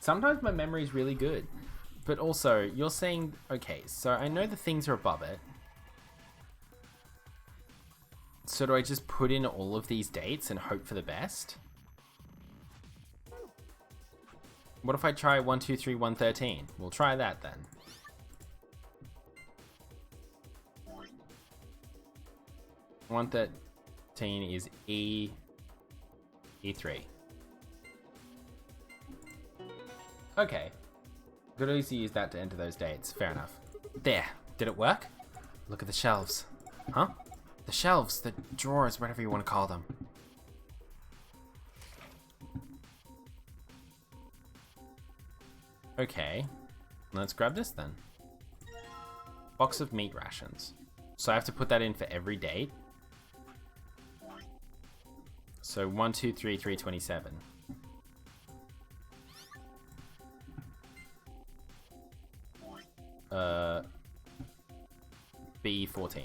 Sometimes my memory is really good. But also, you're saying, okay, so I know the things are above it. So do I just put in all of these dates and hope for the best? What if I try 1, 2, 3, 113? We'll try that then. $113 is E3. Okay. Could easily use that to enter those dates. Fair enough. There. Did it work? Look at the shelves. Huh? The shelves, the drawers, whatever you want to call them. Okay. Let's grab this then. Box of meat rations. So I have to put that in for every date. So 1, 2, 3, 327. B14.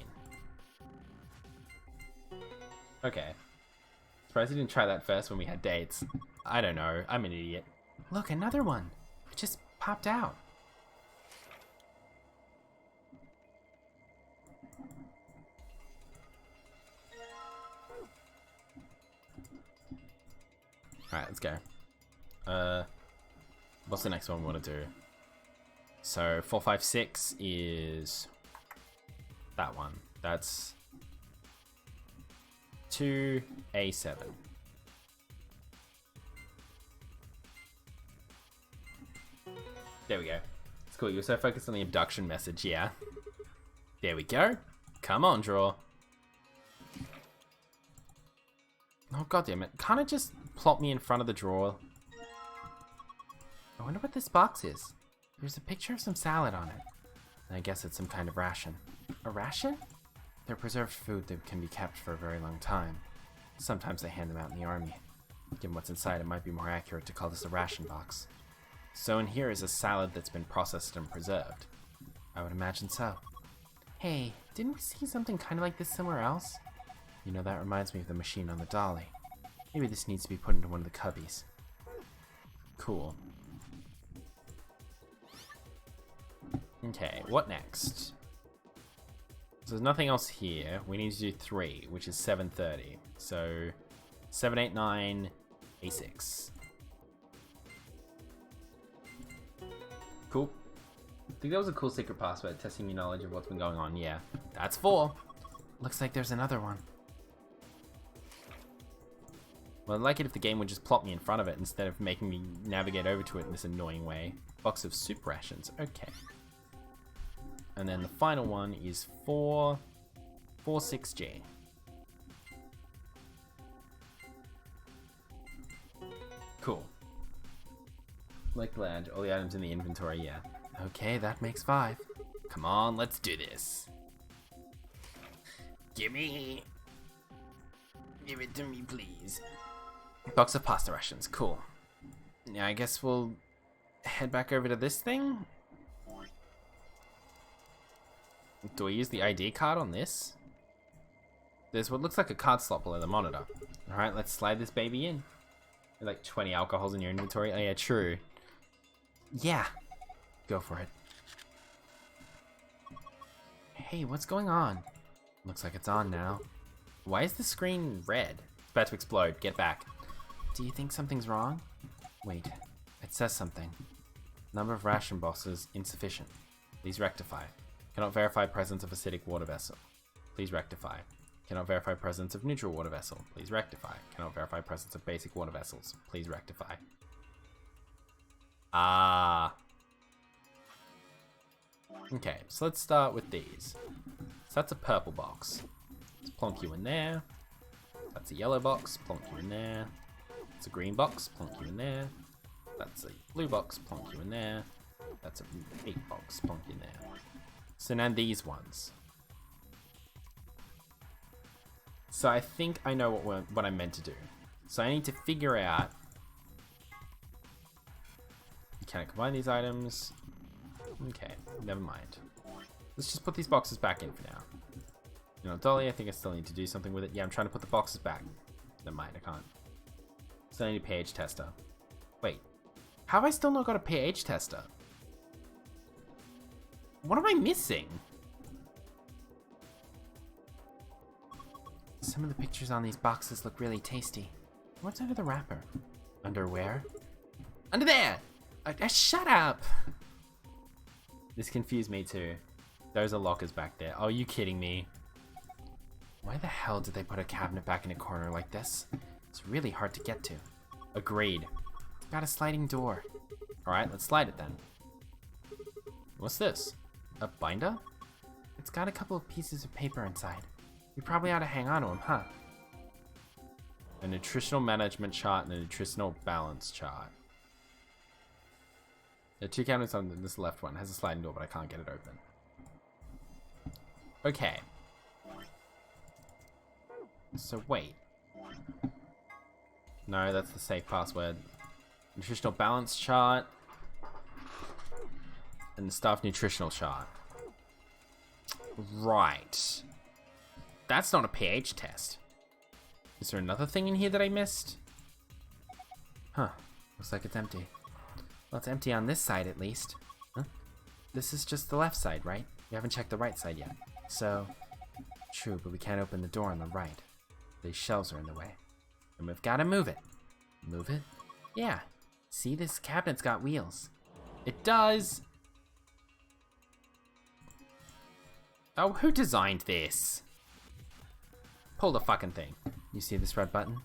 Okay. Surprised you didn't try that first when we had dates. I don't know. I'm an idiot. Look, another one. It just popped out. Alright, let's go. What's the next one we want to do? So 4, 5, 6 is that one. That's 2A7. There we go. It's cool. You're so focused on the abduction message, yeah. There we go. Come on, draw. Oh, goddammit. Can't it just plop me in front of the drawer? I wonder what this box is. There's a picture of some salad on it. I guess it's some kind of ration. A ration? They're preserved food that can be kept for a very long time. Sometimes they hand them out in the army. Given what's inside, it might be more accurate to call this a ration box. So in here is a salad that's been processed and preserved. I would imagine so. Hey, didn't we see something kind of like this somewhere else? You know, that reminds me of the machine on the dolly. Maybe this needs to be put into one of the cubbies. Cool. Okay, what next? So there's nothing else here. We need to do 3, which is 730. So 7, 8, 9, A6. Cool. I think that was a cool secret password, testing your knowledge of what's been going on. Yeah, that's 4. Looks like there's another one. Well, I'd like it if the game would just plop me in front of it instead of making me navigate over to it in this annoying way. Box of soup rations. Okay. And then the final one is 446G. Cool. Like glad, all the items in the inventory, yeah. Okay, that makes 5. Come on, let's do this. Gimme. Give it to me, please. Box of pasta rations, cool. Yeah, I guess we'll head back over to this thing. Do I use the ID card on this? There's what looks like a card slot below the monitor. Alright, let's slide this baby in. Like 20 alcohols in your inventory. Oh yeah, true. Yeah. Go for it. Hey, what's going on? Looks like it's on now. Why is the screen red? It's about to explode. Get back. Do you think something's wrong? Wait. It says something. Number of ration boxes insufficient. Please rectify. Cannot verify presence of acidic water vessel. Please rectify. Cannot verify presence of neutral water vessel. Please rectify. Cannot verify presence of basic water vessels. Please rectify. Ah. Okay, so let's start with these. So that's a purple box. Let's plonk you in there. That's a yellow box. Plonk you in there. It's a green box. Plonk you in there. That's a blue box. Plonk you in there. That's a pink box. Plonk you in there. So now these ones. So I think I know what I'm meant to do. So I need to figure out. Can I combine these items? Okay, never mind. Let's just put these boxes back in for now. You know, Dolly, I think I still need to do something with it. Yeah, I'm trying to put the boxes back. Never mind, I can't. Still need a pH tester. Wait, how have I still not got a pH tester? What am I missing? Some of the pictures on these boxes look really tasty. What's under the wrapper? Underwear? Under there! Shut up! This confused me too. Those are lockers back there. Oh, you kidding me? Why the hell did they put a cabinet back in a corner like this? It's really hard to get to. Agreed. It's got a sliding door. Alright, let's slide it then. What's this? A binder? It's got a couple of pieces of paper inside. We probably ought to hang on to them, huh? A nutritional management chart and a nutritional balance chart. There are 2 cabinets on this left one. It has a sliding door, but I can't get it open. Okay. So wait. No, that's the safe password. Nutritional balance chart. And the staff nutritional chart. Right. That's not a pH test. Is there another thing in here that I missed? Huh. Looks like it's empty. Well, it's empty on this side at least. Huh? This is just the left side, right? We haven't checked the right side yet. So, true, but we can't open the door on the right. These shelves are in the way. And we've got to move it. Move it? Yeah. See, this cabinet's got wheels. It does! Oh, who designed this? Pull the fucking thing. You see this red button?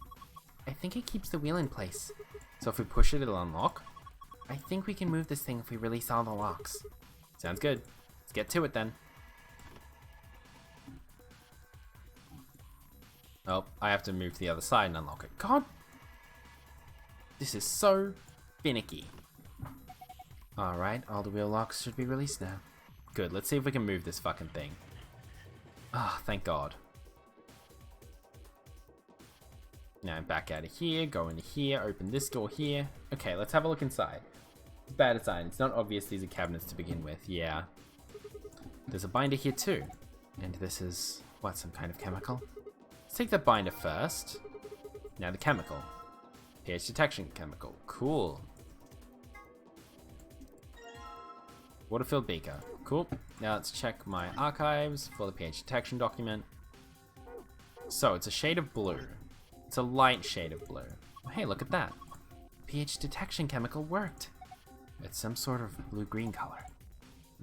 I think it keeps the wheel in place. So if we push it, it'll unlock? I think we can move this thing if we release all the locks. Sounds good. Let's get to it then. Oh, I have to move to the other side and unlock it. God! This is so finicky. Alright, all the wheel locks should be released now. Good, let's see if we can move this fucking thing. Ah, oh, thank God. Now back out of here, go into here, open this door here. Okay, let's have a look inside. It's bad design. It's not obvious these are cabinets to begin with. Yeah. There's a binder here too. And this is, what, some kind of chemical? Let's take the binder first. Now the chemical. pH detection chemical. Cool. Water-filled beaker. Cool. Now let's check my archives for the pH detection document. So, it's a shade of blue. It's a light shade of blue. Oh, hey, look at that. pH detection chemical worked. It's some sort of blue-green color.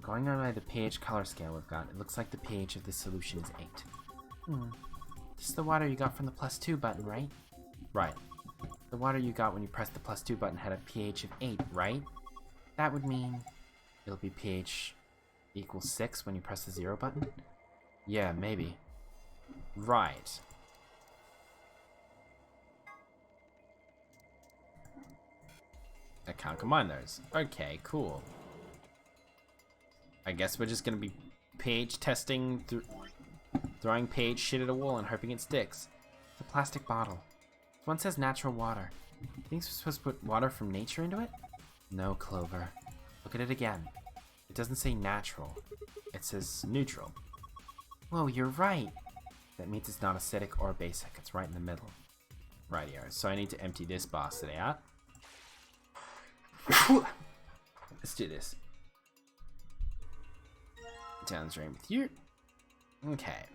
Going on by the pH color scale we've got, it looks like the pH of this solution is 8. This is the water you got from the +2 button, right? Right. The water you got when you pressed the +2 button had a pH of 8, right? That would mean it'll be pH equals 6 when you press the 0 button? Yeah, maybe. Right. I can't combine those. Okay, cool. I guess we're just gonna be pH testing, throwing pH shit at a wall and hoping it sticks. It's a plastic bottle. This one says natural water. You think we're supposed to put water from nature into it? No, Clover. Look at it again. It doesn't say natural. It says neutral. Whoa, you're right. That means it's not acidic or basic. It's right in the middle. Rightio. So I need to empty this bastard out. Let's do this. Downstream with you. Okay.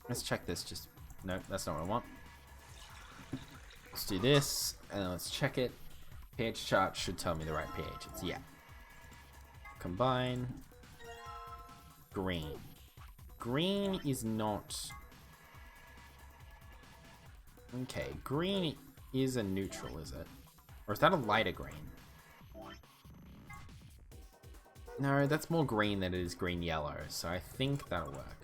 Let's check this. Just no, that's not what I want. Let's do this, and then let's check it. pH chart should tell me the right pH. It's yeah. Combine. Green. Green is not. Okay, green is a neutral, is it? Or is that a lighter green? No, that's more green than it is green-yellow, so I think that'll work.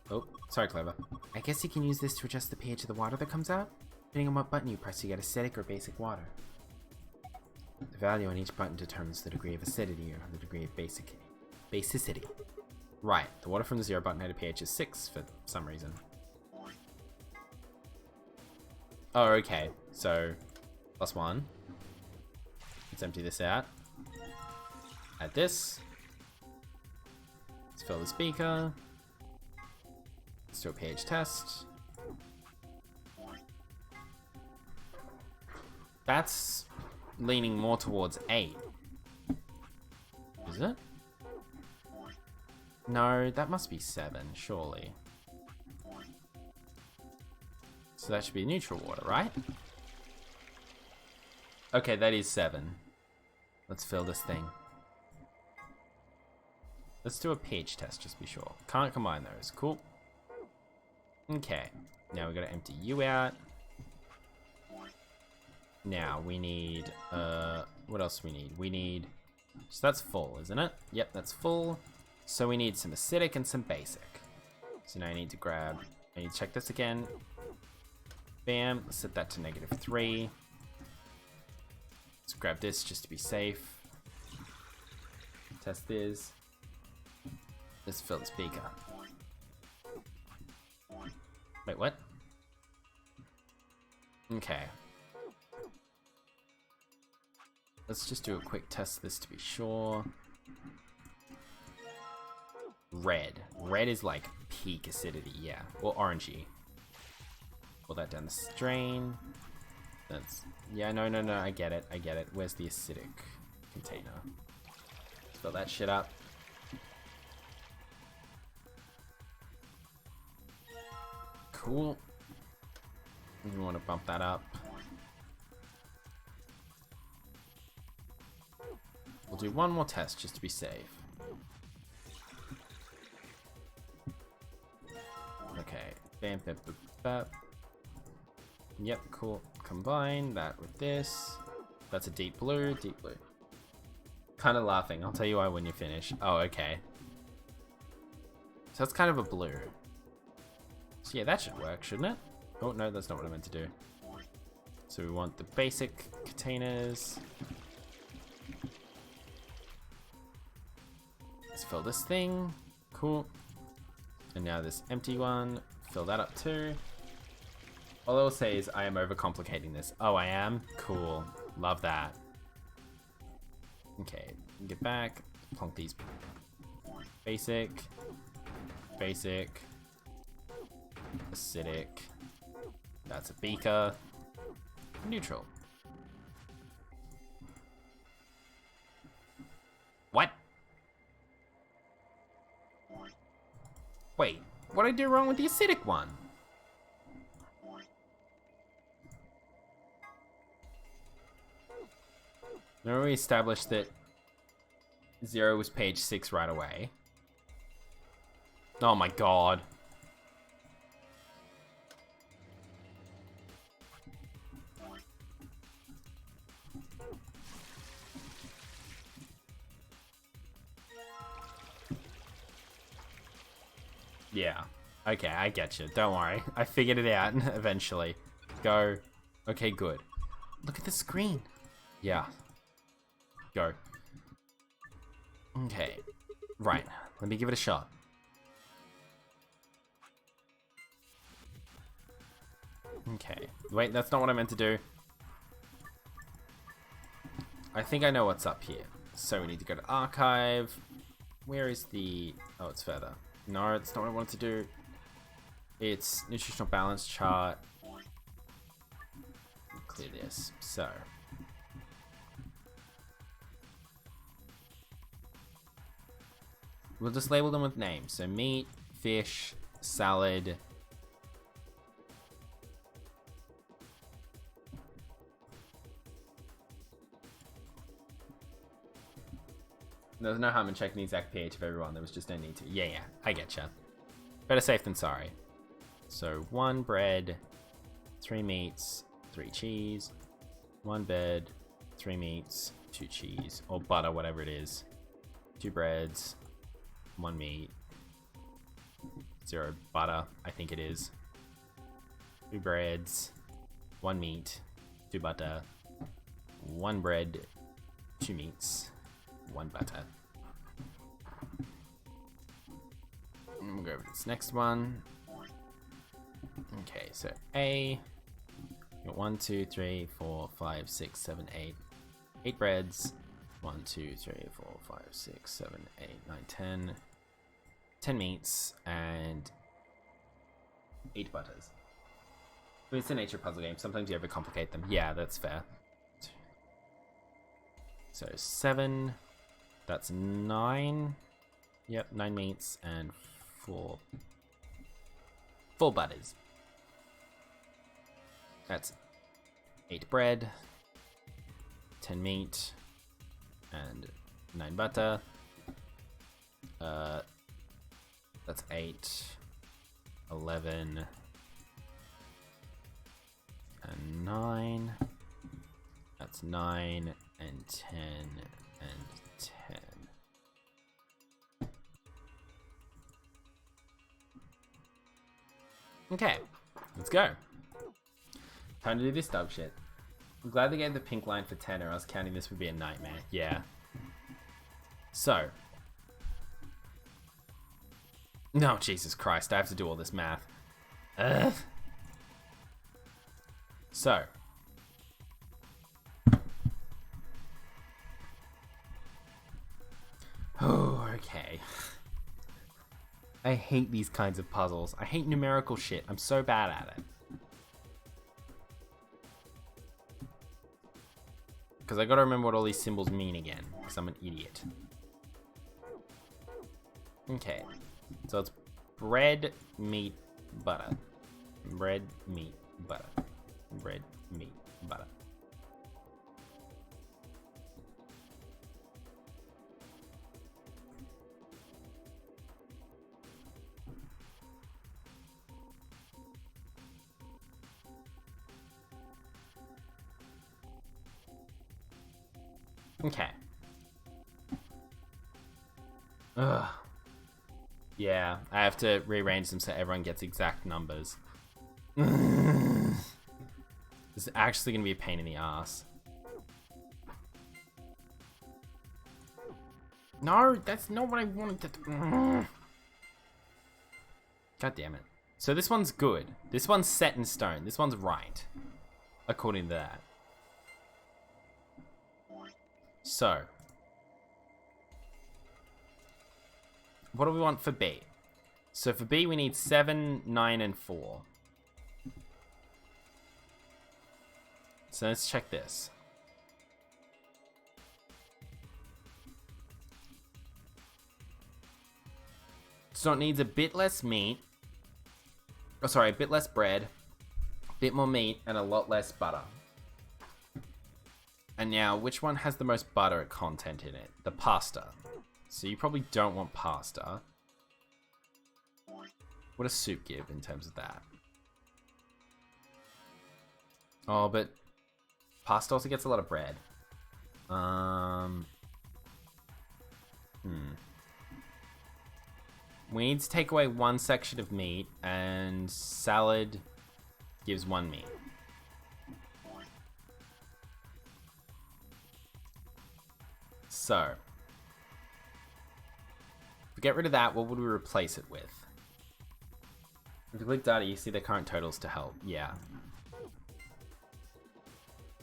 Oh, sorry, Clever. I guess you can use this to adjust the pH of the water that comes out. Depending on what button you press, you get acidic or basic water. The value on each button determines the degree of acidity or the degree of basicity. Right, the water from the 0 button had a pH of 6 for some reason. Oh, okay. So, +1. Let's empty this out. Add this. Let's fill this beaker. Let's do a pH test. That's leaning more towards 8. Is it? No, that must be 7, surely. So that should be neutral water, right? Okay, that is 7. Let's fill this thing. Let's do a pH test, just to be sure. Can't combine those. Cool. Okay. Now we gotta empty you out. Now we need, what else do we need? We need, so that's full, isn't it? Yep, that's full. So we need some acidic and some basic. So now I need to check this again. Bam, let's set that to -3. Let's grab this just to be safe. Test this. Let's fill this beaker. Okay. Let's just do a quick test of this to be sure. Red. Red is like peak acidity, yeah. Or orangey. Pull that down the strain. That's... Yeah, no, I get it. Where's the acidic container? Fill that shit up. Cool. We want to bump that up. We'll do one more test just to be safe. Okay. Bam, bam, bam, bam. Yep, cool. Combine that with this. That's a deep blue, deep blue. Kind of laughing. I'll tell you why when you finish. Oh, okay. So it's kind of a blue. So yeah, that should work, shouldn't it? Oh, no, that's not what I meant to do. So we want the basic containers. Let's fill this thing. Cool. And now this empty one. Fill that up too. All I will say is I am overcomplicating this. Oh, I am? Cool. Love that. Okay, get back. Plonk these. Basic. Basic. Acidic. That's a beaker. Neutral. What? Wait, what did I do wrong with the acidic one? Remember we established that 0 was page 6 right away? Oh my god. Yeah. Okay, I get you. Don't worry. I figured it out eventually. Go. Okay, good. Look at the screen. Yeah. Go. Okay. Right. Let me give it a shot. Okay. Wait, that's not what I meant to do. I think I know what's up here. So we need to go to archive. Where is the... Oh, it's further. No, it's not what I wanted to do. It's nutritional balance chart. Clear this. So. We'll just label them with names. So meat, fish, salad. There's no harm in checking the exact pH of everyone. There was just no need to. Yeah, I getcha. Better safe than sorry. So 1 bread, 3 meats, 3 cheese, 1 bread, 3 meats, 2 cheese, or butter, whatever it is. 2 breads, 1 meat, 0 butter, I think it is. 2 breads, 1 meat, 2 butter, 1 bread, 2 meats, 1 butter. And we'll go over to this next one. Okay, so A. You got 1, 2, 3, 4, 5, 6, 7, 8. 8 breads. 1, 2, 3, 4, 5, 6, 7, 8, 9, 10. 10 meats and 8 butters. I mean, it's a nature puzzle game. Sometimes you overcomplicate them. Yeah, that's fair. So 7. That's 9. Yep, 9 meats and 4 butters. That's 8 bread, 10 meat, and 9 butter. That's 8, 11, and 9. That's 9 and 10 and 10. Okay, let's go. Time to do this dog shit. I'm glad they gave the pink line for 10 or else counting this would be a nightmare. Yeah. So. No, Jesus Christ, I have to do all this math. Ugh. So. Oh, okay. I hate these kinds of puzzles. I hate numerical shit. I'm so bad at it. Because I gotta remember what all these symbols mean again. Because I'm an idiot. Okay. So it's bread, meat, butter. Bread, meat, butter. Bread, meat, butter. Okay. Ugh. Yeah, I have to rearrange them so everyone gets exact numbers. This is actually going to be a pain in the ass. No, that's not what I wanted to do. God damn it. So this one's good. This one's set in stone. This one's right. According to that. So. What do we want for B? So for B we need 7, 9, and 4. So let's check this. So it needs a bit less meat. Oh, sorry, a bit less bread, a bit more meat, and a lot less butter. And now, which one has the most butter content in it? The pasta. So you probably don't want pasta. What does soup give in terms of that? Oh, but pasta also gets a lot of bread. We need to take away one section of meat, and salad gives 1 meat. So, if we get rid of that, what would we replace it with? If you click data, you see the current totals to help. Yeah.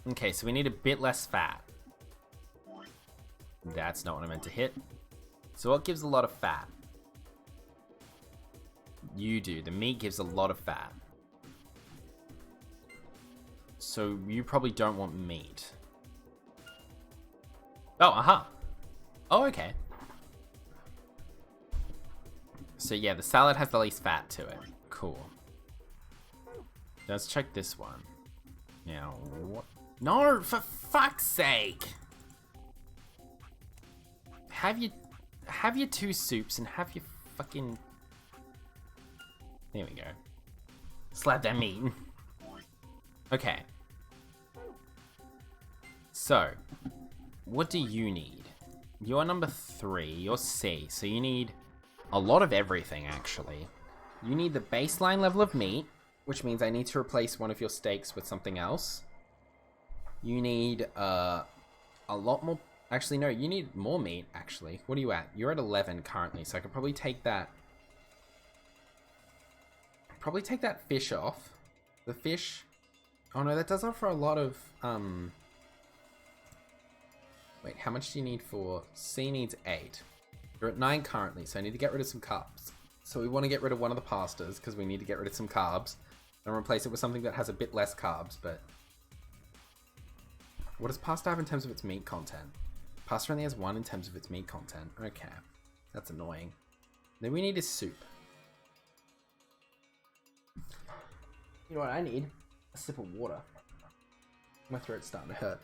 Okay, so we need a bit less fat. That's not what I meant to hit. So what gives a lot of fat? You do. The meat gives a lot of fat. So you probably don't want meat. Oh, aha. Oh, okay. So yeah, the salad has the least fat to it. Cool. Let's check this one. Now, what? No, for fuck's sake! Have your 2 soups and have your fucking... There we go. Slap that meat. Okay. So, what do you need? You're number 3. You're C. So you need a lot of everything, actually. You need the baseline level of meat, which means I need to replace one of your steaks with something else. You need a lot more... Actually, no, you need more meat, actually. What are you at? You're at 11 currently, so I could probably take that... Probably take that fish off. The fish... Oh no, that does offer a lot of... Wait, how much do you need for... C needs 8. You're at 9 currently, so I need to get rid of some carbs. So we want to get rid of one of the pastas, because we need to get rid of some carbs. And replace it with something that has a bit less carbs, but... What does pasta have in terms of its meat content? Pasta only has 1 in terms of its meat content. Okay. That's annoying. Then we need a soup. You know what I need? A sip of water. My throat's starting to hurt.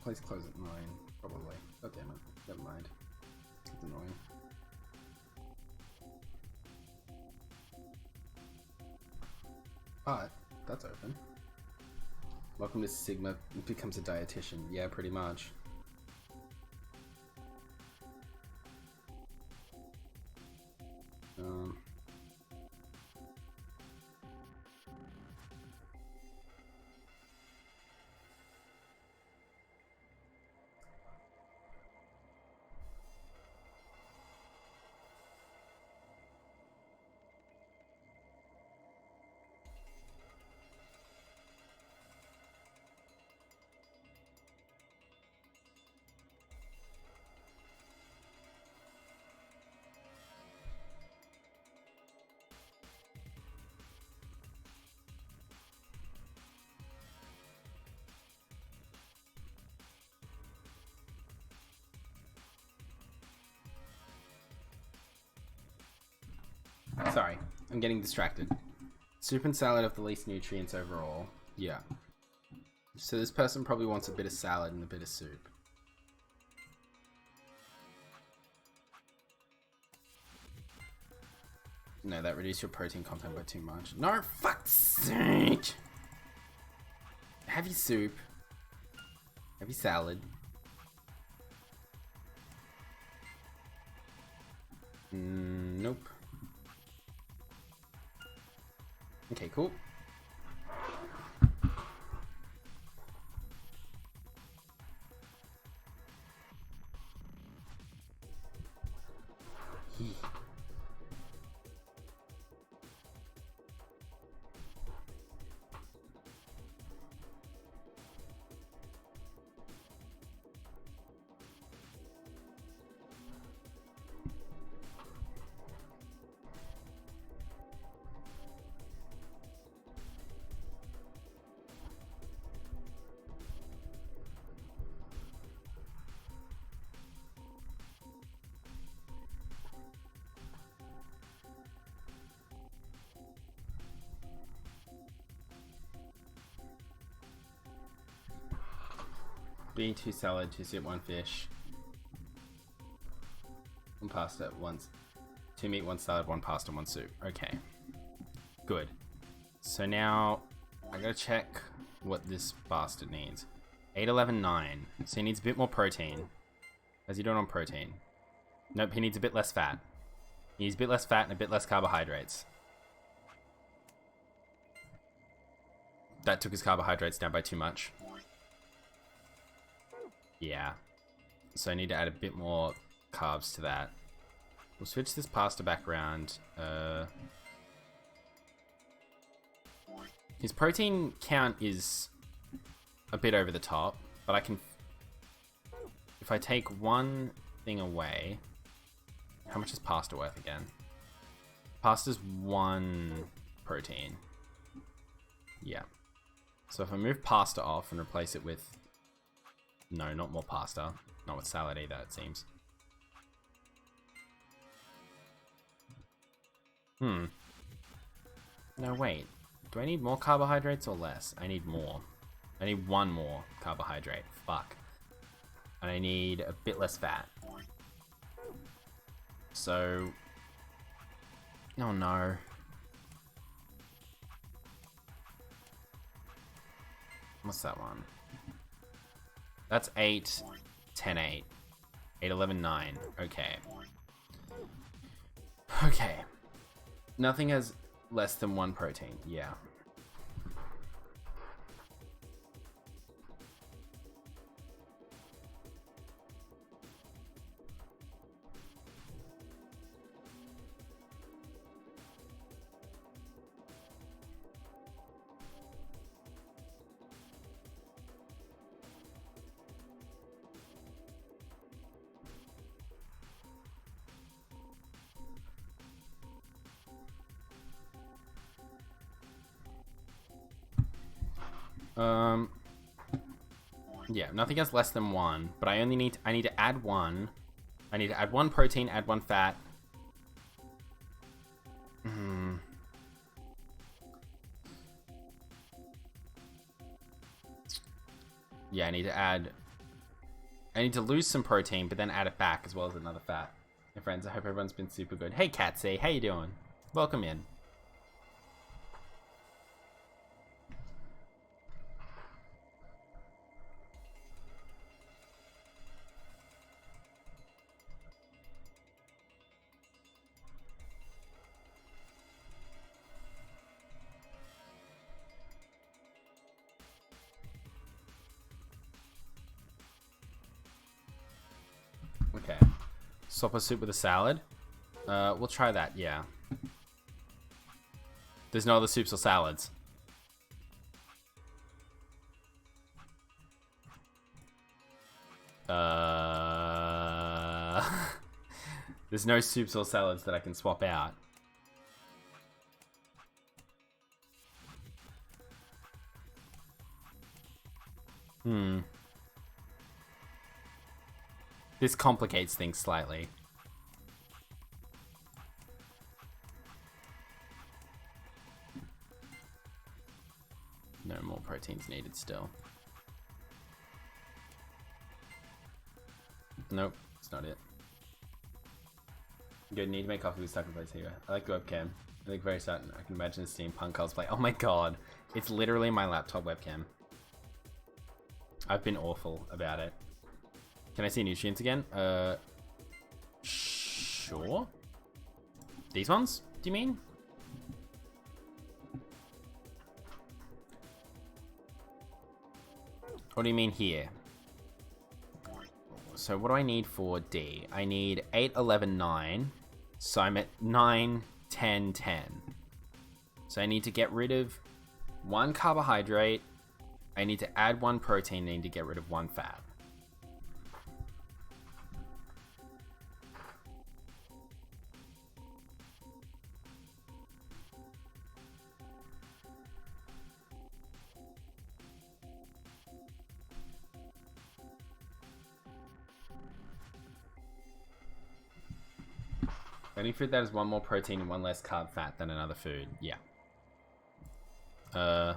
Place close at 9, probably. God damn it. Never mind. It's annoying. But that's open. Welcome to Sigma becomes a dietitian. Yeah, pretty much. Sorry, I'm getting distracted. Soup and salad have the least nutrients overall. Yeah. So this person probably wants a bit of salad and a bit of soup. No, that reduced your protein content by too much. No, fuck's sake! Have your soup. Have your salad. Nope. Okay, cool. Being 2 salad, 2 soup, 1 fish. 1 pasta, 2 meat, 1 salad, 1 pasta, 1 soup. Okay. Good. So now I gotta check what this bastard needs. 8, 11, 9. So he needs a bit more protein. How's he doing on protein? Nope, he needs a bit less fat. He needs a bit less fat and a bit less carbohydrates. That took his carbohydrates down by too much. Yeah. So I need to add a bit more carbs to that. We'll switch this pasta back around. His protein count is a bit over the top, but I can... If I take one thing away... How much is pasta worth again? Pasta's 1 protein. Yeah. So if I move pasta off and replace it with... No, not more pasta. Not with salad either, it seems. No, wait. Do I need more carbohydrates or less? I need more. I need 1 more carbohydrate. Fuck. And I need a bit less fat. So... Oh no. What's that one? That's 8, 10, 8. 8, 11, 9. Okay. Okay. Nothing has less than 1 protein. Yeah. Yeah, nothing has less than 1, but I need to add 1. I need to add 1 protein, add 1 fat. Yeah, I need to add I need to lose some protein, but then add it back as well as another fat. Hey friends, I hope everyone's been super good. Hey Catsy, how you doing? Welcome in. Okay. Swap a soup with a salad. We'll try that, yeah. There's no other soups or salads. There's no soups or salads that I can swap out. This complicates things slightly. No more proteins needed still. Nope, it's not it. Good, need to make coffee with sacrifice here. I like the webcam. I think very certain. I can imagine a steampunk cosplay. Oh my god. It's literally my laptop webcam. I've been awful about it. Can I see nutrients again? Sure. These ones, do you mean? What do you mean here? So what do I need for D? I need 8, 11, 9. So I'm at 9, 10, 10. So I need to get rid of 1 carbohydrate. I need to add 1 protein. I need to get rid of 1 fat. Any food that has 1 more protein and 1 less carb fat than another food. Yeah. So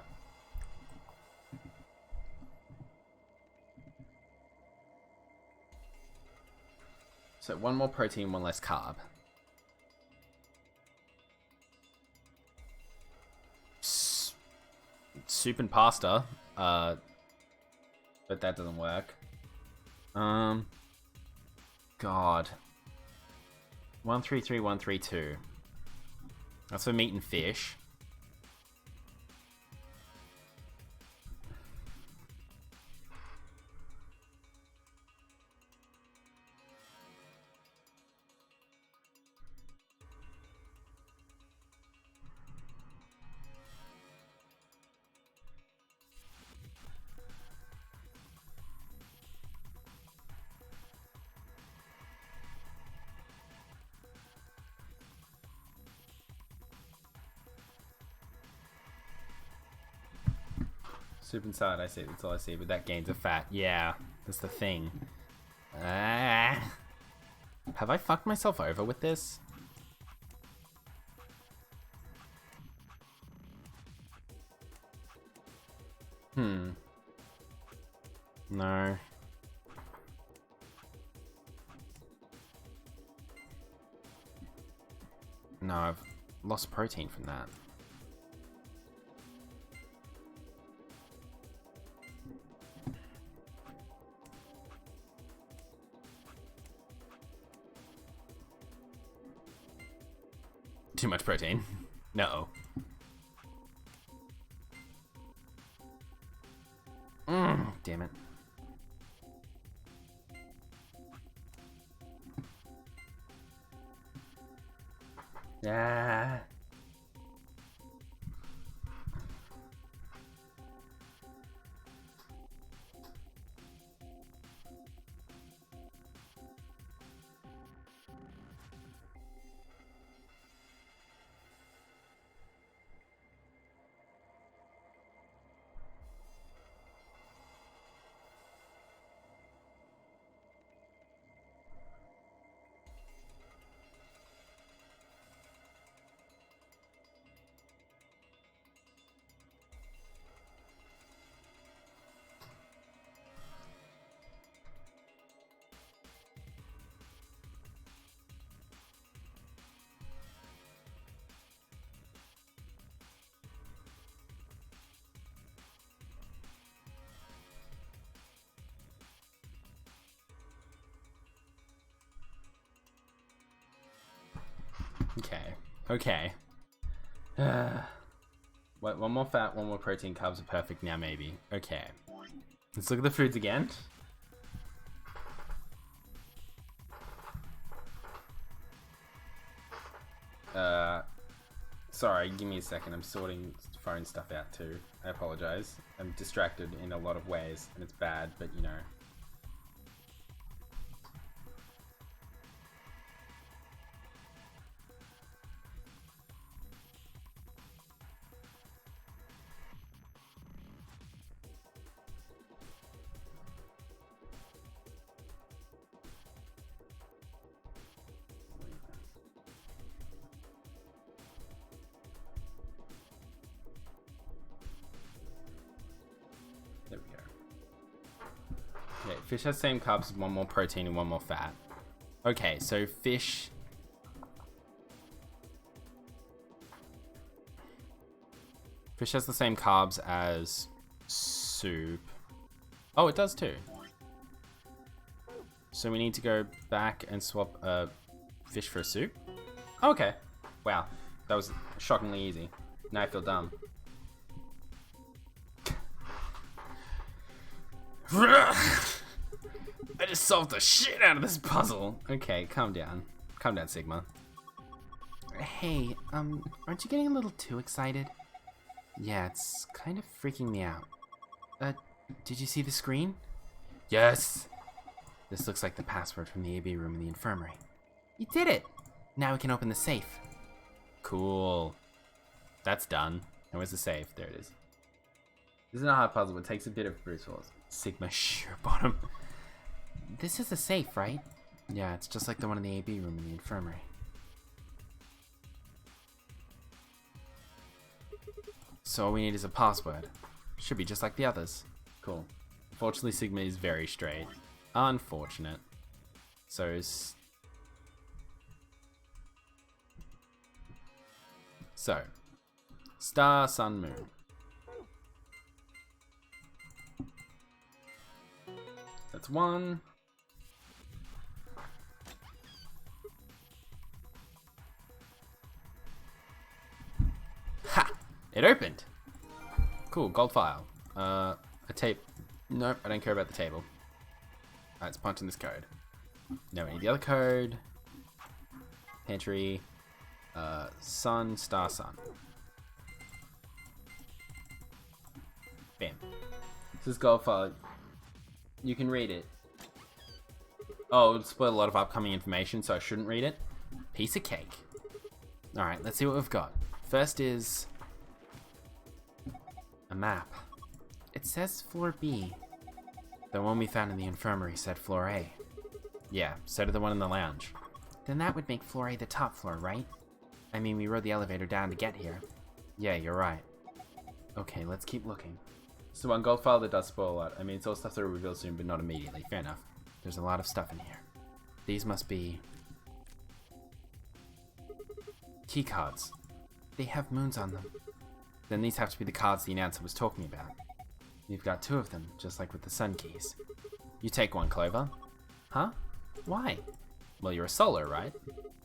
1 more protein, 1 less carb. Soup and pasta. But that doesn't work. God. 133, 132. That's for meat and fish. Soup and salad, I see. That's all I see. But that gains a fat. Yeah, that's the thing. Have I fucked myself over with this? No. No, I've lost protein from that. Too much protein. No. Damn it. Ah. Okay. Okay. What, one more fat, one more protein, carbs are perfect now, maybe. Okay. Let's look at the foods again. Sorry, give me a second. I'm sorting phone stuff out too. I apologize. I'm distracted in a lot of ways, and it's bad, but you know. There we go. Okay, fish has same carbs, one more protein and one more fat. Okay, so fish. Fish has the same carbs as soup. Oh, it does too. So we need to go back and swap fish for a soup? Oh, okay. Wow, that was shockingly easy. Now I feel dumb. I just solved the shit out of this puzzle. Okay, calm down. Calm down, Sigma. Hey, aren't you getting a little too excited? Yeah, it's kind of freaking me out. Did you see the screen? Yes! This looks like the password from the AB room in the infirmary. You did it! Now we can open the safe. Cool. That's done. And where's the safe? There it is. This is not a hard puzzle, it takes a bit of brute force. Sigma sure bottom. This is a safe, right? Yeah, it's just like the one in the AB room in the infirmary. So all we need is a password. Should be just like the others. Cool. Unfortunately, Sigma is very straight. Unfortunate. So star, sun, moon. That's one. Ha! It opened. Cool, gold file. A tape. Nope, I don't care about the table. Alright, let's punch in this code. Now we need the other code. Pantry. Sun, star, sun. Bam. This is gold file. You can read it. Oh, it would spoil a lot of upcoming information, so I shouldn't read it. Piece of cake. Alright, let's see what we've got. First is a map. It says floor B. The one we found in the infirmary said floor A. Yeah, so did the one in the lounge. Then that would make floor A the top floor, right? I mean, we rode the elevator down to get here. Yeah, you're right. Okay, let's keep looking. So one gold file that does spoil a lot. I mean, it's all stuff that will reveal soon, but not immediately. Fair enough. There's a lot of stuff in here. These must be key cards. They have moons on them. Then these have to be the cards the announcer was talking about. We've got two of them, just like with the sun keys. You take one, Clover. Huh? Why? Well, you're a solo, right?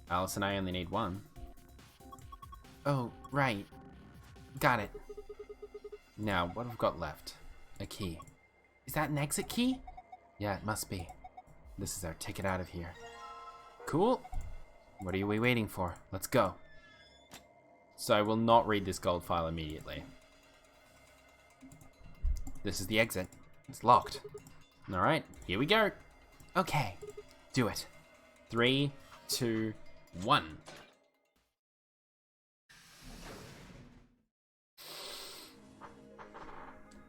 Alice and I only need one. Oh, right. Got it. Now, what have we got left? A key. Is that an exit key? Yeah, it must be. This is our ticket out of here. Cool. What are we waiting for? Let's go. So I will not read this gold file immediately. This is the exit. It's locked. Alright, here we go. Okay, do it. 3, 2, 1.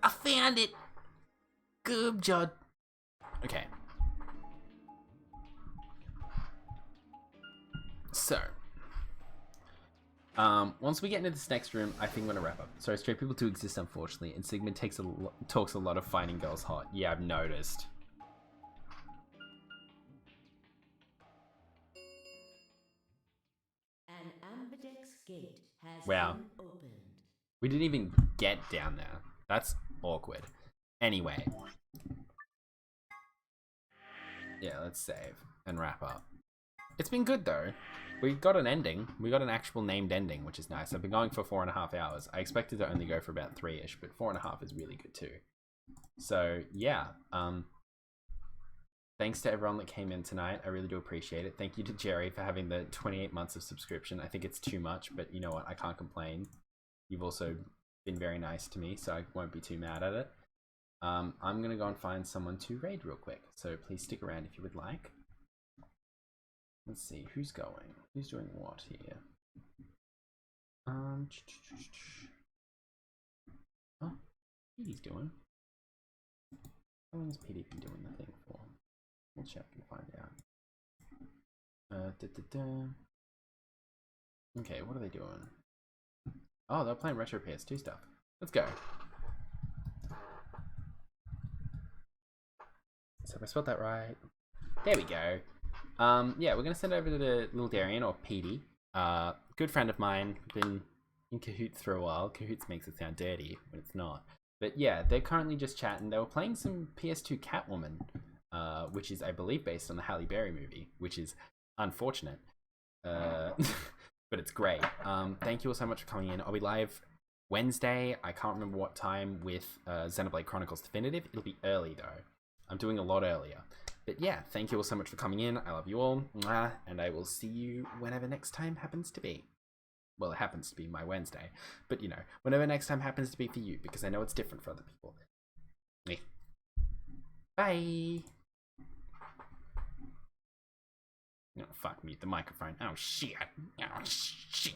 I found it. Good job. Okay. So, once we get into this next room, I think I'm gonna wrap up. Sorry, straight people do exist, unfortunately, and Sigmund talks a lot of finding girls hot. Yeah, I've noticed. An ambidex gate has Wow. been opened. We didn't even get down there. That's awkward. Anyway. Yeah, let's save and wrap up. It's been good though. we got an ending. We got an actual named ending, which is nice. I've been going for 4.5 hours. I expected to only go for about 3-ish, but 4.5 is really good too. So yeah, thanks to everyone that came in tonight. I really do appreciate it. Thank you to Jerry for having the 28 months of subscription. I think it's too much, but you know what? I can't complain. You've also been very nice to me, so I won't be too mad at it. I'm going to go and find someone to raid real quick, so please stick around if you would like. Let's see, who's going? Who's doing what here? Oh, Petey's doing. How long has Petey been doing the thing for? We'll check and find out. Okay, what are they doing? Oh, they're playing retro PS2 stuff. Let's go. So if I spelled that right. There we go. Yeah, we're gonna send it over to the Little Darien, or Petey. Good friend of mine, been in cahoots for a while. Cahoots makes it sound dirty when it's not. But yeah, they're currently just chatting. They were playing some PS2 Catwoman, which is, I believe, based on the Halle Berry movie, which is unfortunate. But it's great. Thank you all so much for coming in. I'll be live Wednesday. I can't remember what time with Xenoblade Chronicles Definitive. It'll be early though. I'm doing a lot earlier. But yeah, thank you all so much for coming in. I love you all. And I will see you whenever next time happens to be. Well, it happens to be my Wednesday. But you know, whenever next time happens to be for you, because I know it's different for other people. Bye. Oh, fuck, mute the microphone. Oh, shit. Oh, shit.